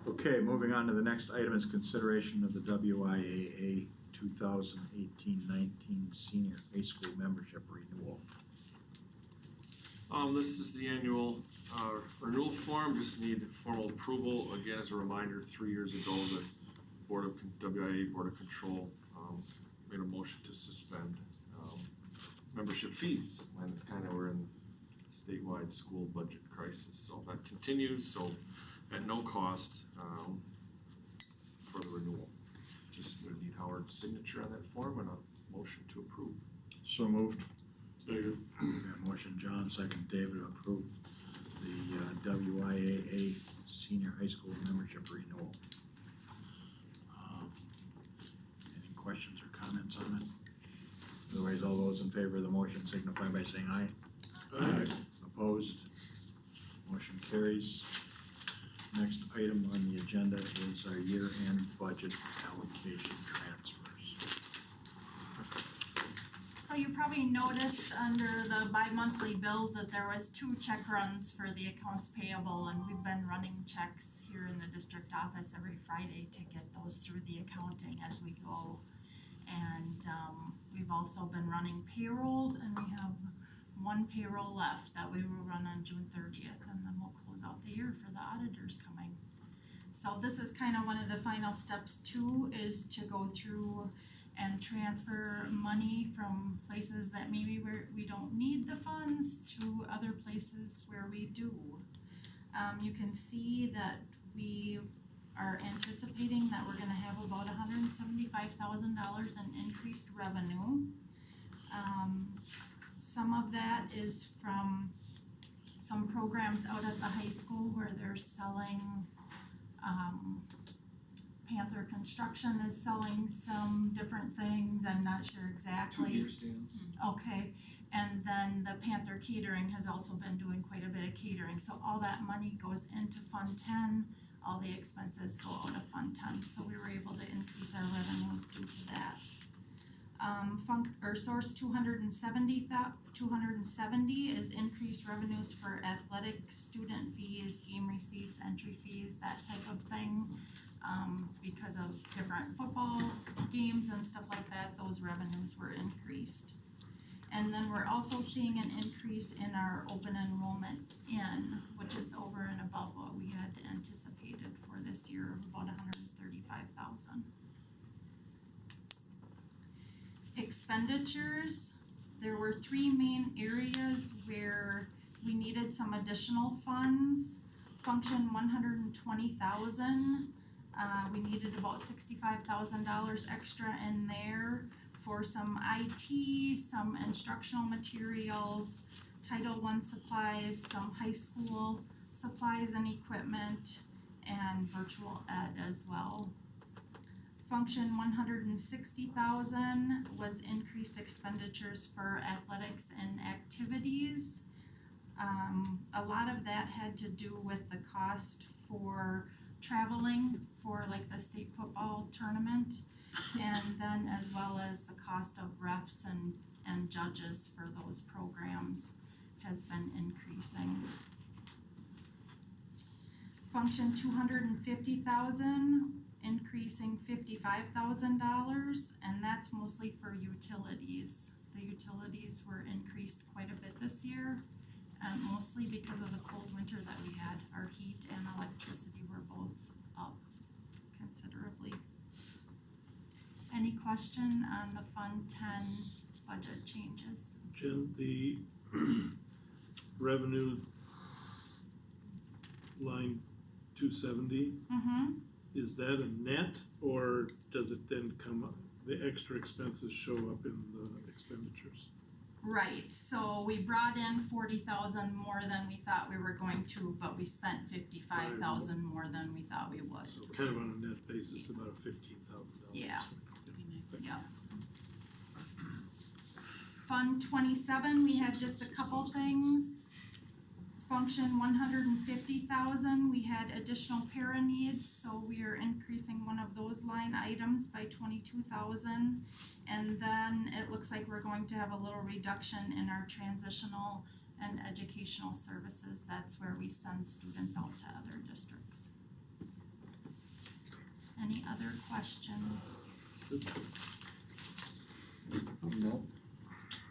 Okay, moving on to the next item is consideration of the WIAA 2018-19 senior high school membership renewal. This is the annual renewal form, just need formal approval. Again, as a reminder, 3 years ago, the WIA Board of Control made a motion to suspend membership fees, and it's kind of, we're in statewide school budget crisis, so that continues, so at no cost for the renewal. Just would need Howard's signature on that form and a motion to approve. So moved. Okay, motion John, second David to approve the WIAA senior high school membership renewal. Any questions or comments on it? Otherwise, all those in favor of the motion signify by saying aye. Aye. Opposed? Motion carries. Next item on the agenda is our year-end budget allocation transfers. So you probably noticed under the bi-monthly bills that there was 2 check runs for the accounts payable, and we've been running checks here in the district office every Friday to get those through the accounting as we go. And we've also been running payrolls, and we have 1 payroll left that we will run on June 30th, and then we'll close out the year for the auditors coming. So this is kind of one of the final steps too, is to go through and transfer money from places that maybe we don't need the funds to other places where we do. You can see that we are anticipating that we're gonna have about $175,000 in increased revenue. Some of that is from some programs out at the high school where they're selling, Panther Construction is selling some different things, I'm not sure exactly. 2 deer stands. Okay, and then the Panther Catering has also been doing quite a bit of catering, so all that money goes into Fund 10, all the expenses go out of Fund 10, so we were able to increase our revenues due to that. Source 270 is increased revenues for athletic student fees, game receipts, entry fees, that type of thing. Because of different football games and stuff like that, those revenues were increased. And then we're also seeing an increase in our open enrollment which is over and above what we had anticipated for this year of about $135,000. Expenditures, there were 3 main areas where we needed some additional funds. Function 120,000. We needed about $65,000 extra in there for some IT, some instructional materials, Title I supplies, some high school supplies and equipment, and virtual ed as well. Function 160,000 was increased expenditures for athletics and activities. A lot of that had to do with the cost for traveling for like the state football tournament, and then as well as the cost of refs and judges for those programs has been increasing. Function 250,000, increasing $55,000, and that's mostly for utilities. The utilities were increased quite a bit this year, mostly because of the cold winter that we had. Our heat and electricity were both up considerably. Any question on the Fund 10 budget changes? Jen, the revenue line 270, is that a net, or does it then come up, the extra expenses show up in the expenditures? Right, so we brought in 40,000 more than we thought we were going to, but we spent 55,000 more than we thought we would. So kind of on a net basis, about a $15,000. Yeah. Yeah. Fund 27, we had just a couple things. Function 150,000, we had additional para needs, so we are increasing one of those line items by 22,000. And then it looks like we're going to have a little reduction in our transitional and educational services. That's where we send students out to other districts. Any other questions? No.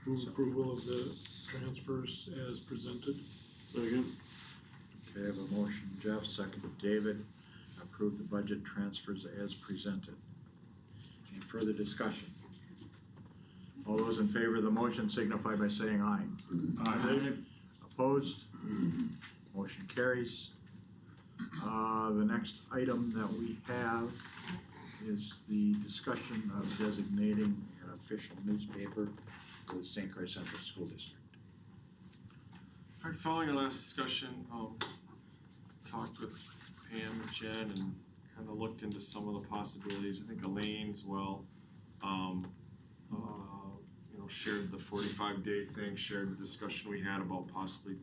Move approval of the transfers as presented. Second. Okay, I have a motion, Jeff, second David, approve the budget transfers as presented. Any further discussion? All those in favor of the motion signify by saying aye. Aye. Opposed? Motion carries. The next item that we have is the discussion of designating an official newspaper for the St. Croix Central School District. Alright, following our last discussion, talked with Pam and Jen and kind of looked into some of the possibilities. I think Elaine as well, shared the 45-day thing, shared the discussion we had about possibly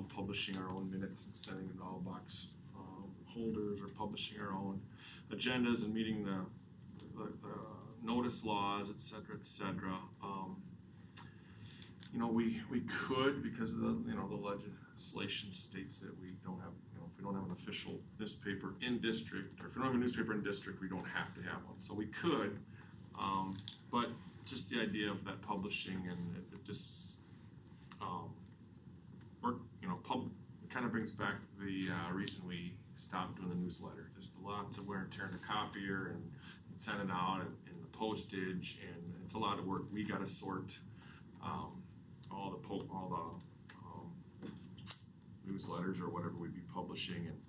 publishing our own minutes and sending it to all box holders, or publishing our own agendas and meeting the notice laws, et cetera, et cetera. We could, because of the legislation states that we don't have, if we don't have an official newspaper in district, or if we don't have a newspaper in district, we don't have to have one. So we could, but just the idea of that publishing, and it just it kind of brings back the reason we stopped doing the newsletter. Just lots of wear and tear in the copier and send it out, and the postage, and it's a lot of work. We got to sort all the newsletters or whatever we'd be publishing, and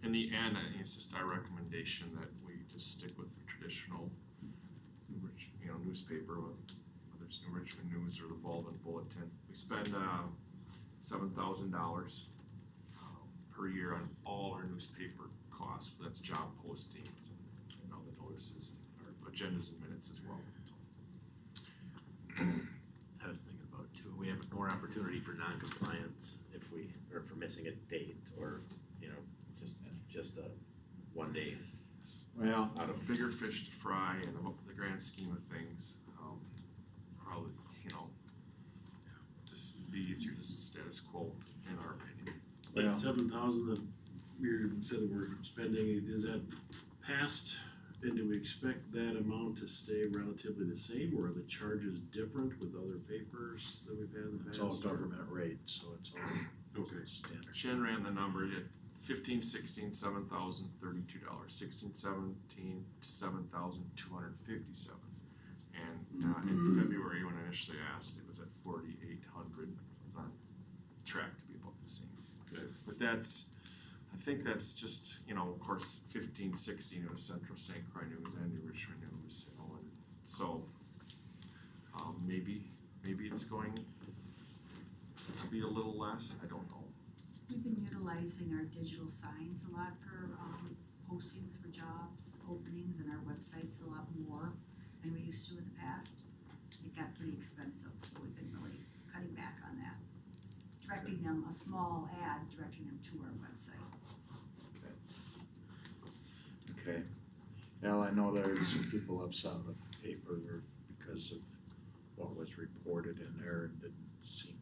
in the end, I think it's just our recommendation that we just stick with the traditional newspaper, whether it's New Richmond News or the Baldwin Bulletin. We spend $7,000 per year on all our newspaper costs. That's job postings and all the notices, and our agendas and minutes as well. I was thinking about too, we have more opportunity for non-compliance or for missing a date, or, just a 1 day. Well, Out of bigger fish to fry, and the grand scheme of things, probably, just be easier, just status quo, in our opinion. That 7,000 that we said that we're spending, is that past, and do we expect that amount to stay relatively the same, or are the charges different with other papers that we've had in the past? It's all government rate, so it's all Okay. standard. Jen ran the number at 15, 16, $7,032, 16, 17, $7,257. And in February, when I initially asked, it was at 4,800. It was on track to be about the same. Okay. But I think that's just, of course, 15, 16, it was Central St. Croix News and New Richmond News, and so maybe it's going to be a little less, I don't know. We've been utilizing our digital signs a lot for postings for jobs, openings, and our websites a lot more than we used to in the past. It got pretty expensive, so we've been really cutting back on that. Directing them, a small ad, directing them to our website. Okay. Well, I know there's some people upset with the paper because of what was reported in there, and didn't seem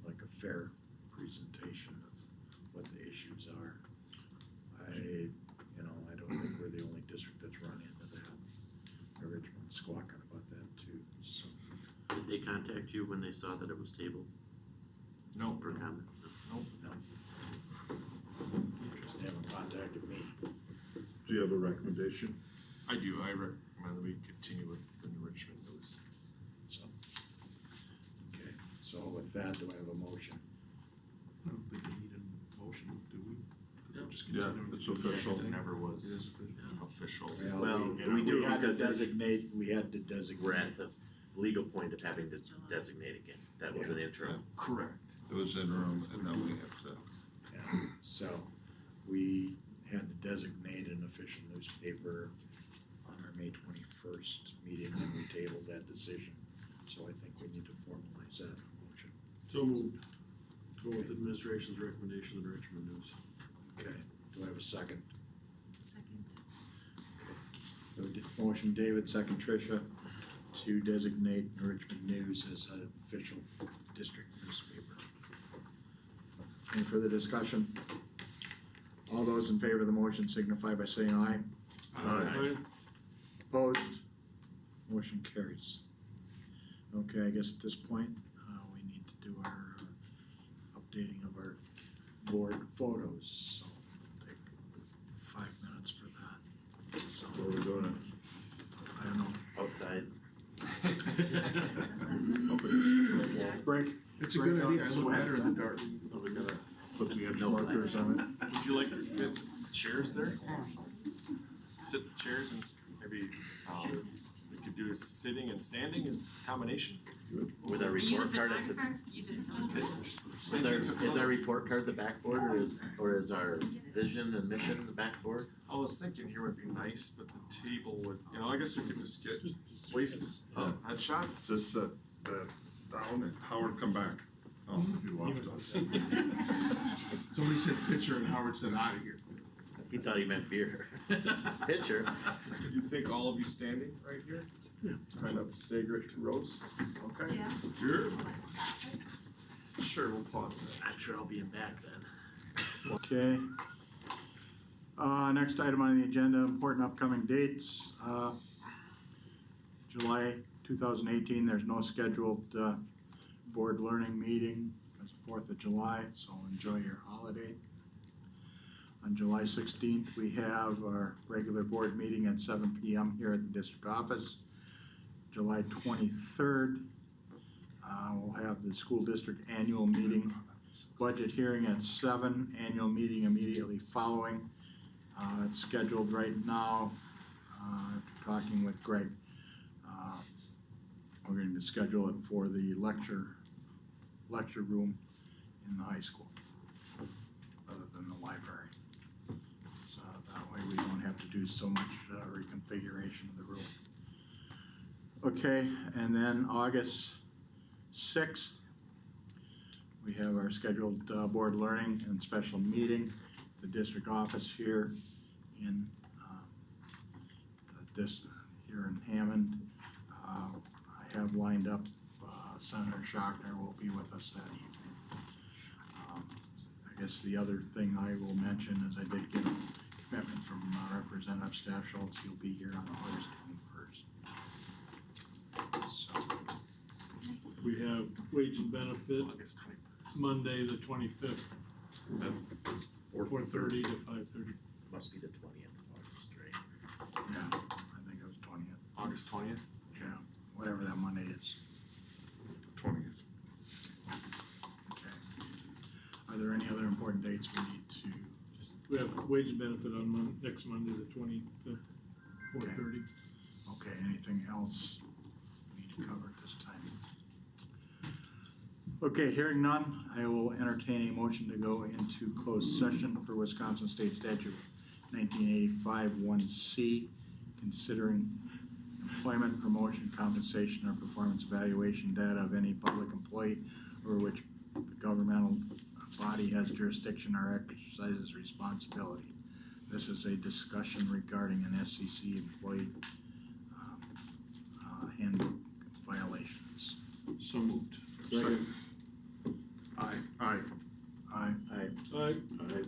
like a fair presentation of what the issues are. I don't think we're the only district that's run into that. Richmond's squawking about that too, so. Did they contact you when they saw that it was tabled? No. For comment? No. They haven't contacted me. Do you have a recommendation? I do, I recommend that we continue with the New Richmond News. So, okay, so with that, do I have a motion? I don't think we need a motion, do we? Just Yeah, continue. it's official. Because it never was official. Well, we we do had to because designate, we had to designate. we're at the legal point of having to designate again. That was an interim. Correct. It was interim, and now we have to. Yeah, so we had to designate an official newspaper on our May 21st meeting, and we tabled that decision. So I think we need to formalize that in a motion. So moved. Go with administration's recommendation of the Richmond News. Okay, do I have a second? Second. Okay. Motion David, second Tricia, to designate the Richmond News as an official district newspaper. Any further discussion? All those in favor of the motion signify by saying aye. Aye. Opposed? Motion carries. Okay, I guess at this point, we need to do our updating of our board photos, so we'll take 5 minutes for that. So, Where are we doing I don't know. Outside. Break. It's a good idea, I look better in the dark. Are we gonna put the edge markers on it? Would you like to sit chairs there? Sit chairs and maybe we could do sitting and standing as a combination? With our Are you the report card, is photographer? You just tell us. is our report card the backboard, or is our vision and mission the backboard? I was thinking here would be nice, but the table would, I guess we could just get waste headshots. Just set that down and Howard, come back. Oh, you left us. Somebody said pitcher and Howard said out of here. He thought he meant beer. Pitcher. Do you think all of you standing right here? Yeah. Kind of stagger it 2 rows? Okay. Yeah. Sure. Sure, we'll toss that. I'm sure I'll be in back then. Okay. Next item on the agenda, important upcoming dates. July 2018, there's no scheduled board learning meeting because of 4th of July, so enjoy your holiday. On July 16th, we have our regular board meeting at 7 p.m. here at the district office. July 23rd, we'll have the school district annual meeting, budget hearing at 7, annual meeting immediately following. It's scheduled right now, talking with Greg. We're going to schedule it for the lecture room in the high school, other than the library. So that way we don't have to do so much reconfiguration of the room. Okay, and then August 6th, we have our scheduled board learning and special meeting at the district office here in here in Hammond. I have lined up Senator Schochner will be with us that evening. I guess the other thing I will mention is I did get a commitment from Representative Staff Schultz. He'll be here on August 21st. So. We have wage and benefit August 21st. Monday, the 25th, That's 4:30 to 5:30. Must be the 20th of August, right? Yeah, I think it was 20th. August 20th? Yeah, whatever that Monday is. 20th. Okay. Are there any other important dates we need to? We have wage and benefit on next Monday, the 25th, 4:30. Okay, anything else we need to cover at this time? Okay, hearing none, I will entertain a motion to go into closed session for Wisconsin State Statute 1985 1C, considering employment, promotion, compensation, or performance evaluation data of any public employee over which the governmental body has jurisdiction or exercises responsibility. This is a discussion regarding an SCC employee handbook violations. So moved. Second. Aye. Aye. Aye. Aye. Aye.